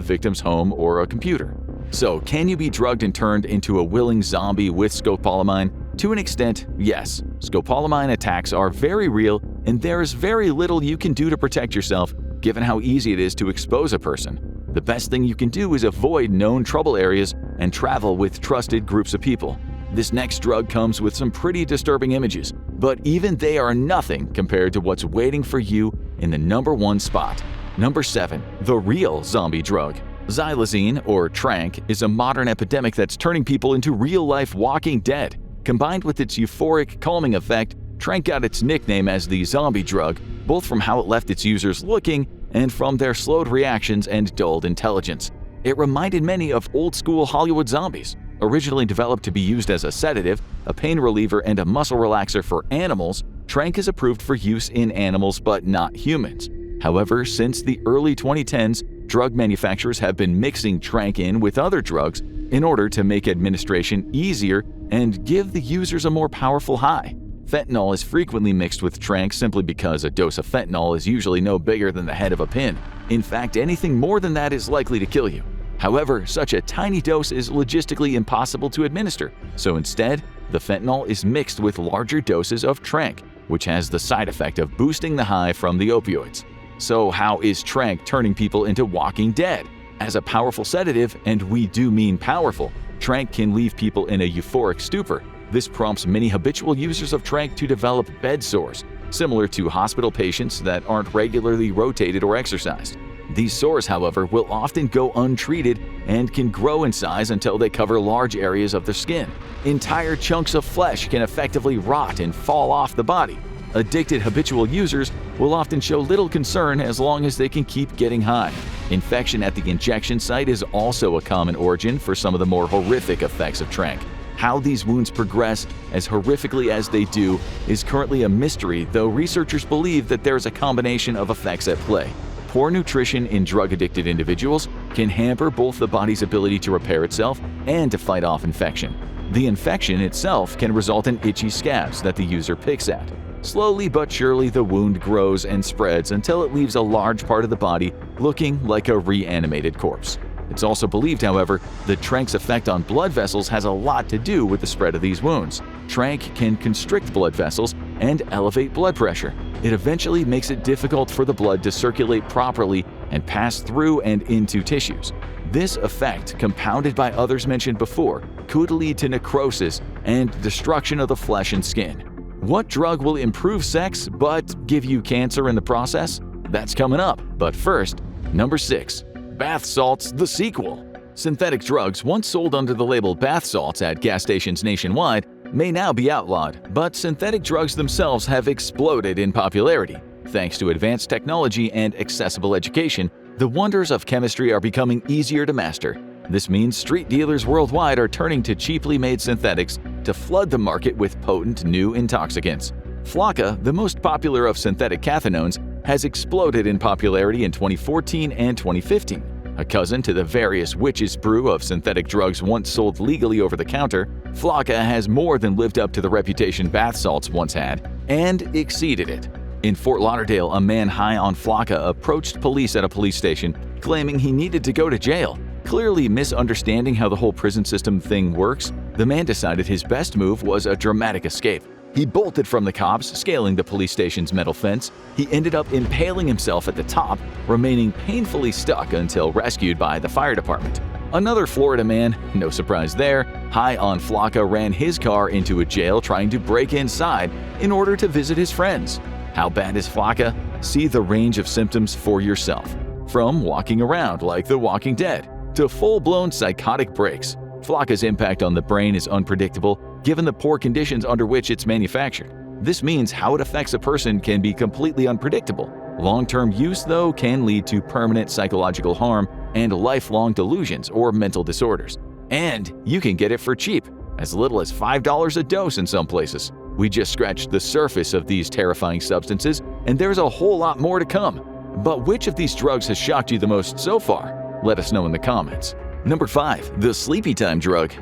victim's home or a computer. So, can you be drugged and turned into a willing zombie with scopolamine? To an extent, yes. Scopolamine attacks are very real, and there's very little you can do to protect yourself, given how easy it is to expose a person. The best thing you can do is avoid known trouble areas and travel with trusted groups of people. This next drug comes with some pretty disturbing images, but even they are nothing compared to what's waiting for you in the number 1 spot. Number 7. The real zombie drug. Xylazine, or tranq, is a modern epidemic that's turning people into real-life walking dead. Combined with its euphoric, calming effect, tranq got its nickname as the zombie drug, both from how it left its users looking and from their slowed reactions and dulled intelligence. It reminded many of old-school Hollywood zombies. Originally developed to be used as a sedative, a pain reliever, and a muscle relaxer for animals, tranq is approved for use in animals but not humans. However, since the early 2010s, drug manufacturers have been mixing tranq in with other drugs in order to make administration easier and give the users a more powerful high. Fentanyl is frequently mixed with tranq simply because a dose of fentanyl is usually no bigger than the head of a pin. In fact, anything more than that is likely to kill you. However, such a tiny dose is logistically impossible to administer, so instead, the fentanyl is mixed with larger doses of tranq, which has the side effect of boosting the high from the opioids. So how is tranq turning people into walking dead? As a powerful sedative, and we do mean powerful, tranq can leave people in a euphoric stupor. This prompts many habitual users of tranq to develop bed sores, similar to hospital patients that aren't regularly rotated or exercised. These sores, however, will often go untreated and can grow in size until they cover large areas of the skin. Entire chunks of flesh can effectively rot and fall off the body. Addicted habitual users will often show little concern as long as they can keep getting high. Infection at the injection site is also a common origin for some of the more horrific effects of tranq. How these wounds progress as horrifically as they do is currently a mystery, though researchers believe that there is a combination of effects at play. Poor nutrition in drug-addicted individuals can hamper both the body's ability to repair itself and to fight off infection. The infection itself can result in itchy scabs that the user picks at. Slowly but surely, the wound grows and spreads until it leaves a large part of the body looking like a reanimated corpse. It's also believed, however, that tranq's effect on blood vessels has a lot to do with the spread of these wounds. Tranq can constrict blood vessels and elevate blood pressure. It eventually makes it difficult for the blood to circulate properly and pass through and into tissues. This effect, compounded by others mentioned before, could lead to necrosis and destruction of the flesh and skin. What drug will improve sex but give you cancer in the process? That's coming up, but first, number 6. Bath salts, the sequel. Synthetic drugs once sold under the label bath salts at gas stations nationwide may now be outlawed, but synthetic drugs themselves have exploded in popularity. Thanks to advanced technology and accessible education, the wonders of chemistry are becoming easier to master. This means street dealers worldwide are turning to cheaply made synthetics to flood the market with potent new intoxicants. Flocka, the most popular of synthetic cathinones, has exploded in popularity in 2014 and 2015. A cousin to the various witch's brew of synthetic drugs once sold legally over the counter, Flocka has more than lived up to the reputation bath salts once had, and exceeded it. In Fort Lauderdale, a man high on Flocka approached police at a police station, claiming he needed to go to jail. Clearly misunderstanding how the whole prison system thing works, the man decided his best move was a dramatic escape. He bolted from the cops, scaling the police station's metal fence. He ended up impaling himself at the top, remaining painfully stuck until rescued by the fire department. Another Florida man, no surprise there, high on Flocka ran his car into a jail trying to break inside in order to visit his friends. How bad is Flocka? See the range of symptoms for yourself. From walking around like the Walking Dead to full-blown psychotic breaks. Flocka's impact on the brain is unpredictable, given the poor conditions under which it's manufactured. This means how it affects a person can be completely unpredictable. Long-term use, though, can lead to permanent psychological harm and lifelong delusions or mental disorders. And you can get it for cheap, as little as $5 a dose in some places. We just scratched the surface of these terrifying substances, and there's a whole lot more to come. But which of these drugs has shocked you the most so far? Let us know in the comments. Number 5. The sleepy time drug.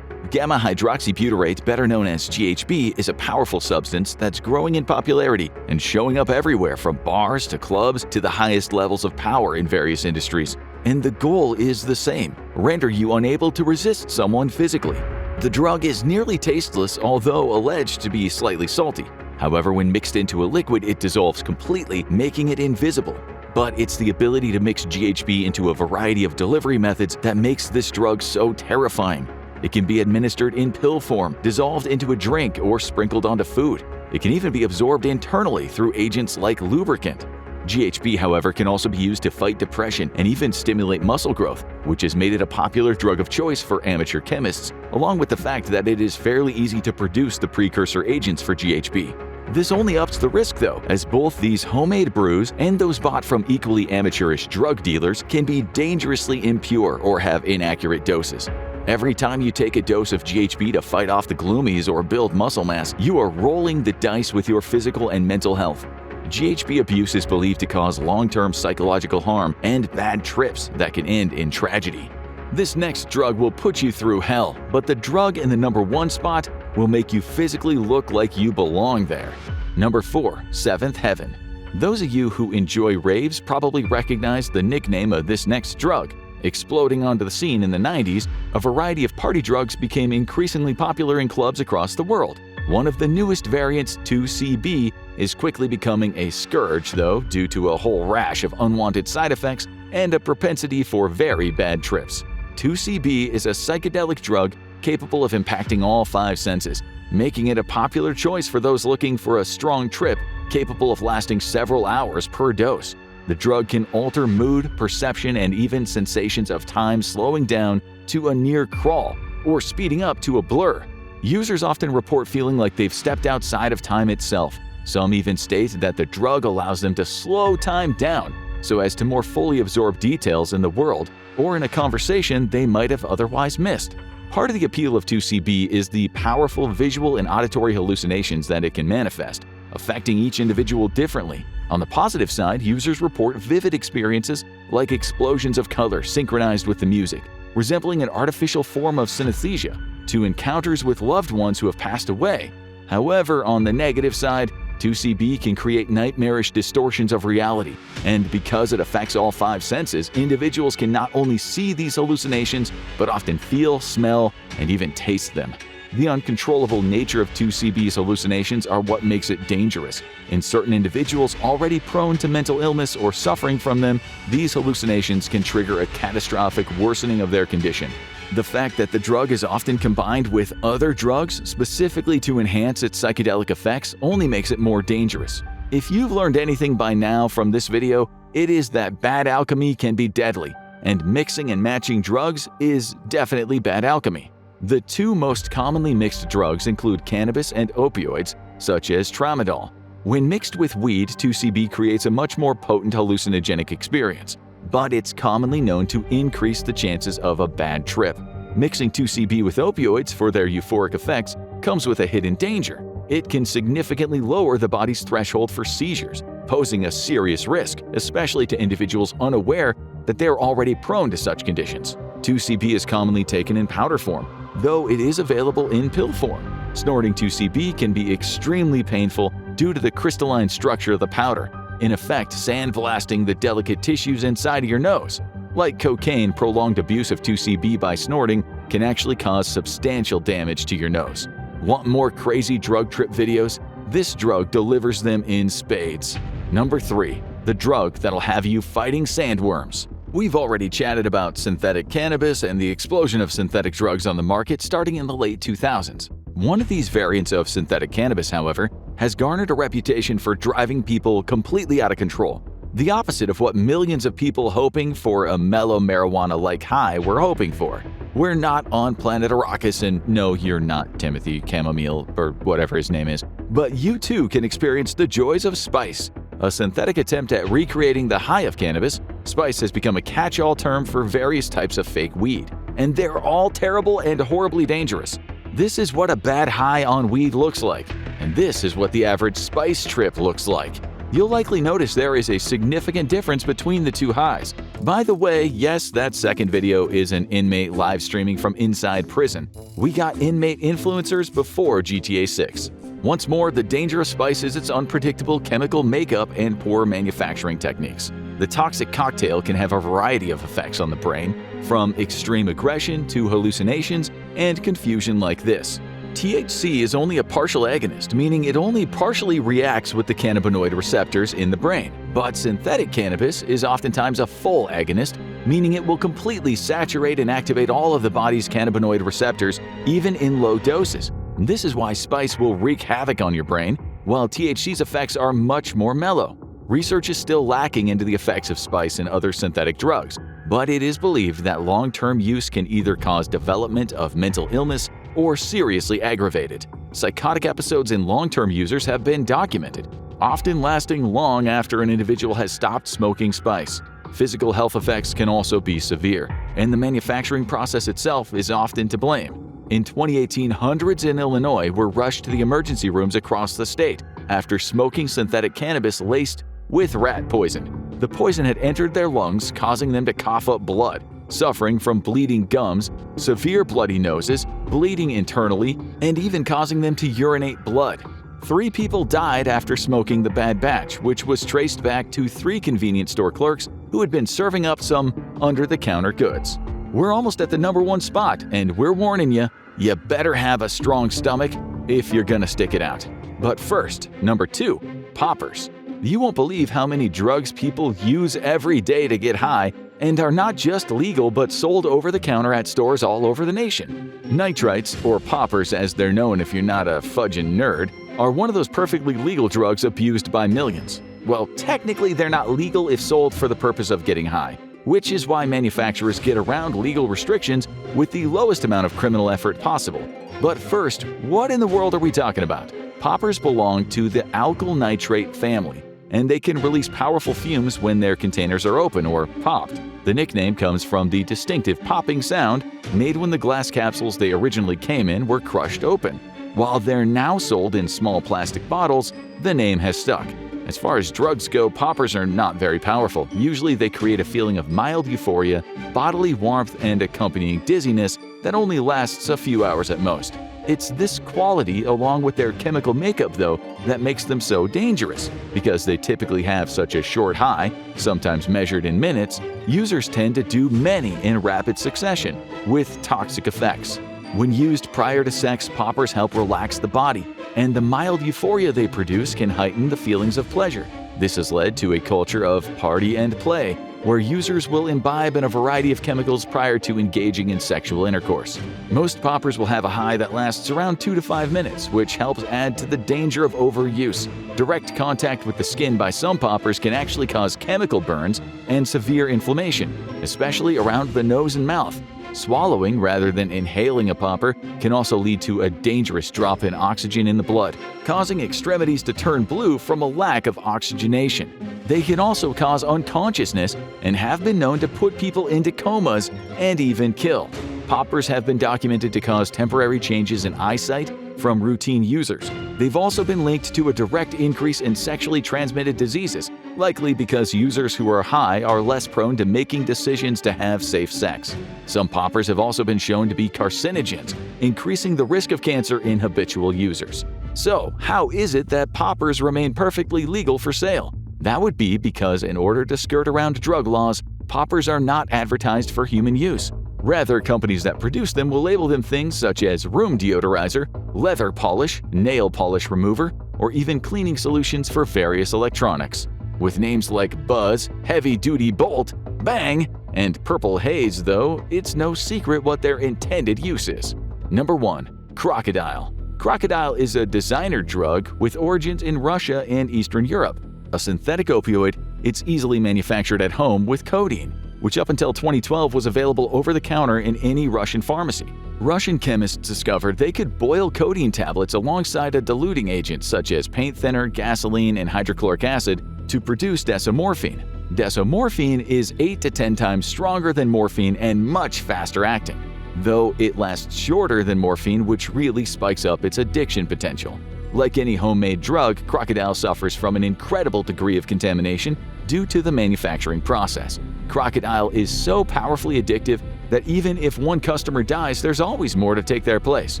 Gamma-hydroxybutyrate, better known as GHB, is a powerful substance that's growing in popularity and showing up everywhere from bars to clubs to the highest levels of power in various industries. And the goal is the same: render you unable to resist someone physically. The drug is nearly tasteless, although alleged to be slightly salty. However, when mixed into a liquid, it dissolves completely, making it invisible. But it's the ability to mix GHB into a variety of delivery methods that makes this drug so terrifying. It can be administered in pill form, dissolved into a drink, or sprinkled onto food. It can even be absorbed internally through agents like lubricant. GHB, however, can also be used to fight depression and even stimulate muscle growth, which has made it a popular drug of choice for amateur chemists, along with the fact that it is fairly easy to produce the precursor agents for GHB. This only ups the risk, though, as both these homemade brews and those bought from equally amateurish drug dealers can be dangerously impure or have inaccurate doses. Every time you take a dose of GHB to fight off the gloomies or build muscle mass, you are rolling the dice with your physical and mental health. GHB abuse is believed to cause long-term psychological harm and bad trips that can end in tragedy. This next drug will put you through hell, but the drug in the number 1 spot will make you physically look like you belong there. Number 4. Seventh Heaven. Those of you who enjoy raves probably recognize the nickname of this next drug. Exploding onto the scene in the 90s, a variety of party drugs became increasingly popular in clubs across the world. One of the newest variants, 2CB, is quickly becoming a scourge, though, due to a whole rash of unwanted side effects and a propensity for very bad trips. 2CB is a psychedelic drug capable of impacting all 5 senses, making it a popular choice for those looking for a strong trip capable of lasting several hours per dose. The drug can alter mood, perception, and even sensations of time slowing down to a near crawl or speeding up to a blur. Users often report feeling like they've stepped outside of time itself. Some even state that the drug allows them to slow time down so as to more fully absorb details in the world or in a conversation they might have otherwise missed. Part of the appeal of 2CB is the powerful visual and auditory hallucinations that it can manifest, affecting each individual differently. On the positive side, users report vivid experiences like explosions of color synchronized with the music, resembling an artificial form of synesthesia, to encounters with loved ones who have passed away. However, on the negative side, 2CB can create nightmarish distortions of reality, and because it affects all 5 senses, individuals can not only see these hallucinations, but often feel, smell, and even taste them. The uncontrollable nature of 2CB's hallucinations are what makes it dangerous. In certain individuals already prone to mental illness or suffering from them, these hallucinations can trigger a catastrophic worsening of their condition. The fact that the drug is often combined with other drugs specifically to enhance its psychedelic effects only makes it more dangerous. If you've learned anything by now from this video, it is that bad alchemy can be deadly, and mixing and matching drugs is definitely bad alchemy. The 2 most commonly mixed drugs include cannabis and opioids, such as tramadol. When mixed with weed, 2CB creates a much more potent hallucinogenic experience, but it's commonly known to increase the chances of a bad trip. Mixing 2CB with opioids for their euphoric effects comes with a hidden danger. It can significantly lower the body's threshold for seizures, posing a serious risk, especially to individuals unaware that they're already prone to such conditions. 2CB is commonly taken in powder form, though it is available in pill form. Snorting 2CB can be extremely painful due to the crystalline structure of the powder, in effect sandblasting the delicate tissues inside of your nose. Like cocaine, prolonged abuse of 2CB by snorting can actually cause substantial damage to your nose. Want more crazy drug trip videos? This drug delivers them in spades. Number 3. The drug that'll have you fighting sandworms. We've already chatted about synthetic cannabis and the explosion of synthetic drugs on the market starting in the late 2000s. One of these variants of synthetic cannabis, however, has garnered a reputation for driving people completely out of control. The opposite of what millions of people hoping for a mellow marijuana-like high were hoping for. We're not on planet Arrakis, and no, you're not Timothy Chamomile or whatever his name is, but you too can experience the joys of spice. A synthetic attempt at recreating the high of cannabis, spice has become a catch-all term for various types of fake weed, and they're all terrible and horribly dangerous. This is what a bad high on weed looks like, and this is what the average spice trip looks like. You'll likely notice there is a significant difference between the 2 highs. By the way, yes, that second video is an inmate live streaming from inside prison. We got inmate influencers before GTA 6. Once more, the dangerous spice is its unpredictable chemical makeup and poor manufacturing techniques. The toxic cocktail can have a variety of effects on the brain, from extreme aggression to hallucinations and confusion like this. THC is only a partial agonist, meaning it only partially reacts with the cannabinoid receptors in the brain. But synthetic cannabis is oftentimes a full agonist, meaning it will completely saturate and activate all of the body's cannabinoid receptors, even in low doses. This is why spice will wreak havoc on your brain, while THC's effects are much more mellow. Research is still lacking into the effects of spice and other synthetic drugs, but it is believed that long-term use can either cause development of mental illness or seriously aggravate it. Psychotic episodes in long-term users have been documented, often lasting long after an individual has stopped smoking spice. Physical health effects can also be severe, and the manufacturing process itself is often to blame. In 2018, hundreds in Illinois were rushed to the emergency rooms across the state after smoking synthetic cannabis laced with rat poison. The poison had entered their lungs, causing them to cough up blood, suffering from bleeding gums, severe bloody noses, bleeding internally, and even causing them to urinate blood. 3 people died after smoking the bad batch, which was traced back to 3 convenience store clerks who had been serving up some under-the-counter goods. We're almost at the number 1 spot, and we're warning you, you better have a strong stomach if you're gonna stick it out. But first, number 2, poppers. You won't believe how many drugs people use every day to get high and are not just legal but sold over the counter at stores all over the nation. Nitrites, or poppers as they're known if you're not a fudging nerd, are one of those perfectly legal drugs abused by millions. Well, technically they're not legal if sold for the purpose of getting high, which is why manufacturers get around legal restrictions with the lowest amount of criminal effort possible. But first, what in the world are we talking about? Poppers belong to the alkyl nitrate family, and they can release powerful fumes when their containers are open or popped. The nickname comes from the distinctive popping sound made when the glass capsules they originally came in were crushed open. While they're now sold in small plastic bottles, the name has stuck. As far as drugs go, poppers are not very powerful. Usually they create a feeling of mild euphoria, bodily warmth, and accompanying dizziness that only lasts a few hours at most. It's this quality, along with their chemical makeup though, that makes them so dangerous. Because they typically have such a short high, sometimes measured in minutes, users tend to do many in rapid succession, with toxic effects. When used prior to sex, poppers help relax the body, and the mild euphoria they produce can heighten the feelings of pleasure. This has led to a culture of party and play, where users will imbibe in a variety of chemicals prior to engaging in sexual intercourse. Most poppers will have a high that lasts around 2 to 5 minutes, which helps add to the danger of overuse. Direct contact with the skin by some poppers can actually cause chemical burns and severe inflammation, especially around the nose and mouth. Swallowing rather than inhaling a popper can also lead to a dangerous drop in oxygen in the blood, causing extremities to turn blue from a lack of oxygenation. They can also cause unconsciousness and have been known to put people into comas and even kill. Poppers have been documented to cause temporary changes in eyesight from routine users. They've also been linked to a direct increase in sexually transmitted diseases, likely because users who are high are less prone to making decisions to have safe sex. Some poppers have also been shown to be carcinogens, increasing the risk of cancer in habitual users. So, how is it that poppers remain perfectly legal for sale? That would be because in order to skirt around drug laws, poppers are not advertised for human use. Rather, companies that produce them will label them things such as room deodorizer, leather polish, nail polish remover, or even cleaning solutions for various electronics. With names like Buzz, Heavy Duty Bolt, Bang, and Purple Haze, though, it's no secret what their intended use is. Number 1. Crocodile. Crocodile is a designer drug with origins in Russia and Eastern Europe. A synthetic opioid, it's easily manufactured at home with codeine, which up until 2012 was available over the counter in any Russian pharmacy. Russian chemists discovered they could boil codeine tablets alongside a diluting agent such as paint thinner, gasoline, and hydrochloric acid to produce desomorphine. Desomorphine is 8 to 10 times stronger than morphine and much faster acting, though it lasts shorter than morphine, which really spikes up its addiction potential. Like any homemade drug, Crocodile suffers from an incredible degree of contamination due to the manufacturing process. Crocodile is so powerfully addictive that even if one customer dies, there's always more to take their place.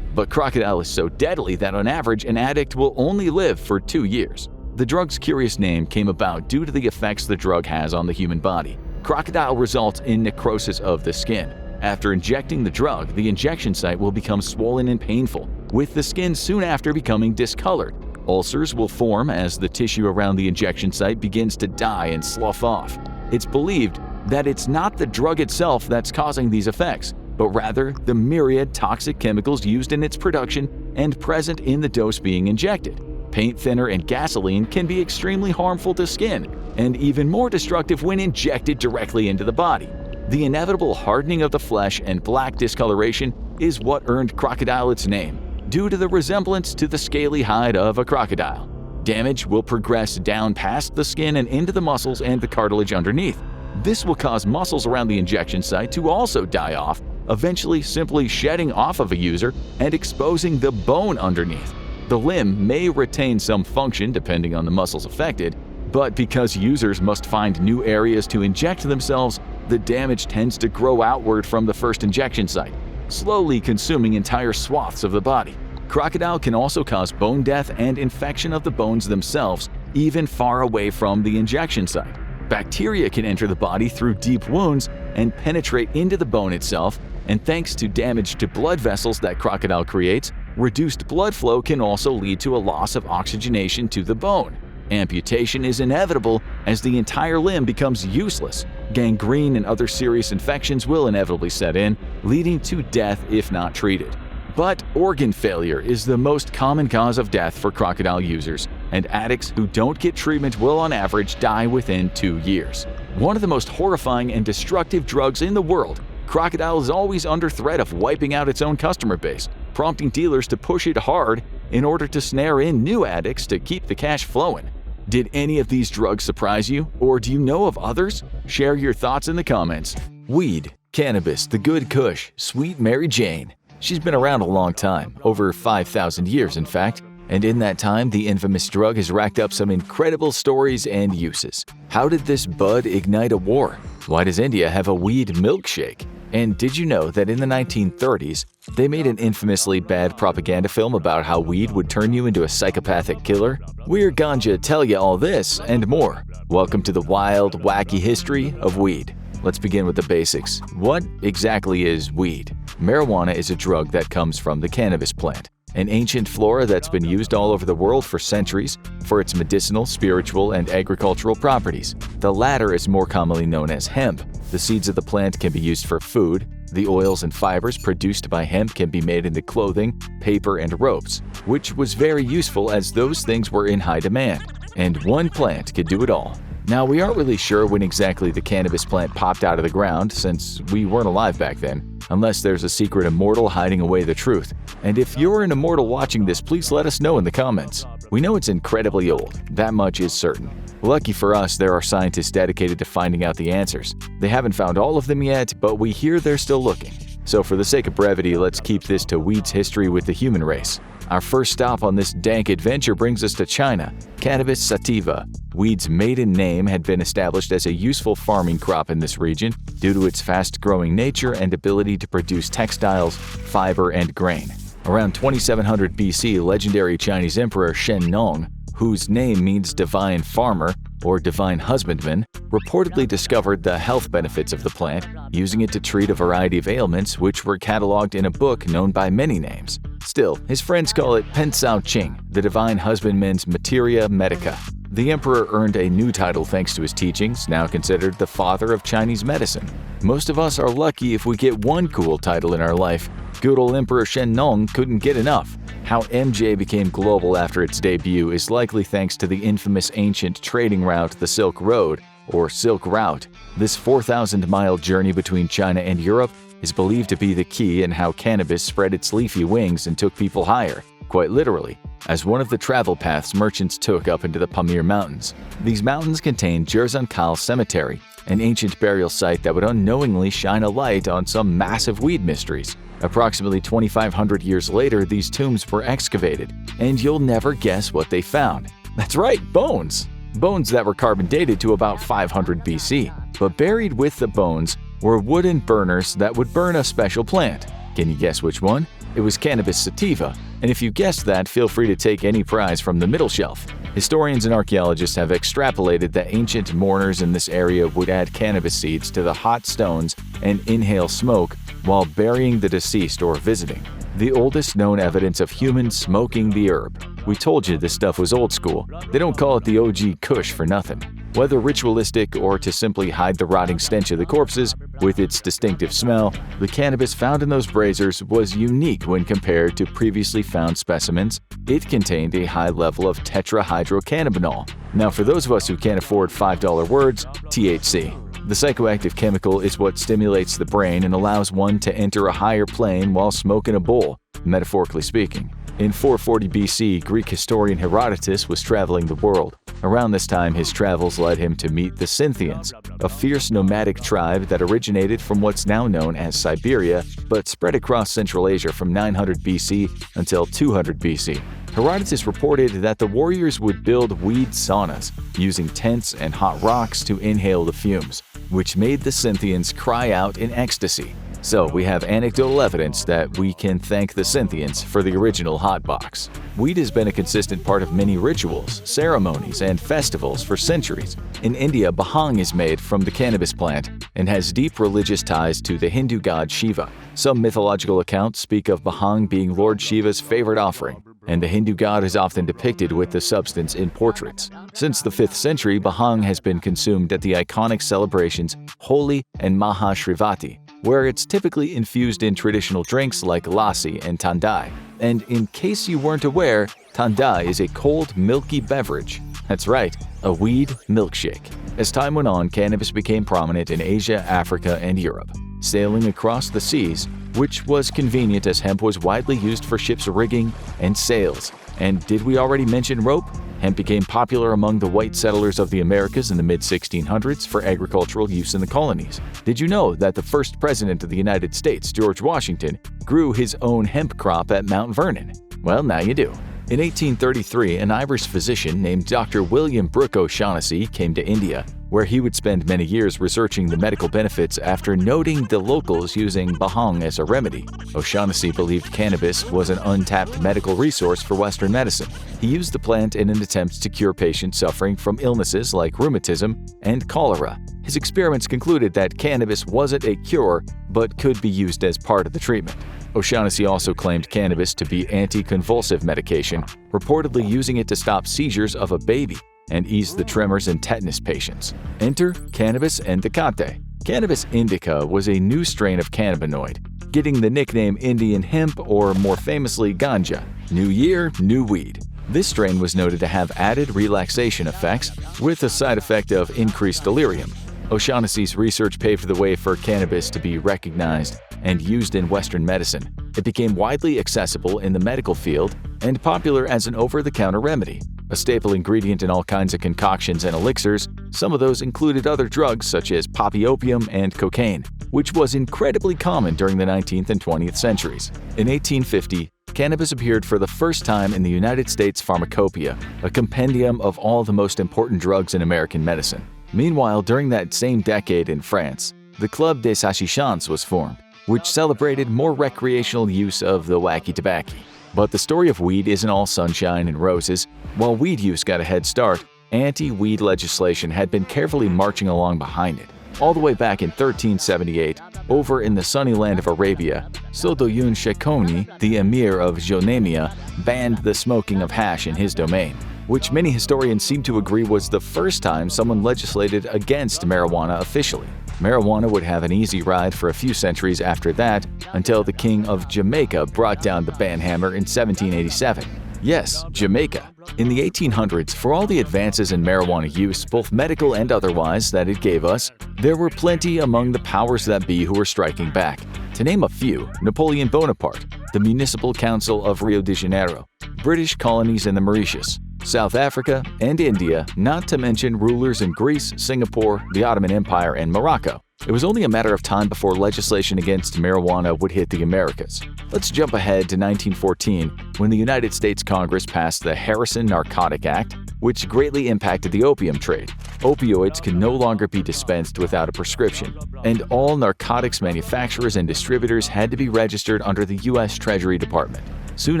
But Crocodile is so deadly that on average, an addict will only live for 2 years. The drug's curious name came about due to the effects the drug has on the human body. Crocodile results in necrosis of the skin. After injecting the drug, the injection site will become swollen and painful, with the skin soon after becoming discolored. Ulcers will form as the tissue around the injection site begins to die and slough off. It's believed that it's not the drug itself that's causing these effects, but rather the myriad toxic chemicals used in its production and present in the dose being injected. Paint thinner and gasoline can be extremely harmful to skin, and even more destructive when injected directly into the body. The inevitable hardening of the flesh and black discoloration is what earned Crocodile its name, due to the resemblance to the scaly hide of a crocodile. Damage will progress down past the skin and into the muscles and the cartilage underneath. This will cause muscles around the injection site to also die off, eventually simply shedding off of a user and exposing the bone underneath. The limb may retain some function depending on the muscles affected, but because users must find new areas to inject themselves, the damage tends to grow outward from the first injection site, slowly consuming entire swaths of the body. Crocodile can also cause bone death and infection of the bones themselves, even far away from the injection site. Bacteria can enter the body through deep wounds and penetrate into the bone itself, and thanks to damage to blood vessels that Crocodile creates, reduced blood flow can also lead to a loss of oxygenation to the bone. Amputation is inevitable as the entire limb becomes useless. Gangrene and other serious infections will inevitably set in, leading to death if not treated. But organ failure is the most common cause of death for Crocodile users, and addicts who don't get treatment will on average die within 2 years. One of the most horrifying and destructive drugs in the world, Crocodile is always under threat of wiping out its own customer base. prompting dealers to push it hard in order to snare in new addicts to keep the cash flowing. Did any of these drugs surprise you, or do you know of others? Share your thoughts in the comments. Weed, cannabis, the good kush, sweet Mary Jane. She's been around a long time, over 5,000 years in fact, and in that time the infamous drug has racked up some incredible stories and uses. How did this bud ignite a war? Why does India have a weed milkshake? And did you know that in the 1930s, they made an infamously bad propaganda film about how weed would turn you into a psychopathic killer? We're ganja tell you all this and more. Welcome to the wild, wacky history of weed. Let's begin with the basics. What exactly is weed? Marijuana is a drug that comes from the cannabis plant, an ancient flora that's been used all over the world for centuries for its medicinal, spiritual, and agricultural properties. The latter is more commonly known as hemp. The seeds of the plant can be used for food. The oils and fibers produced by hemp can be made into clothing, paper, and ropes, which was very useful as those things were in high demand. And one plant could do it all. Now, we aren't really sure when exactly the cannabis plant popped out of the ground, since we weren't alive back then, unless there's a secret immortal hiding away the truth. And if you're an immortal watching this, please let us know in the comments. We know it's incredibly old, that much is certain. Lucky for us, there are scientists dedicated to finding out the answers. They haven't found all of them yet, but we hear they're still looking. So for the sake of brevity, let's keep this to weed's history with the human race. Our first stop on this dank adventure brings us to China. Cannabis sativa, weed's maiden name, had been established as a useful farming crop in this region due to its fast-growing nature and ability to produce textiles, fiber, and grain. Around 2700 BC, legendary Chinese emperor Shen Nong, whose name means divine farmer or divine husbandman, reportedly discovered the health benefits of the plant, using it to treat a variety of ailments which were cataloged in a book known by many names. Still, his friends call it Pen Sao Ching, the divine husbandman's materia medica. The emperor earned a new title thanks to his teachings, now considered the father of Chinese medicine. Most of us are lucky if we get one cool title in our life. Good old Emperor Shen Nong couldn't get enough. How MJ became global after its debut is likely thanks to the infamous ancient trading route, the Silk Road, or Silk Route. This 4,000-mile journey between China and Europe is believed to be the key in how cannabis spread its leafy wings and took people higher, quite literally, as one of the travel paths merchants took up into the Pamir Mountains. These mountains contain Jerzan Cemetery, an ancient burial site that would unknowingly shine a light on some massive weed mysteries. Approximately 2,500 years later, these tombs were excavated, and you'll never guess what they found. That's right, bones! Bones that were carbon dated to about 500 BC. But buried with the bones were wooden burners that would burn a special plant. Can you guess which one? It was cannabis sativa, and if you guessed that, feel free to take any prize from the middle shelf. Historians and archaeologists have extrapolated that ancient mourners in this area would add cannabis seeds to the hot stones and inhale smoke while burying the deceased or visiting. The oldest known evidence of humans smoking the herb. We told you this stuff was old school. They don't call it the OG Kush for nothing. Whether ritualistic or to simply hide the rotting stench of the corpses with its distinctive smell, the cannabis found in those braziers was unique when compared to previously found specimens. It contained a high level of tetrahydrocannabinol. Now, for those of us who can't afford $5 words, THC. The psychoactive chemical is what stimulates the brain and allows one to enter a higher plane while smoking a bowl, metaphorically speaking. In 440 BC, Greek historian Herodotus was traveling the world. Around this time, his travels led him to meet the Scythians, a fierce nomadic tribe that originated from what's now known as Siberia, but spread across Central Asia from 900 BC until 200 BC. Herodotus reported that the warriors would build weed saunas, using tents and hot rocks to inhale the fumes, which made the Scythians cry out in ecstasy. So we have anecdotal evidence that we can thank the Scythians for the original hotbox. Weed has been a consistent part of many rituals, ceremonies, and festivals for centuries. In India, bhang is made from the cannabis plant and has deep religious ties to the Hindu god Shiva. Some mythological accounts speak of bhang being Lord Shiva's favorite offering, and the Hindu god is often depicted with the substance in portraits. Since the 5th century, bhang has been consumed at the iconic celebrations Holi and Mahashivratri, where it's typically infused in traditional drinks like lassi and thandai. And in case you weren't aware, thandai is a cold, milky beverage. That's right, a weed milkshake. As time went on, cannabis became prominent in Asia, Africa, and Europe. Sailing across the seas, which was convenient as hemp was widely used for ships' rigging and sails. And did we already mention rope? Hemp became popular among the white settlers of the Americas in the mid-1600s for agricultural use in the colonies. Did you know that the first president of the United States, George Washington, grew his own hemp crop at Mount Vernon? Well, now you do. In 1833, an Irish physician named Dr. William Brooke O'Shaughnessy came to India, where he would spend many years researching the medical benefits after noting the locals using bhang as a remedy. O'Shaughnessy believed cannabis was an untapped medical resource for Western medicine. He used the plant in an attempt to cure patients suffering from illnesses like rheumatism and cholera. His experiments concluded that cannabis wasn't a cure, but could be used as part of the treatment. O'Shaughnessy also claimed cannabis to be anti-convulsive medication, reportedly using it to stop seizures of a baby and ease the tremors in tetanus patients. Enter cannabis indicate. Cannabis indica was a new strain of cannabinoid, getting the nickname Indian hemp or more famously ganja. New year, new weed. This strain was noted to have added relaxation effects with a side effect of increased delirium. O'Shaughnessy's research paved the way for cannabis to be recognized and used in Western medicine. It became widely accessible in the medical field and popular as an over-the-counter remedy. A staple ingredient in all kinds of concoctions and elixirs, some of those included other drugs such as poppy opium and cocaine, which was incredibly common during the 19th and 20th centuries. In 1850, cannabis appeared for the first time in the United States Pharmacopoeia, a compendium of all the most important drugs in American medicine. Meanwhile, during that same decade in France, the Club des Hashichants was formed, which celebrated more recreational use of the wacky tobacco. But the story of weed isn't all sunshine and roses. While weed use got a head start, anti-weed legislation had been carefully marching along behind it. All the way back in 1378, over in the sunny land of Arabia, Sodoyun Shekoni, the emir of Jonemia, banned the smoking of hash in his domain, which many historians seem to agree was the first time someone legislated against marijuana officially. Marijuana would have an easy ride for a few centuries after that, until the King of Jamaica brought down the ban hammer in 1787. Yes, Jamaica. In the 1800s, for all the advances in marijuana use, both medical and otherwise, that it gave us, there were plenty among the powers that be who were striking back. To name a few, Napoleon Bonaparte, the Municipal Council of Rio de Janeiro, British colonies in the Mauritius, South Africa, and India, not to mention rulers in Greece, Singapore, the Ottoman Empire, and Morocco. It was only a matter of time before legislation against marijuana would hit the Americas. Let's jump ahead to 1914, when the United States Congress passed the Harrison Narcotic Act, which greatly impacted the opium trade. Opioids can no longer be dispensed without a prescription, and all narcotics manufacturers and distributors had to be registered under the U.S. Treasury Department. Soon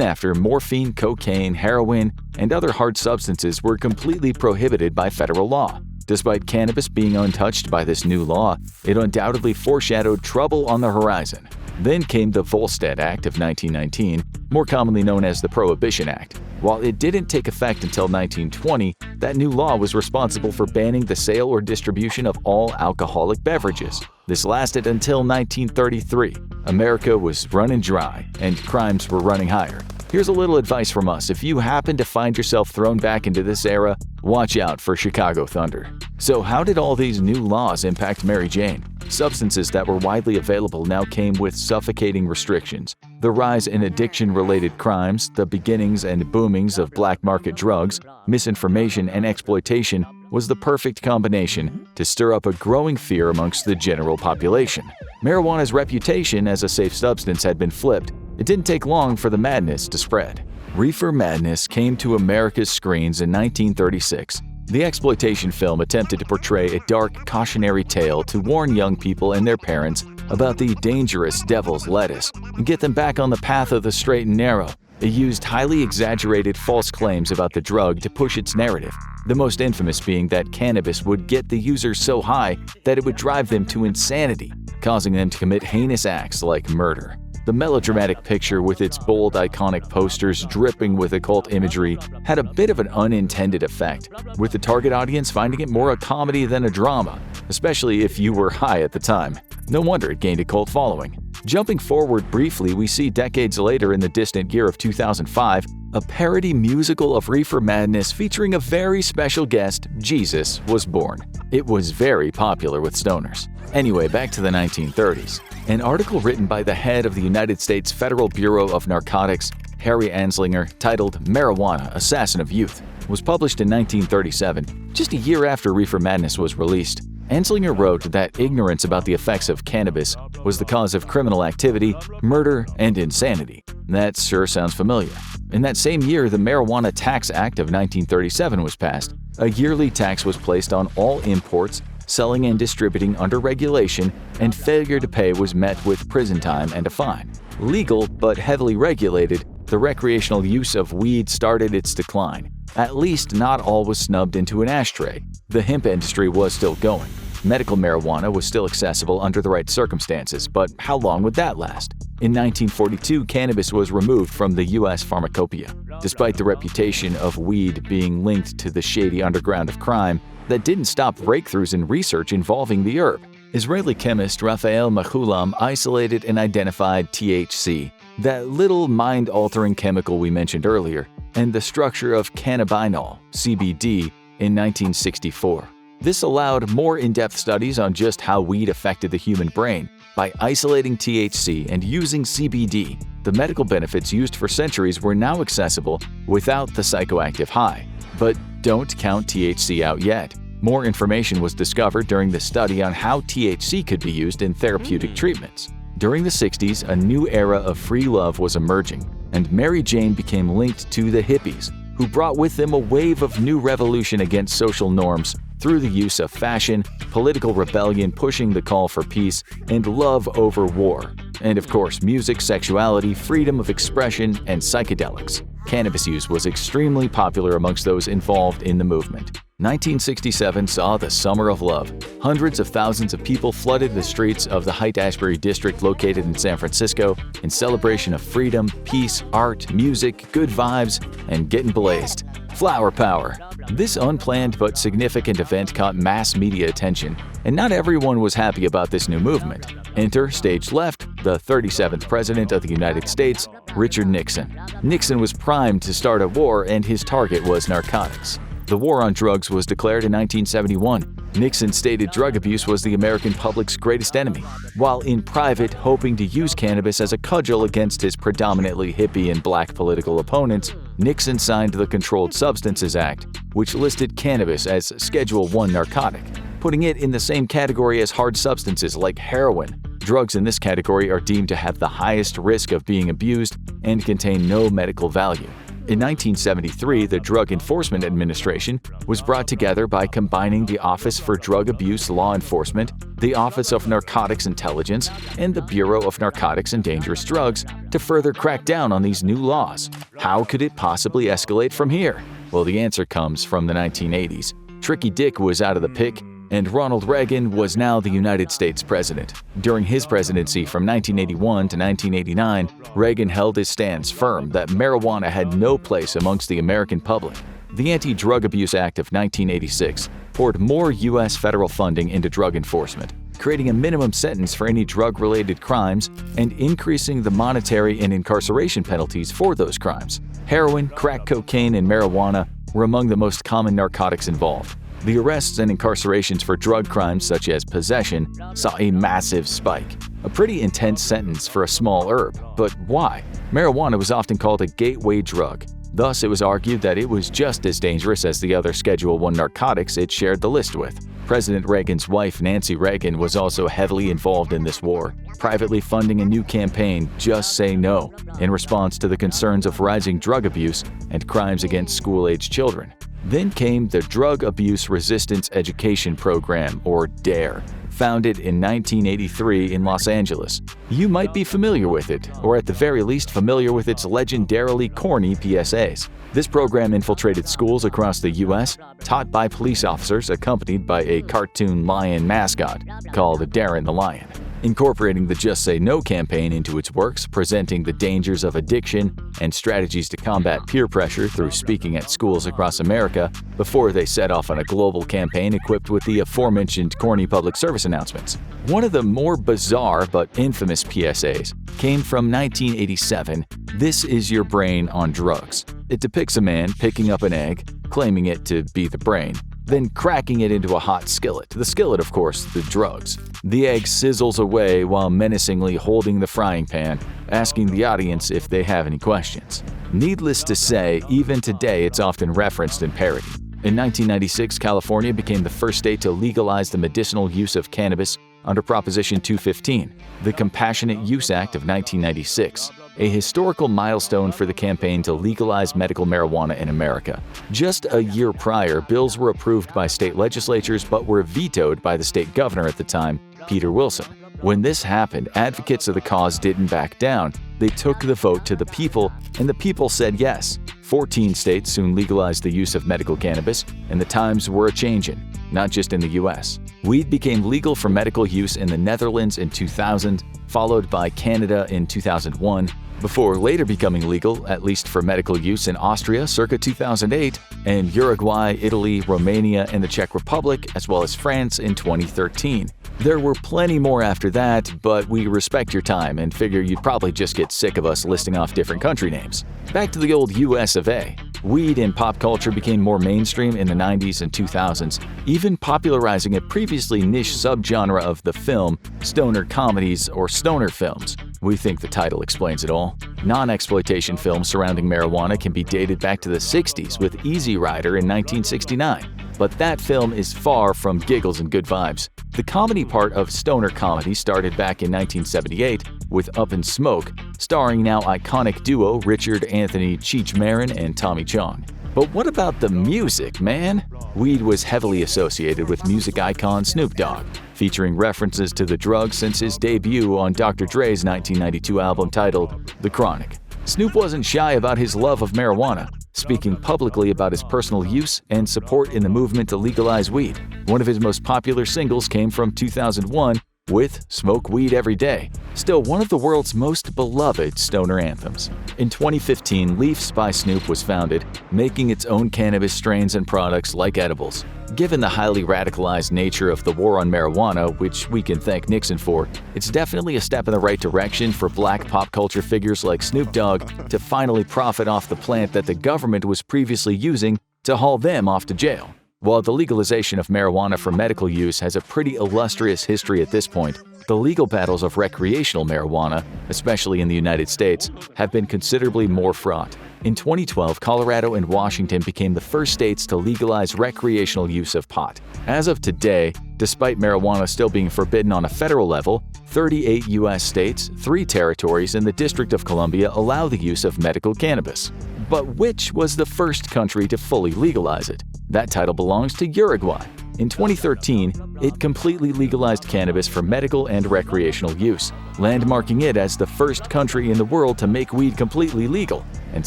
after, morphine, cocaine, heroin, and other hard substances were completely prohibited by federal law. Despite cannabis being untouched by this new law, it undoubtedly foreshadowed trouble on the horizon. Then came the Volstead Act of 1919, more commonly known as the Prohibition Act. While it didn't take effect until 1920, that new law was responsible for banning the sale or distribution of all alcoholic beverages. This lasted until 1933. America was running dry, and crimes were running higher. Here's a little advice from us. If you happen to find yourself thrown back into this era, watch out for Chicago Thunder. So how did all these new laws impact Mary Jane? Substances that were widely available now came with suffocating restrictions. The rise in addiction-related crimes, the beginnings and boomings of black market drugs, misinformation, and exploitation was the perfect combination to stir up a growing fear amongst the general population. Marijuana's reputation as a safe substance had been flipped. It didn't take long for the madness to spread. Reefer madness came to America's screens in 1936. The exploitation film attempted to portray a dark, cautionary tale to warn young people and their parents about the dangerous devil's lettuce and get them back on the path of the straight and narrow. It used highly exaggerated false claims about the drug to push its narrative, the most infamous being that cannabis would get the users so high that it would drive them to insanity, causing them to commit heinous acts like murder. The melodramatic picture with its bold, iconic posters dripping with occult imagery had a bit of an unintended effect, with the target audience finding it more a comedy than a drama, especially if you were high at the time. No wonder it gained a cult following. Jumping forward briefly, we see decades later in the distant year of 2005, a parody musical of Reefer Madness featuring a very special guest, Jesus, was born. It was very popular with stoners. Anyway, back to the 1930s. An article written by the head of the United States Federal Bureau of Narcotics, Harry Anslinger, titled "Marijuana, Assassin of Youth," was published in 1937, just a year after Reefer Madness was released. Anslinger wrote that ignorance about the effects of cannabis was the cause of criminal activity, murder, and insanity. That sure sounds familiar. In that same year, the Marijuana Tax Act of 1937 was passed. A yearly tax was placed on all imports, selling and distributing under regulation, and failure to pay was met with prison time and a fine. Legal but heavily regulated, the recreational use of weed started its decline. At least not all was snubbed into an ashtray. The hemp industry was still going. Medical marijuana was still accessible under the right circumstances, but how long would that last? In 1942, cannabis was removed from the U.S. pharmacopoeia. Despite the reputation of weed being linked to the shady underground of crime, that didn't stop breakthroughs in research involving the herb. Israeli chemist Raphael Mechoulam isolated and identified THC, that little mind-altering chemical we mentioned earlier, and the structure of cannabinol, CBD, in 1964. This allowed more in-depth studies on just how weed affected the human brain. By isolating THC and using CBD, the medical benefits used for centuries were now accessible without the psychoactive high. But don't count THC out yet. More information was discovered during the study on how THC could be used in therapeutic treatments. During the 60s, a new era of free love was emerging, and Mary Jane became linked to the hippies, who brought with them a wave of new revolution against social norms through the use of fashion, political rebellion pushing the call for peace, and love over war. And of course, music, sexuality, freedom of expression, and psychedelics. Cannabis use was extremely popular amongst those involved in the movement. 1967 saw the Summer of Love. Hundreds of thousands of people flooded the streets of the Haight-Ashbury district located in San Francisco in celebration of freedom, peace, art, music, good vibes, and getting blazed. Flower power. This unplanned but significant event caught mass media attention, and not everyone was happy about this new movement. Enter, stage left, the 37th President of the United States, Richard Nixon. Nixon was primed to start a war, and his target was narcotics. The war on drugs was declared in 1971. Nixon stated drug abuse was the American public's greatest enemy, while in private hoping to use cannabis as a cudgel against his predominantly hippie and black political opponents. Nixon signed the Controlled Substances Act, which listed cannabis as Schedule I narcotic, putting it in the same category as hard substances like heroin. Drugs in this category are deemed to have the highest risk of being abused and contain no medical value. In 1973, the Drug Enforcement Administration was brought together by combining the Office for Drug Abuse Law Enforcement, the Office of Narcotics Intelligence, and the Bureau of Narcotics and Dangerous Drugs to further crack down on these new laws. How could it possibly escalate from here? Well, the answer comes from the 1980s. Tricky Dick was out of the pick, and Ronald Reagan was now the United States president. During his presidency from 1981 to 1989, Reagan held his stance firm that marijuana had no place amongst the American public. The Anti-Drug Abuse Act of 1986 poured more U.S. federal funding into drug enforcement, creating a minimum sentence for any drug-related crimes and increasing the monetary and incarceration penalties for those crimes. Heroin, crack cocaine, and marijuana were among the most common narcotics involved. The arrests and incarcerations for drug crimes such as possession saw a massive spike. A pretty intense sentence for a small herb. But why? Marijuana was often called a gateway drug. Thus, it was argued that it was just as dangerous as the other Schedule I narcotics it shared the list with. President Reagan's wife, Nancy Reagan, was also heavily involved in this war, privately funding a new campaign, Just Say No, in response to the concerns of rising drug abuse and crimes against school-aged children. Then came the Drug Abuse Resistance Education Program, or DARE, founded in 1983 in Los Angeles. You might be familiar with it, or at the very least familiar with its legendarily corny PSAs. This program infiltrated schools across the U.S., taught by police officers accompanied by a cartoon lion mascot called Darren the Lion. Incorporating the Just Say No campaign into its works, presenting the dangers of addiction and strategies to combat peer pressure through speaking at schools across America before they set off on a global campaign equipped with the aforementioned corny public service announcements. One of the more bizarre but infamous PSAs came from 1987, This Is Your Brain on Drugs. It depicts a man picking up an egg, claiming it to be the brain, then cracking it into a hot skillet. The skillet, of course, the drugs. The egg sizzles away while menacingly holding the frying pan, asking the audience if they have any questions. Needless to say, even today it's often referenced in parody. In 1996, California became the first state to legalize the medicinal use of cannabis under Proposition 215, the Compassionate Use Act of 1996, a historical milestone for the campaign to legalize medical marijuana in America. Just a year prior, bills were approved by state legislatures but were vetoed by the state governor at the time, Peter Wilson. When this happened, advocates of the cause didn't back down. They took the vote to the people, and the people said yes. 14 states soon legalized the use of medical cannabis, and the times were a-changin', not just in the U.S. Weed became legal for medical use in the Netherlands in 2000, followed by Canada in 2001, before later becoming legal, at least for medical use, in Austria circa 2008, and Uruguay, Italy, Romania, and the Czech Republic, as well as France in 2013. There were plenty more after that, but we respect your time and figure you'd probably just get sick of us listing off different country names. Back to the old US of A. Weed in pop culture became more mainstream in the 90s and 2000s, even popularizing a previously niche subgenre of the film, stoner comedies or stoner films. We think the title explains it all. Non-exploitation films surrounding marijuana can be dated back to the 60s with Easy Rider in 1969. But that film is far from giggles and good vibes. The comedy part of stoner comedy started back in 1978 with Up in Smoke, starring now iconic duo Richard Anthony Cheech Marin and Tommy Chong. But what about the music, man? Weed was heavily associated with music icon Snoop Dogg, featuring references to the drug since his debut on Dr. Dre's 1992 album titled The Chronic. Snoop wasn't shy about his love of marijuana, speaking publicly about his personal use and support in the movement to legalize weed. One of his most popular singles came from 2001 with Smoke Weed Every Day, still one of the world's most beloved stoner anthems. In 2015, Leafs by Snoop was founded, making its own cannabis strains and products like edibles. Given the highly radicalized nature of the war on marijuana, which we can thank Nixon for, it's definitely a step in the right direction for black pop culture figures like Snoop Dogg to finally profit off the plant that the government was previously using to haul them off to jail. While the legalization of marijuana for medical use has a pretty illustrious history at this point, the legal battles of recreational marijuana, especially in the United States, have been considerably more fraught. In 2012, Colorado and Washington became the first states to legalize recreational use of pot. As of today, despite marijuana still being forbidden on a federal level, 38 U.S. states, 3 territories, and the District of Columbia allow the use of medical cannabis. But which was the first country to fully legalize it? That title belongs to Uruguay. In 2013, it completely legalized cannabis for medical and recreational use, landmarking it as the first country in the world to make weed completely legal. And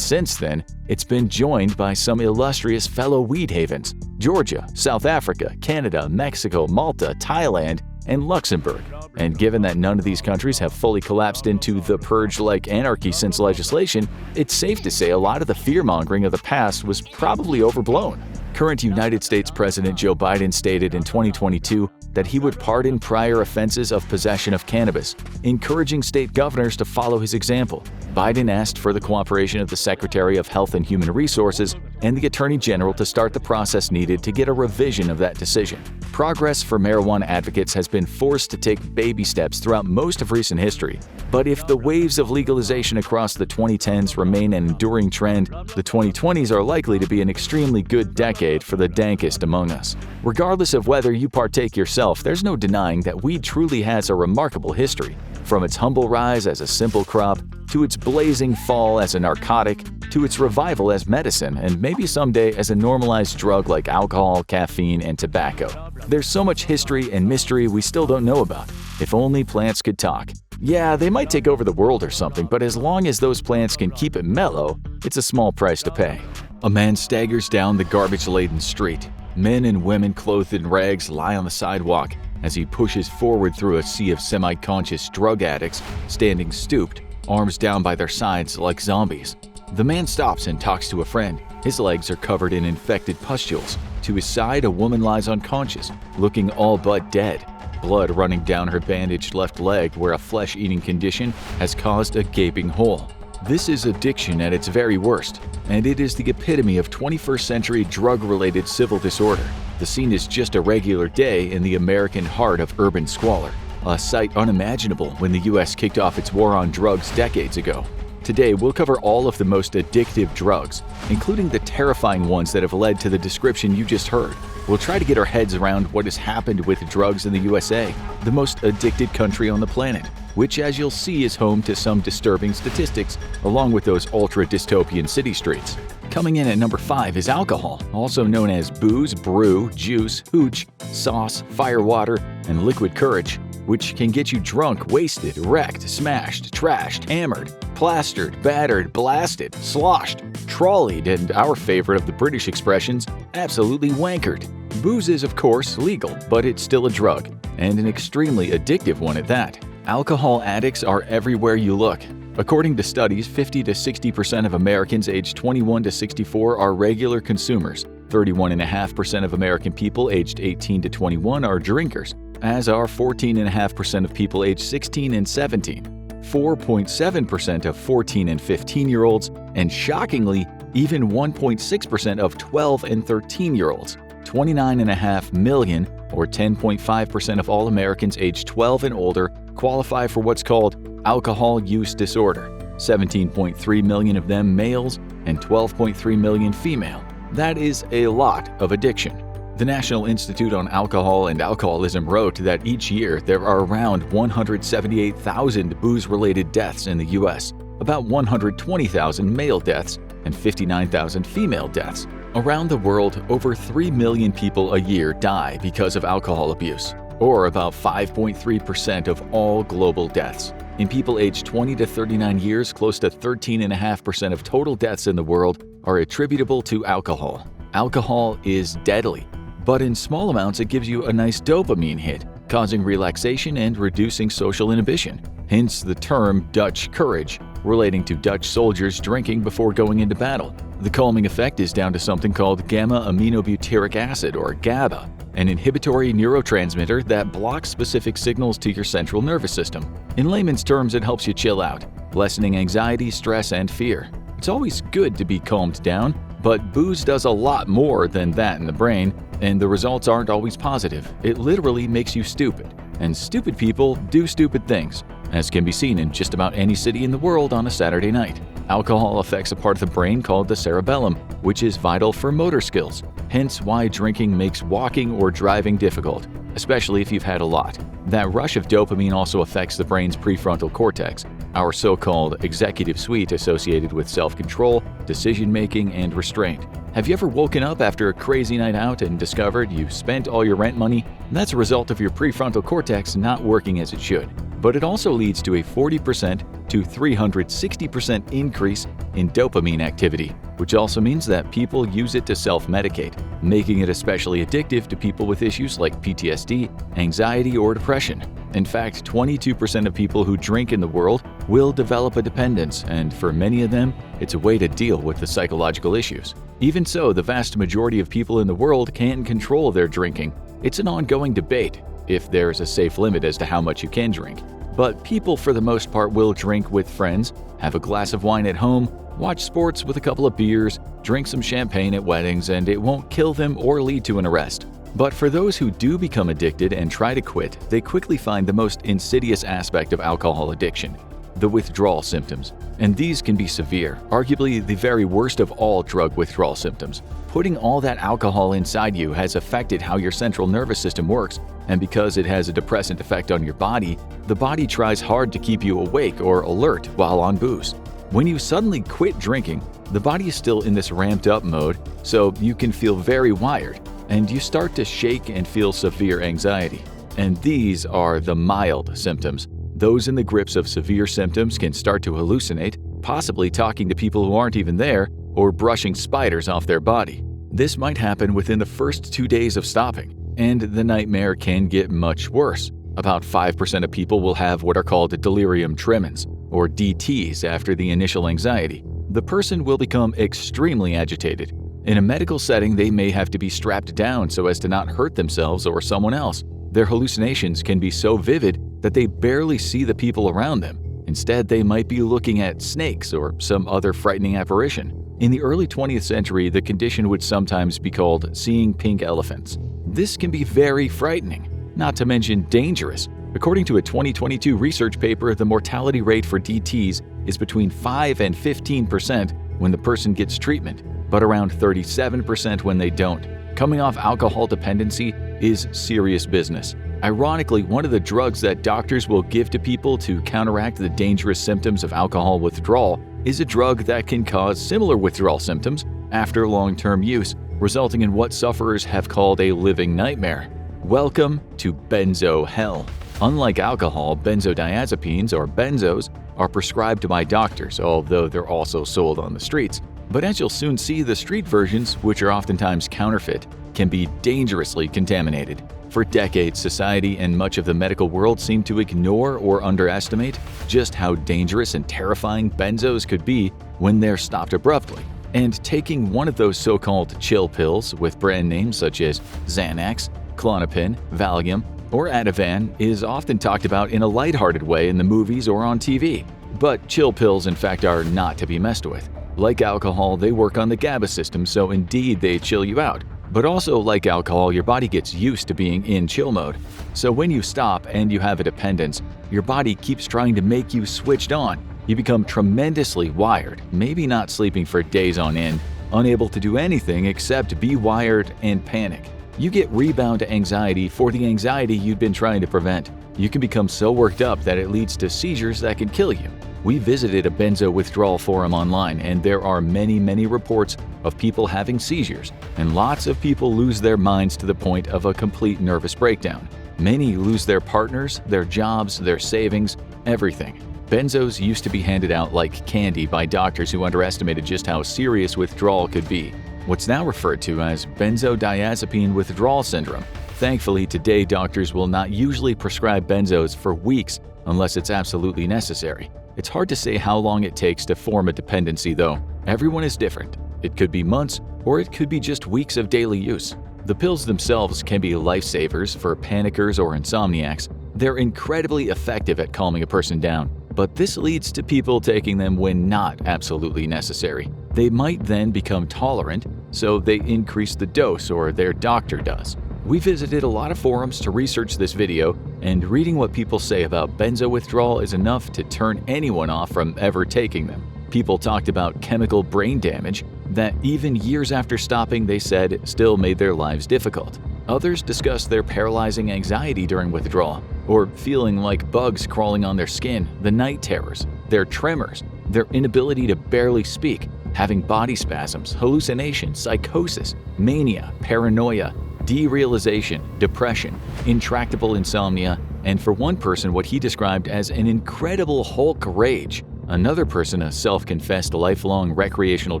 since then, it's been joined by some illustrious fellow weed havens: Georgia, South Africa, Canada, Mexico, Malta, Thailand, and Luxembourg. And given that none of these countries have fully collapsed into the purge-like anarchy since legislation, it's safe to say a lot of the fear-mongering of the past was probably overblown. Current United States President Joe Biden stated in 2022 that he would pardon prior offenses of possession of cannabis, encouraging state governors to follow his example. Biden asked for the cooperation of the Secretary of Health and Human Resources and the Attorney General to start the process needed to get a revision of that decision. Progress for marijuana advocates has been forced to take baby steps throughout most of recent history. But if the waves of legalization across the 2010s remain an enduring trend, the 2020s are likely to be an extremely good decade for the dankest among us. Regardless of whether you partake yourself, there's no denying that weed truly has a remarkable history. From its humble rise as a simple crop, to its blazing fall as a narcotic, to its revival as medicine, and maybe someday as a normalized drug like alcohol, caffeine, and tobacco. There's so much history and mystery we still don't know about. If only plants could talk. Yeah, they might take over the world or something, but as long as those plants can keep it mellow, it's a small price to pay. A man staggers down the garbage-laden street. Men and women clothed in rags lie on the sidewalk as he pushes forward through a sea of semi-conscious drug addicts standing stooped, arms down by their sides like zombies. The man stops and talks to a friend. His legs are covered in infected pustules. To his side, a woman lies unconscious, looking all but dead, blood running down her bandaged left leg where a flesh-eating condition has caused a gaping hole. This is addiction at its very worst, and it is the epitome of 21st century drug-related civil disorder. The scene is just a regular day in the American heart of urban squalor, a sight unimaginable when the US kicked off its war on drugs decades ago. Today, we'll cover all of the most addictive drugs, including the terrifying ones that have led to the description you just heard. We'll try to get our heads around what has happened with drugs in the USA, the most addicted country on the planet, which, as you'll see, is home to some disturbing statistics, along with those ultra-dystopian city streets. Coming in at number 5 is alcohol, also known as booze, brew, juice, hooch, sauce, firewater, and liquid courage, which can get you drunk, wasted, wrecked, smashed, trashed, hammered, plastered, battered, blasted, sloshed, trolleyed, and our favorite of the British expressions, absolutely wankered. Booze is, of course, legal, but it's still a drug, and an extremely addictive one at that. Alcohol addicts are everywhere you look. According to studies, 50 to 60% of Americans aged 21 to 64 are regular consumers. 31.5% of American people aged 18 to 21 are drinkers, as are 14.5% of people aged 16 and 17, 4.7% of 14 and 15-year-olds, and shockingly, even 1.6% of 12 and 13-year-olds. 29.5 million, or 10.5% of all Americans aged 12 and older, qualify for what's called alcohol use disorder. 17.3 million of them males and 12.3 million female. That is a lot of addiction. The National Institute on Alcohol and Alcoholism wrote that each year there are around 178,000 booze-related deaths in the U.S., about 120,000 male deaths, and 59,000 female deaths. Around the world, over 3 million people a year die because of alcohol abuse, or about 5.3% of all global deaths. In people aged 20 to 39 years, close to 13.5% of total deaths in the world are attributable to alcohol. Alcohol is deadly, but in small amounts it gives you a nice dopamine hit, causing relaxation and reducing social inhibition. Hence the term Dutch courage, relating to Dutch soldiers drinking before going into battle. The calming effect is down to something called gamma-aminobutyric acid, or GABA, an inhibitory neurotransmitter that blocks specific signals to your central nervous system. In layman's terms, it helps you chill out, lessening anxiety, stress, and fear. It's always good to be calmed down, but booze does a lot more than that in the brain, and the results aren't always positive. It literally makes you stupid. And stupid people do stupid things, as can be seen in just about any city in the world on a Saturday night. Alcohol affects a part of the brain called the cerebellum, which is vital for motor skills, hence why drinking makes walking or driving difficult, especially if you've had a lot. That rush of dopamine also affects the brain's prefrontal cortex, our so-called executive suite associated with self-control, decision-making, and restraint. Have you ever woken up after a crazy night out and discovered you spent all your rent money? That's a result of your prefrontal cortex not working as it should. But it also leads to a 40% to 360% increase in dopamine activity, which also means that people use it to self-medicate, making it especially addictive to people with issues like PTSD, anxiety, or depression. In fact, 22% of people who drink in the world will develop a dependence, and for many of them, it's a way to deal with the psychological issues. Even so, the vast majority of people in the world can control their drinking. It's an ongoing debate if there's a safe limit as to how much you can drink. But people, for the most part, will drink with friends, have a glass of wine at home, watch sports with a couple of beers, drink some champagne at weddings, and it won't kill them or lead to an arrest. But for those who do become addicted and try to quit, they quickly find the most insidious aspect of alcohol addiction: the withdrawal symptoms. And these can be severe, arguably the very worst of all drug withdrawal symptoms. Putting all that alcohol inside you has affected how your central nervous system works, and because it has a depressant effect on your body, the body tries hard to keep you awake or alert while on booze. When you suddenly quit drinking, the body is still in this ramped up mode, so you can feel very wired, and you start to shake and feel severe anxiety. And these are the mild symptoms. Those in the grips of severe symptoms can start to hallucinate, possibly talking to people who aren't even there, or brushing spiders off their body. This might happen within the first 2 days of stopping, and the nightmare can get much worse. About 5% of people will have what are called delirium tremens, or DTs, after the initial anxiety. The person will become extremely agitated. In a medical setting, they may have to be strapped down so as to not hurt themselves or someone else. Their hallucinations can be so vivid that they barely see the people around them. Instead, they might be looking at snakes or some other frightening apparition. In the early 20th century, the condition would sometimes be called seeing pink elephants. This can be very frightening, not to mention dangerous. According to a 2022 research paper, the mortality rate for DTs is between 5 and 15% when the person gets treatment, but around 37% when they don't. Coming off alcohol dependency is serious business. Ironically, one of the drugs that doctors will give to people to counteract the dangerous symptoms of alcohol withdrawal is a drug that can cause similar withdrawal symptoms after long-term use, resulting in what sufferers have called a living nightmare. Welcome to benzo hell. Unlike alcohol, benzodiazepines or benzos are prescribed by doctors, although they're also sold on the streets. But as you'll soon see, the street versions, which are oftentimes counterfeit, can be dangerously contaminated. For decades, society and much of the medical world seem to ignore or underestimate just how dangerous and terrifying benzos could be when they're stopped abruptly. And taking one of those so-called chill pills with brand names such as Xanax, Klonopin, Valium, or Ativan is often talked about in a lighthearted way in the movies or on TV. But chill pills, in fact, are not to be messed with. Like alcohol, they work on the GABA system, so indeed they chill you out. But also, like alcohol, your body gets used to being in chill mode. So when you stop and you have a dependence, your body keeps trying to make you switched on. You become tremendously wired, maybe not sleeping for days on end, unable to do anything except be wired and panic. You get rebound anxiety for the anxiety you've been trying to prevent. You can become so worked up that it leads to seizures that can kill you. We visited a benzo withdrawal forum online, and there are many reports of people having seizures, and lots of people lose their minds to the point of a complete nervous breakdown. Many lose their partners, their jobs, their savings, everything. Benzos used to be handed out like candy by doctors who underestimated just how serious withdrawal could be. What's now referred to as benzodiazepine withdrawal syndrome. Thankfully, today doctors will not usually prescribe benzos for weeks unless it's absolutely necessary. It's hard to say how long it takes to form a dependency, though. Everyone is different. It could be months, or it could be just weeks of daily use. The pills themselves can be lifesavers for panickers or insomniacs. They're incredibly effective at calming a person down, but this leads to people taking them when not absolutely necessary. They might then become tolerant, so they increase the dose, or their doctor does. We visited a lot of forums to research this video, and reading what people say about benzo withdrawal is enough to turn anyone off from ever taking them. People talked about chemical brain damage that even years after stopping, they said, still made their lives difficult. Others discussed their paralyzing anxiety during withdrawal, or feeling like bugs crawling on their skin, the night terrors, their tremors, their inability to barely speak, having body spasms, hallucinations, psychosis, mania, paranoia, derealization, depression, intractable insomnia, and for one person what he described as an incredible Hulk rage. Another person, a self-confessed lifelong recreational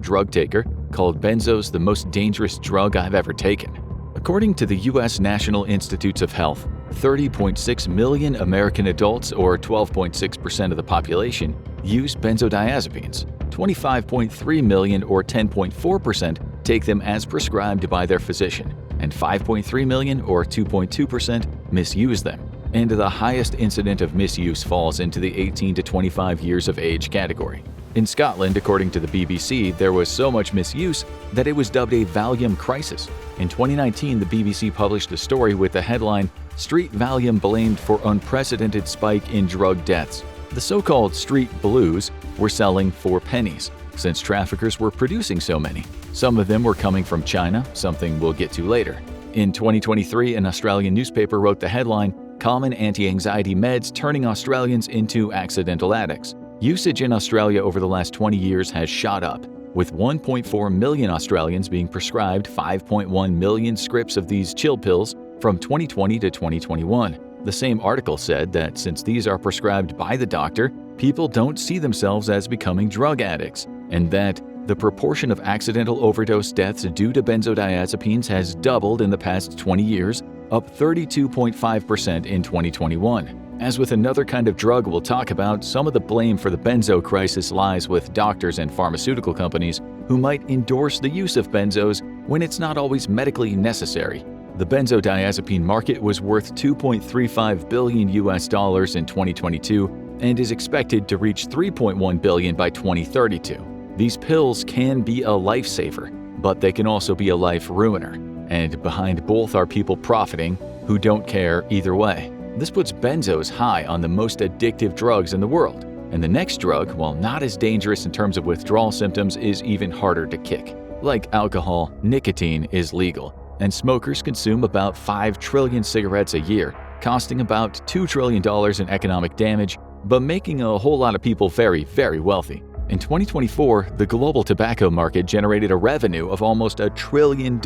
drug taker, called benzos the most dangerous drug I've ever taken. According to the U.S. National Institutes of Health, 30.6 million American adults, or 12.6% of the population, use benzodiazepines. 25.3 million, or 10.4%, take them as prescribed by their physician, and 5.3 million, or 2.2%, misuse them. And the highest incident of misuse falls into the 18 to 25 years of age category. In Scotland, according to the BBC, there was so much misuse that it was dubbed a Valium crisis. In 2019, the BBC published a story with the headline, "Street Valium Blamed for Unprecedented Spike in Drug Deaths." The so-called street blues were selling for pennies, since traffickers were producing so many. Some of them were coming from China, something we'll get to later. In 2023, an Australian newspaper wrote the headline, "Common Anti-Anxiety Meds Turning Australians into Accidental Addicts." Usage in Australia over the last 20 years has shot up, with 1.4 million Australians being prescribed 5.1 million scripts of these chill pills from 2020 to 2021. The same article said that since these are prescribed by the doctor, people don't see themselves as becoming drug addicts, and that the proportion of accidental overdose deaths due to benzodiazepines has doubled in the past 20 years, up 32.5% in 2021. As with another kind of drug we'll talk about, some of the blame for the benzo crisis lies with doctors and pharmaceutical companies who might endorse the use of benzos when it's not always medically necessary. The benzodiazepine market was worth $2.35 billion in 2022 and is expected to reach $3.1 billion by 2032. These pills can be a lifesaver, but they can also be a life ruiner. And behind both are people profiting who don't care either way. This puts benzos high on the most addictive drugs in the world. And the next drug, while not as dangerous in terms of withdrawal symptoms, is even harder to kick. Like alcohol, nicotine is legal, and smokers consume about 5 trillion cigarettes a year, costing about $2 trillion in economic damage, but making a whole lot of people very, very wealthy. In 2024, the global tobacco market generated a revenue of almost $1 trillion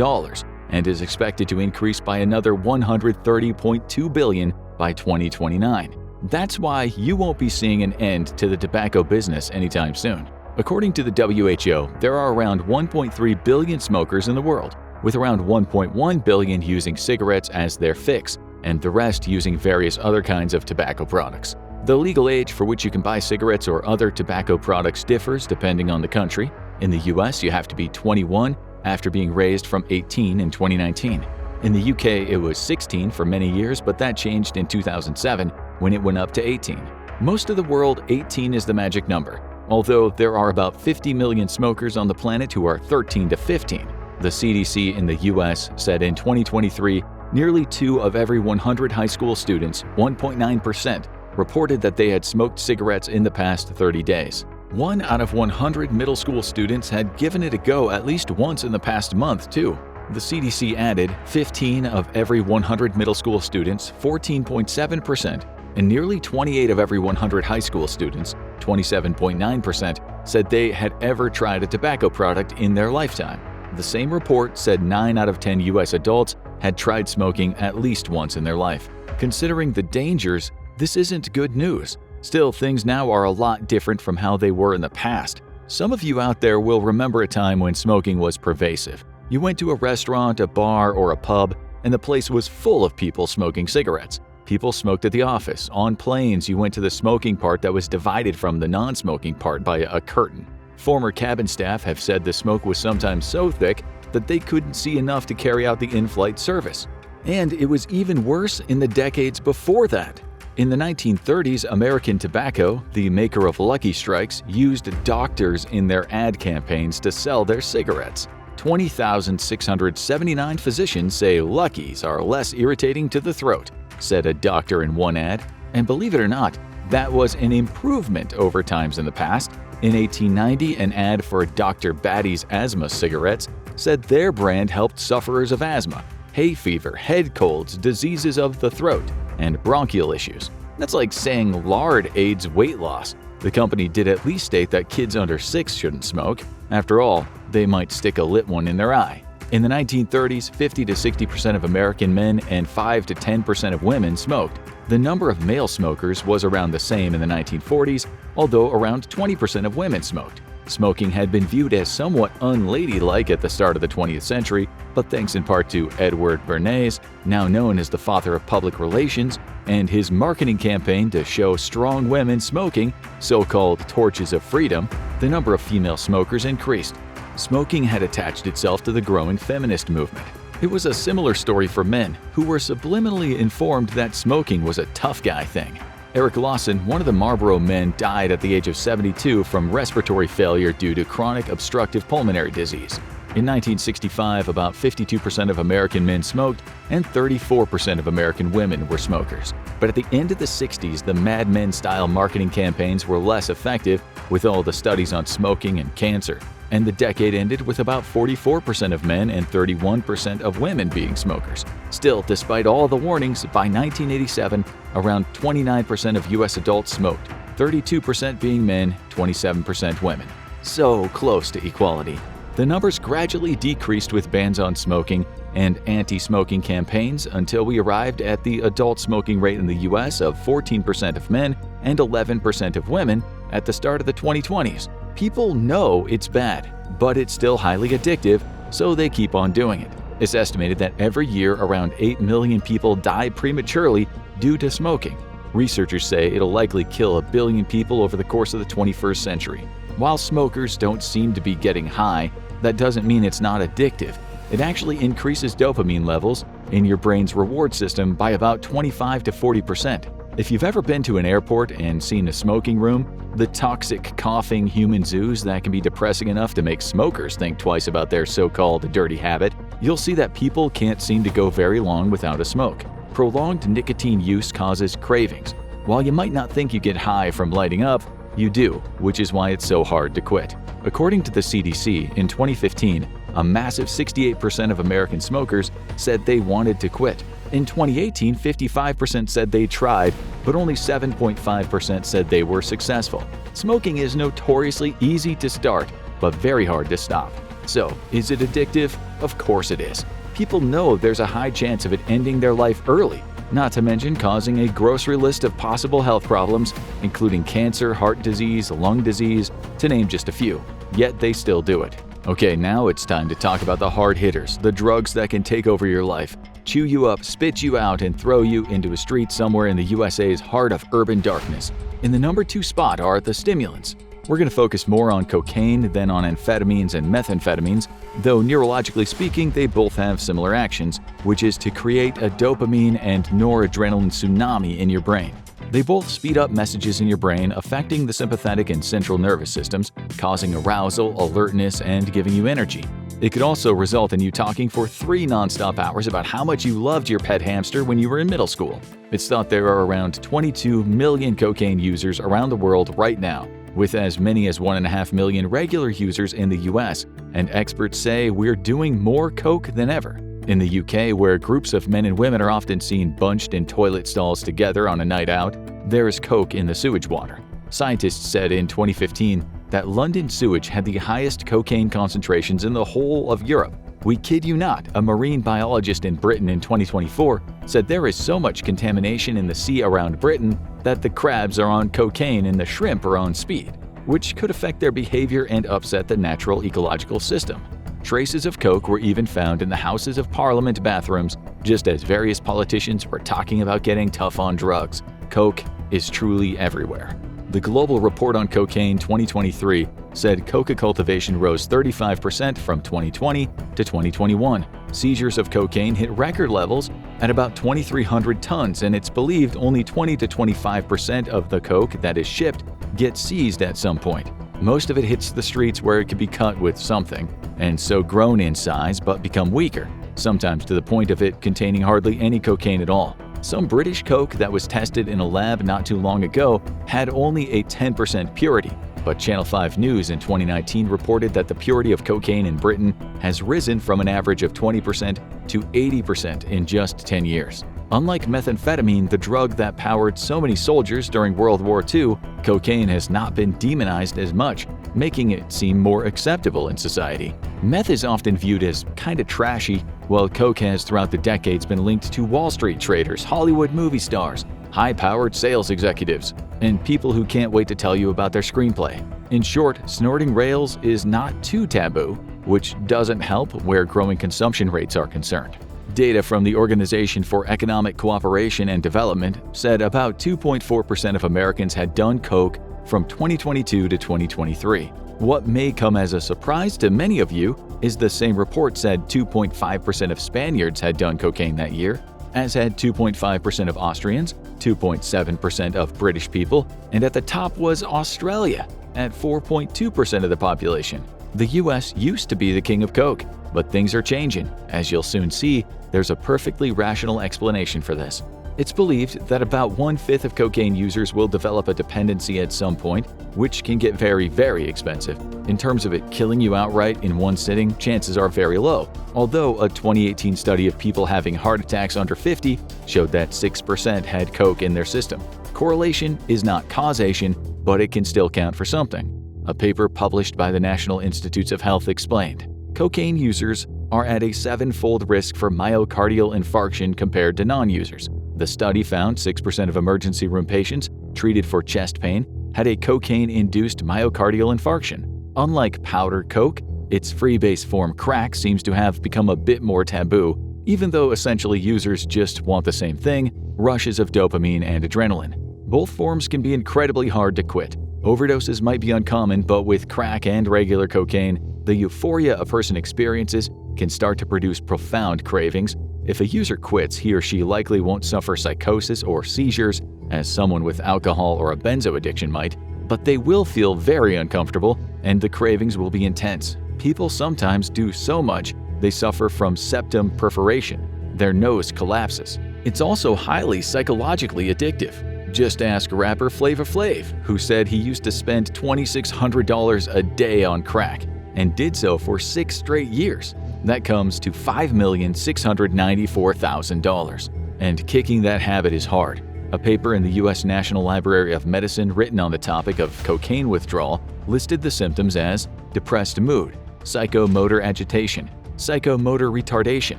and is expected to increase by another $130.2 billion by 2029. That's why you won't be seeing an end to the tobacco business anytime soon. According to the WHO, there are around 1.3 billion smokers in the world, with around 1.1 billion using cigarettes as their fix, and the rest using various other kinds of tobacco products. The legal age for which you can buy cigarettes or other tobacco products differs depending on the country. In the US, you have to be 21 after being raised from 18 in 2019. In the UK, it was 16 for many years, but that changed in 2007 when it went up to 18. Most of the world, 18 is the magic number, although there are about 50 million smokers on the planet who are 13 to 15. The CDC in the US said in 2023, nearly 2 of every 100 high school students, 1.9%, reported that they had smoked cigarettes in the past 30 days. 1 out of 100 middle school students had given it a go at least once in the past month, too. The CDC added 15 of every 100 middle school students, 14.7%, and nearly 28 of every 100 high school students, 27.9%, said they had ever tried a tobacco product in their lifetime. The same report said 9 out of 10 US adults had tried smoking at least once in their life. Considering the dangers, this isn't good news. Still, things now are a lot different from how they were in the past. Some of you out there will remember a time when smoking was pervasive. You went to a restaurant, a bar, or a pub, and the place was full of people smoking cigarettes. People smoked at the office. On planes, you went to the smoking part that was divided from the non-smoking part by a curtain. Former cabin staff have said the smoke was sometimes so thick that they couldn't see enough to carry out the in-flight service. And it was even worse in the decades before that. In the 1930s, American Tobacco, the maker of Lucky Strikes, used doctors in their ad campaigns to sell their cigarettes. 20,679 physicians say Luckies are less irritating to the throat, said a doctor in one ad. And believe it or not, that was an improvement over times in the past. In 1890, an ad for Dr. Batty's asthma cigarettes said their brand helped sufferers of asthma, hay fever, head colds, diseases of the throat, and bronchial issues. That's like saying lard aids weight loss. The company did at least state that kids under 6 shouldn't smoke. After all, they might stick a lit one in their eye. In the 1930s, 50 to 60% of American men and 5 to 10% of women smoked. The number of male smokers was around the same in the 1940s, although around 20% of women smoked. Smoking had been viewed as somewhat unladylike at the start of the 20th century, but thanks in part to Edward Bernays, now known as the father of public relations, and his marketing campaign to show strong women smoking, so-called torches of freedom, the number of female smokers increased. Smoking had attached itself to the growing feminist movement. It was a similar story for men, who were subliminally informed that smoking was a tough guy thing. Eric Lawson, one of the Marlboro men, died at the age of 72 from respiratory failure due to chronic obstructive pulmonary disease. In 1965, about 52% of American men smoked, and 34% of American women were smokers. But at the end of the 60s, the Mad Men-style marketing campaigns were less effective, with all the studies on smoking and cancer. And the decade ended with about 44% of men and 31% of women being smokers. Still, despite all the warnings, by 1987, around 29% of US adults smoked, 32% being men, 27% women. So close to equality. The numbers gradually decreased with bans on smoking and anti-smoking campaigns until we arrived at the adult smoking rate in the US of 14% of men and 11% of women at the start of the 2020s. People know it's bad, but it's still highly addictive, so they keep on doing it. It's estimated that every year around 8 million people die prematurely due to smoking. Researchers say it'll likely kill 1 billion people over the course of the 21st century. While smokers don't seem to be getting high, that doesn't mean it's not addictive. It actually increases dopamine levels in your brain's reward system by about 25 to 40%. If you've ever been to an airport and seen a smoking room, the toxic, coughing human zoos that can be depressing enough to make smokers think twice about their so-called dirty habit, you'll see that people can't seem to go very long without a smoke. Prolonged nicotine use causes cravings. While you might not think you get high from lighting up, you do, which is why it's so hard to quit. According to the CDC, in 2015, a massive 68% of American smokers said they wanted to quit. In 2018, 55% said they tried, but only 7.5% said they were successful. Smoking is notoriously easy to start, but very hard to stop. So, is it addictive? Of course it is. People know there's a high chance of it ending their life early, not to mention causing a grocery list of possible health problems, including cancer, heart disease, lung disease, to name just a few. Yet they still do it. Okay, now it's time to talk about the hard hitters, the drugs that can take over your life, chew you up, spit you out, and throw you into a street somewhere in the USA's heart of urban darkness. In the number 2 spot are the stimulants. We're going to focus more on cocaine than on amphetamines and methamphetamines, though neurologically speaking, they both have similar actions, which is to create a dopamine and noradrenaline tsunami in your brain. They both speed up messages in your brain, affecting the sympathetic and central nervous systems, causing arousal, alertness, and giving you energy. It could also result in you talking for 3 nonstop hours about how much you loved your pet hamster when you were in middle school. It's thought there are around 22 million cocaine users around the world right now, with as many as 1.5 million regular users in the US, and experts say we're doing more coke than ever. In the UK, where groups of men and women are often seen bunched in toilet stalls together on a night out, there is coke in the sewage water. Scientists said in 2015 that London sewage had the highest cocaine concentrations in the whole of Europe. We kid you not, a marine biologist in Britain in 2024 said there is so much contamination in the sea around Britain that the crabs are on cocaine and the shrimp are on speed, which could affect their behavior and upset the natural ecological system. Traces of coke were even found in the Houses of Parliament bathrooms, just as various politicians were talking about getting tough on drugs. Coke is truly everywhere. The Global Report on Cocaine 2023 said coca cultivation rose 35% from 2020 to 2021. Seizures of cocaine hit record levels at about 2,300 tons, and it's believed only 20 to 25% of the coke that is shipped gets seized at some point. Most of it hits the streets where it can be cut with something, and so grown in size but become weaker, sometimes to the point of it containing hardly any cocaine at all. Some British coke that was tested in a lab not too long ago had only a 10% purity, but Channel 5 News in 2019 reported that the purity of cocaine in Britain has risen from an average of 20% to 80% in just 10 years. Unlike methamphetamine, the drug that powered so many soldiers during World War II, cocaine has not been demonized as much, making it seem more acceptable in society. Meth is often viewed as kinda trashy, while coke has throughout the decades been linked to Wall Street traders, Hollywood movie stars, high-powered sales executives, and people who can't wait to tell you about their screenplay. In short, snorting rails is not too taboo, which doesn't help where growing consumption rates are concerned. Data from the Organization for Economic Cooperation and Development said about 2.4% of Americans had done coke from 2022 to 2023. What may come as a surprise to many of you is the same report said 2.5% of Spaniards had done cocaine that year, as had 2.5% of Austrians, 2.7% of British people, and at the top was Australia at 4.2% of the population. The US used to be the king of coke, but things are changing. As you'll soon see, there's a perfectly rational explanation for this. It's believed that about 1/5 of cocaine users will develop a dependency at some point, which can get very, very expensive. In terms of it killing you outright in one sitting, chances are very low, although a 2018 study of people having heart attacks under 50 showed that 6% had coke in their system. Correlation is not causation, but it can still count for something. A paper published by the National Institutes of Health explained, cocaine users are at a 7-fold risk for myocardial infarction compared to non-users. The study found 6% of emergency room patients treated for chest pain had a cocaine-induced myocardial infarction. Unlike powder coke, its freebase form crack seems to have become a bit more taboo, even though essentially users just want the same thing, rushes of dopamine and adrenaline. Both forms can be incredibly hard to quit. Overdoses might be uncommon, but with crack and regular cocaine, the euphoria a person experiences can start to produce profound cravings. If a user quits, he or she likely won't suffer psychosis or seizures, as someone with alcohol or a benzo addiction might, but they will feel very uncomfortable and the cravings will be intense. People sometimes do so much they suffer from septum perforation. Their nose collapses. It's also highly psychologically addictive. Just ask rapper Flavor Flav, who said he used to spend $2,600 a day on crack and did so for 6 straight years. That comes to $5,694,000. And kicking that habit is hard. A paper in the U.S. National Library of Medicine written on the topic of cocaine withdrawal listed the symptoms as depressed mood, psychomotor agitation, psychomotor retardation,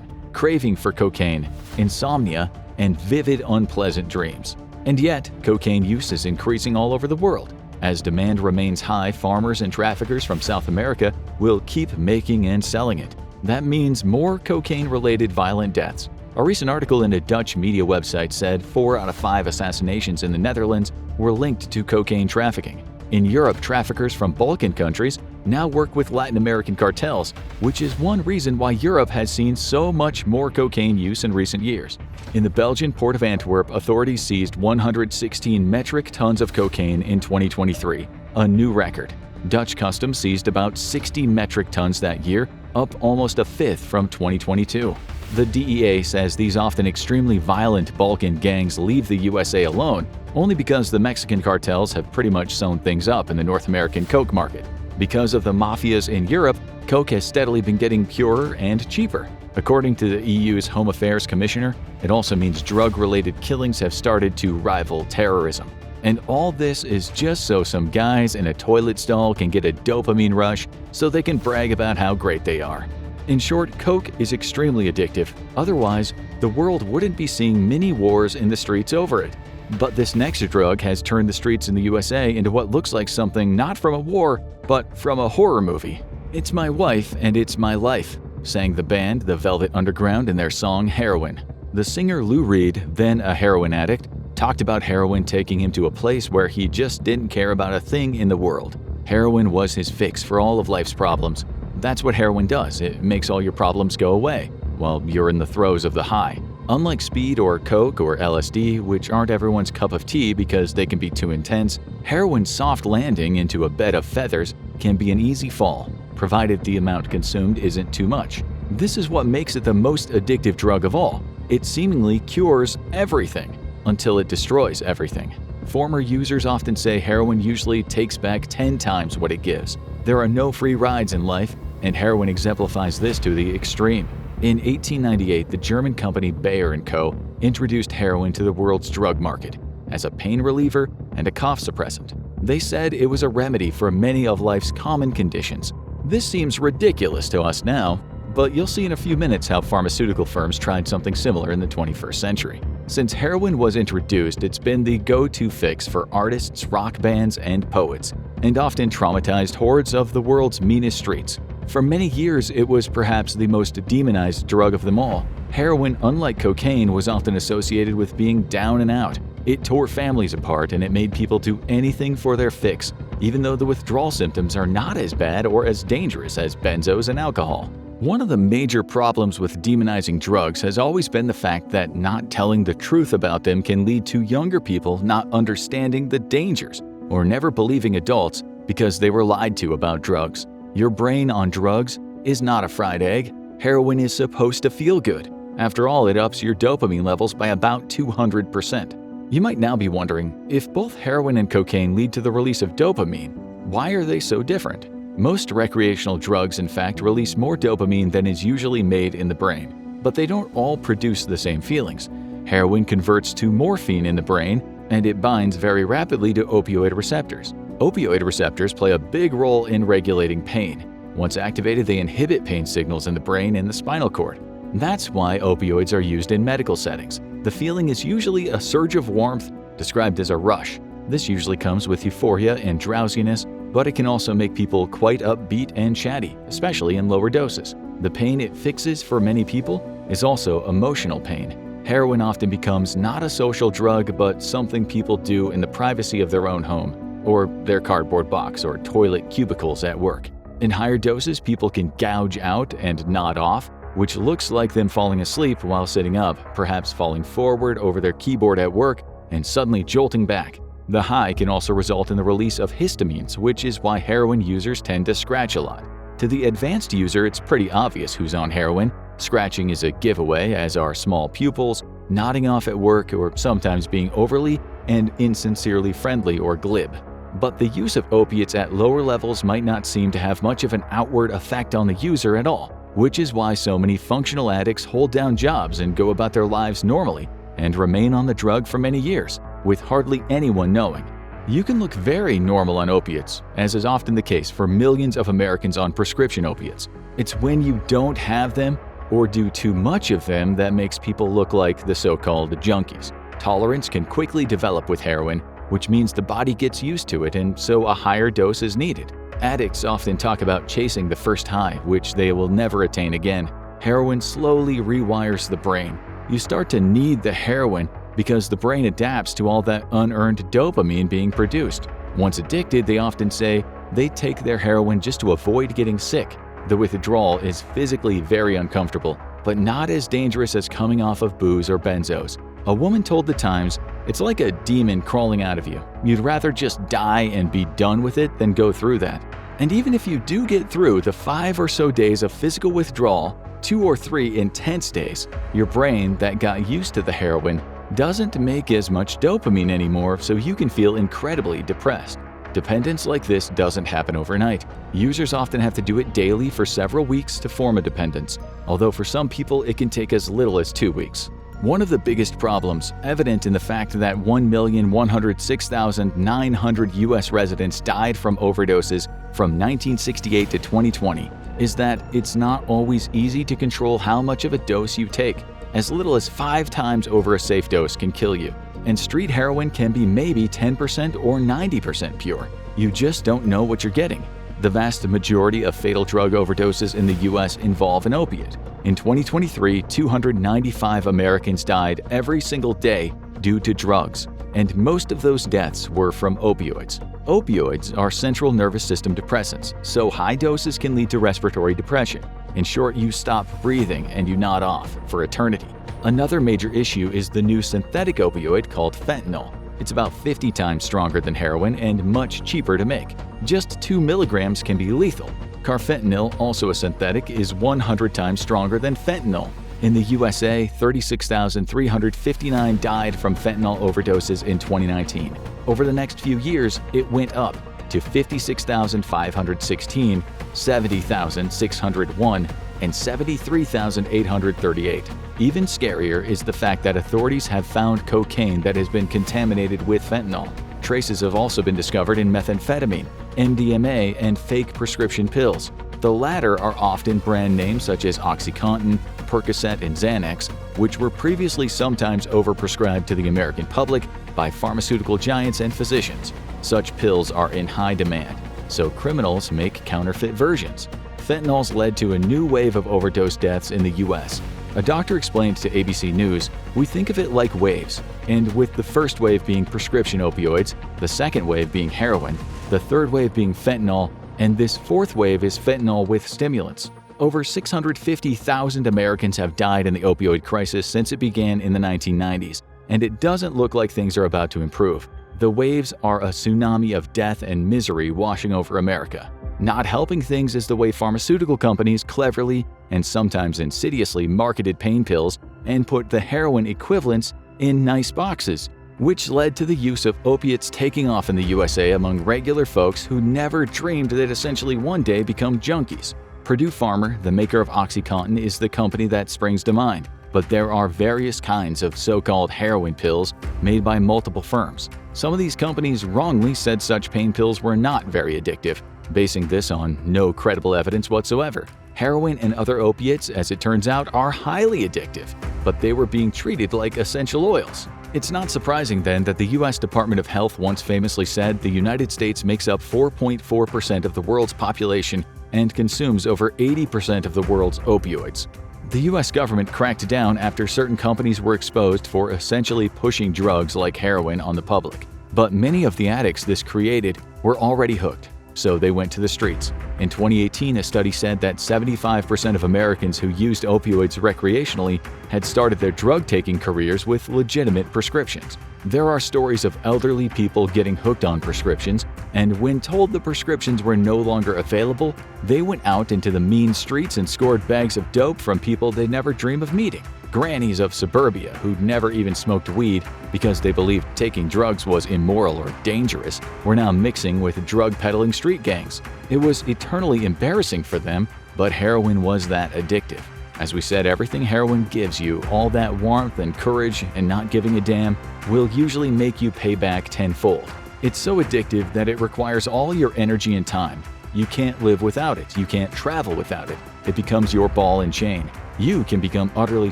craving for cocaine, insomnia, and vivid unpleasant dreams. And yet, cocaine use is increasing all over the world. As demand remains high, farmers and traffickers from South America will keep making and selling it. That means more cocaine-related violent deaths. A recent article in a Dutch media website said 4 out of 5 assassinations in the Netherlands were linked to cocaine trafficking. In Europe, traffickers from Balkan countries now work with Latin American cartels, which is one reason why Europe has seen so much more cocaine use in recent years. In the Belgian port of Antwerp, authorities seized 116 metric tons of cocaine in 2023, a new record. Dutch customs seized about 60 metric tons that year, up almost a fifth from 2022. The DEA says these often extremely violent Balkan gangs leave the USA alone only because the Mexican cartels have pretty much sewn things up in the North American coke market. Because of the mafias in Europe, coke has steadily been getting purer and cheaper. According to the EU's Home Affairs Commissioner, it also means drug-related killings have started to rival terrorism. And all this is just so some guys in a toilet stall can get a dopamine rush so they can brag about how great they are. In short, coke is extremely addictive. Otherwise, the world wouldn't be seeing mini wars in the streets over it. But this next drug has turned the streets in the USA into what looks like something not from a war, but from a horror movie. "It's my wife and it's my life," sang the band The Velvet Underground in their song Heroin. The singer Lou Reed, then a heroin addict, talked about heroin taking him to a place where he just didn't care about a thing in the world. Heroin was his fix for all of life's problems. That's what heroin does. It makes all your problems go away while you're in the throes of the high. Unlike speed or coke or LSD, which aren't everyone's cup of tea because they can be too intense, heroin's soft landing into a bed of feathers can be an easy fall, provided the amount consumed isn't too much. This is what makes it the most addictive drug of all. It seemingly cures everything until it destroys everything. Former users often say heroin usually takes back 10 times what it gives. There are no free rides in life, and heroin exemplifies this to the extreme. In 1898, the German company Bayer & Co. introduced heroin to the world's drug market as a pain reliever and a cough suppressant. They said it was a remedy for many of life's common conditions. This seems ridiculous to us now, but you'll see in a few minutes how pharmaceutical firms tried something similar in the 21st century. Since heroin was introduced, it's been the go-to fix for artists, rock bands, and poets, and often traumatized hordes of the world's meanest streets. For many years, it was perhaps the most demonized drug of them all. Heroin, unlike cocaine, was often associated with being down and out. It tore families apart and it made people do anything for their fix, even though the withdrawal symptoms are not as bad or as dangerous as benzos and alcohol. One of the major problems with demonizing drugs has always been the fact that not telling the truth about them can lead to younger people not understanding the dangers or never believing adults because they were lied to about drugs. Your brain on drugs is not a fried egg. Heroin is supposed to feel good. After all, it ups your dopamine levels by about 200%. You might now be wondering, if both heroin and cocaine lead to the release of dopamine, why are they so different? Most recreational drugs, in fact, release more dopamine than is usually made in the brain, but they don't all produce the same feelings. Heroin converts to morphine in the brain, and it binds very rapidly to opioid receptors. Opioid receptors play a big role in regulating pain. Once activated, they inhibit pain signals in the brain and the spinal cord. That's why opioids are used in medical settings. The feeling is usually a surge of warmth, described as a rush. This usually comes with euphoria and drowsiness, but it can also make people quite upbeat and chatty, especially in lower doses. The pain it fixes for many people is also emotional pain. Heroin often becomes not a social drug, but something people do in the privacy of their own home, or their cardboard box or toilet cubicles at work. In higher doses, people can gouge out and nod off, which looks like them falling asleep while sitting up, perhaps falling forward over their keyboard at work, and suddenly jolting back. The high can also result in the release of histamines, which is why heroin users tend to scratch a lot. To the advanced user, it's pretty obvious who's on heroin. Scratching is a giveaway, as are small pupils, nodding off at work, or sometimes being overly and insincerely friendly or glib. But the use of opiates at lower levels might not seem to have much of an outward effect on the user at all, which is why so many functional addicts hold down jobs and go about their lives normally and remain on the drug for many years, with hardly anyone knowing. You can look very normal on opiates, as is often the case for millions of Americans on prescription opiates. It's when you don't have them or do too much of them that makes people look like the so-called junkies. Tolerance can quickly develop with heroin, which means the body gets used to it, and so a higher dose is needed. Addicts often talk about chasing the first high, which they will never attain again. Heroin slowly rewires the brain. You start to need the heroin because the brain adapts to all that unearned dopamine being produced. Once addicted, they often say they take their heroin just to avoid getting sick. The withdrawal is physically very uncomfortable, but not as dangerous as coming off of booze or benzos. A woman told The Times, "It's like a demon crawling out of you. You'd rather just die and be done with it than go through that." And even if you do get through the 5 or so days of physical withdrawal, 2 or 3 intense days, your brain that got used to the heroin doesn't make as much dopamine anymore, so you can feel incredibly depressed. Dependence like this doesn't happen overnight. Users often have to do it daily for several weeks to form a dependence, although for some people it can take as little as 2 weeks. One of the biggest problems, evident in the fact that 1,106,900 U.S. residents died from overdoses from 1968 to 2020, is that it's not always easy to control how much of a dose you take. As little as 5 times over a safe dose can kill you, and street heroin can be maybe 10% or 90% pure. You just don't know what you're getting. The vast majority of fatal drug overdoses in the U.S. involve an opiate. In 2023, 295 Americans died every single day due to drugs, and most of those deaths were from opioids. Opioids are central nervous system depressants, so high doses can lead to respiratory depression. In short, you stop breathing and you nod off for eternity. Another major issue is the new synthetic opioid called fentanyl. It's about 50 times stronger than heroin and much cheaper to make. Just 2 milligrams can be lethal. Carfentanil, also a synthetic, is 100 times stronger than fentanyl. In the USA, 36,359 died from fentanyl overdoses in 2019. Over the next few years, it went up to 56,516, 70,601, and 73,838. Even scarier is the fact that authorities have found cocaine that has been contaminated with fentanyl. Traces have also been discovered in methamphetamine, MDMA, and fake prescription pills. The latter are often brand names such as OxyContin, Percocet, and Xanax, which were previously sometimes overprescribed to the American public by pharmaceutical giants and physicians. Such pills are in high demand, so criminals make counterfeit versions. Fentanyl's led to a new wave of overdose deaths in the U.S. A doctor explained to ABC News, "We think of it like waves, and with the first wave being prescription opioids, the second wave being heroin, the third wave being fentanyl, and this fourth wave is fentanyl with stimulants." Over 650,000 Americans have died in the opioid crisis since it began in the 1990s, and it doesn't look like things are about to improve. The waves are a tsunami of death and misery washing over America. Not helping things is the way pharmaceutical companies cleverly and sometimes insidiously marketed pain pills and put the heroin equivalents in nice boxes, which led to the use of opiates taking off in the USA among regular folks who never dreamed they'd essentially one day become junkies. Purdue Pharma, the maker of OxyContin, is the company that springs to mind, but there are various kinds of so-called heroin pills made by multiple firms. Some of these companies wrongly said such pain pills were not very addictive, basing this on no credible evidence whatsoever. Heroin and other opiates, as it turns out, are highly addictive, but they were being treated like essential oils. It's not surprising then that the U.S. Department of Health once famously said the United States makes up 4.4% of the world's population and consumes over 80% of the world's opioids. The U.S. government cracked down after certain companies were exposed for essentially pushing drugs like heroin on the public. But many of the addicts this created were already hooked. so they went to the streets. In 2018, a study said that 75% of Americans who used opioids recreationally had started their drug-taking careers with legitimate prescriptions. There are stories of elderly people getting hooked on prescriptions, and when told the prescriptions were no longer available, they went out into the mean streets and scored bags of dope from people they'd never dream of meeting. Grannies of suburbia who'd never even smoked weed because they believed taking drugs was immoral or dangerous were now mixing with drug-peddling street gangs. It was eternally embarrassing for them, but heroin was that addictive. As we said, everything heroin gives you, all that warmth and courage and not giving a damn, will usually make you pay back tenfold. It's so addictive that it requires all your energy and time. You can't live without it. You can't travel without it. It becomes your ball and chain. You can become utterly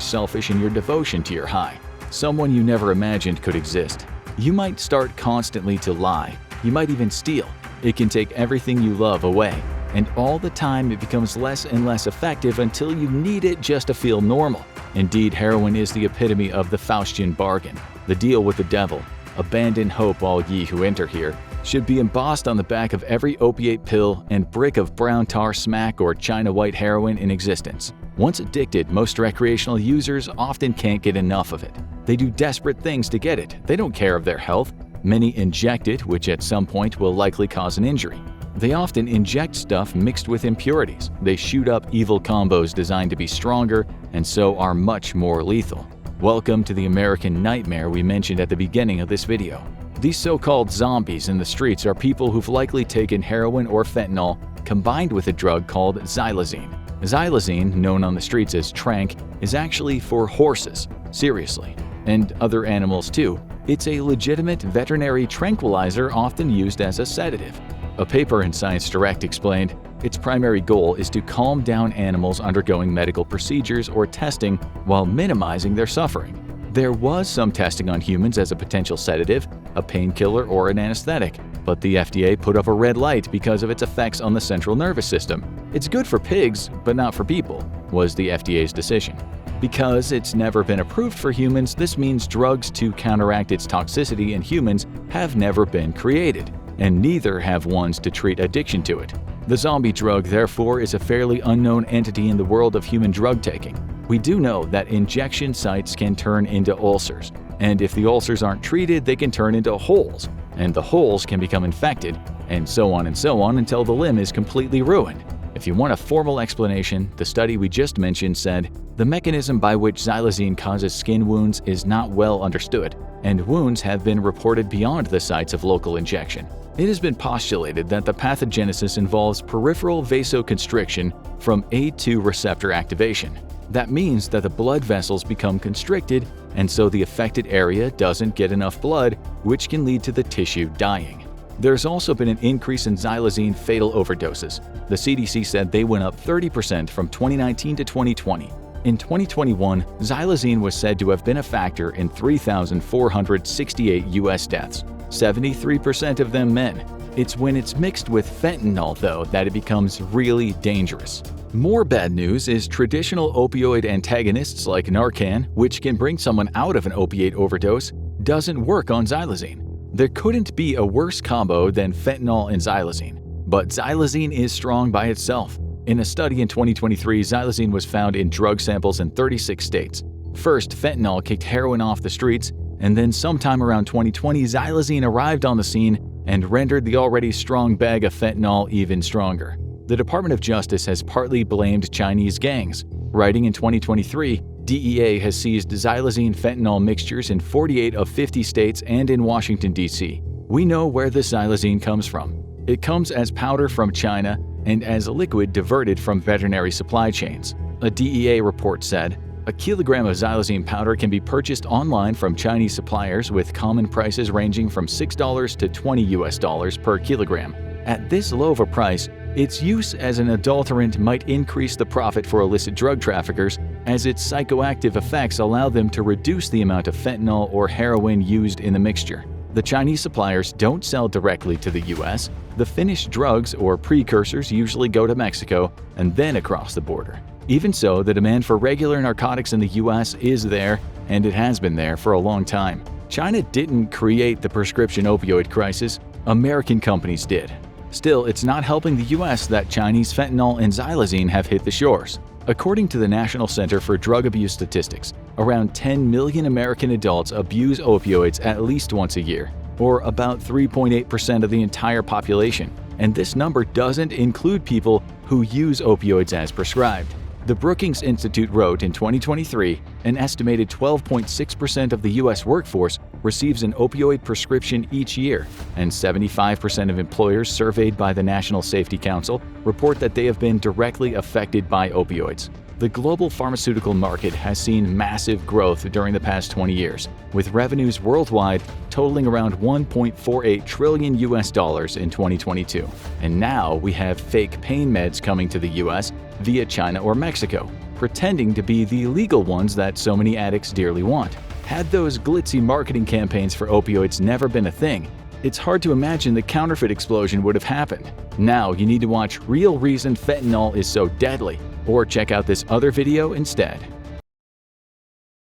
selfish in your devotion to your high, someone you never imagined could exist. You might start constantly to lie. You might even steal. It can take everything you love away. And all the time it becomes less and less effective until you need it just to feel normal. Indeed, heroin is the epitome of the Faustian bargain, the deal with the devil. Abandon hope, all ye who enter here, should be embossed on the back of every opiate pill and brick of brown tar smack or China white heroin in existence. Once addicted, most recreational users often can't get enough of it. They do desperate things to get it. They don't care of their health. Many inject it, which at some point will likely cause an injury. They often inject stuff mixed with impurities. They shoot up evil combos designed to be stronger and so are much more lethal. Welcome to the American nightmare we mentioned at the beginning of this video. These so-called zombies in the streets are people who've likely taken heroin or fentanyl combined with a drug called xylazine. Xylazine, known on the streets as tranq, is actually for horses, seriously, and other animals too. It's a legitimate veterinary tranquilizer often used as a sedative. A paper in Science Direct explained, its primary goal is to calm down animals undergoing medical procedures or testing while minimizing their suffering. There was some testing on humans as a potential sedative, a painkiller, or an anesthetic, but the FDA put up a red light because of its effects on the central nervous system. It's good for pigs, but not for people, was the FDA's decision. Because it's never been approved for humans, this means drugs to counteract its toxicity in humans have never been created, and neither have ones to treat addiction to it. The zombie drug, therefore, is a fairly unknown entity in the world of human drug taking. We do know that injection sites can turn into ulcers, and if the ulcers aren't treated, they can turn into holes, and the holes can become infected, and so on until the limb is completely ruined. If you want a formal explanation, the study we just mentioned said, the mechanism by which xylazine causes skin wounds is not well understood, and wounds have been reported beyond the sites of local injection. It has been postulated that the pathogenesis involves peripheral vasoconstriction from A2 receptor activation. That means that the blood vessels become constricted, and so the affected area doesn't get enough blood, which can lead to the tissue dying. There's also been an increase in xylazine fatal overdoses. The CDC said they went up 30% from 2019 to 2020. In 2021, xylazine was said to have been a factor in 3,468 U.S. deaths, 73% of them men. It's when it's mixed with fentanyl, though, that it becomes really dangerous. More bad news is traditional opioid antagonists like Narcan, which can bring someone out of an opiate overdose, doesn't work on xylazine. There couldn't be a worse combo than fentanyl and xylazine, but xylazine is strong by itself. In a study in 2023, xylazine was found in drug samples in 36 states. First, fentanyl kicked heroin off the streets, and then sometime around 2020, xylazine arrived on the scene and rendered the already strong bag of fentanyl even stronger. The Department of Justice has partly blamed Chinese gangs. Writing in 2023, DEA has seized xylazine fentanyl mixtures in 48 of 50 states and in Washington, D.C. We know where the xylazine comes from. It comes as powder from China and as a liquid diverted from veterinary supply chains. A DEA report said, a kilogram of xylazine powder can be purchased online from Chinese suppliers with common prices ranging from $6 to $20 per kilogram. At this low of a price, its use as an adulterant might increase the profit for illicit drug traffickers, as its psychoactive effects allow them to reduce the amount of fentanyl or heroin used in the mixture. The Chinese suppliers don't sell directly to the U.S. The finished drugs or precursors usually go to Mexico and then across the border. Even so, the demand for regular narcotics in the U.S. is there, and it has been there for a long time. China didn't create the prescription opioid crisis, American companies did. Still, it's not helping the US that Chinese fentanyl and xylazine have hit the shores. According to the National Center for Drug Abuse Statistics, around 10 million American adults abuse opioids at least once a year, or about 3.8% of the entire population, and this number doesn't include people who use opioids as prescribed. The Brookings Institute wrote in 2023, an estimated 12.6% of the U.S. workforce receives an opioid prescription each year, and 75% of employers surveyed by the National Safety Council report that they have been directly affected by opioids. The global pharmaceutical market has seen massive growth during the past 20 years, with revenues worldwide totaling around $1.48 trillion in 2022. And now we have fake pain meds coming to the US via China or Mexico, pretending to be the legal ones that so many addicts dearly want. Had those glitzy marketing campaigns for opioids never been a thing, it's hard to imagine the counterfeit explosion would have happened. Now you need to watch Real Reason Fentanyl is So Deadly, or check out this other video instead.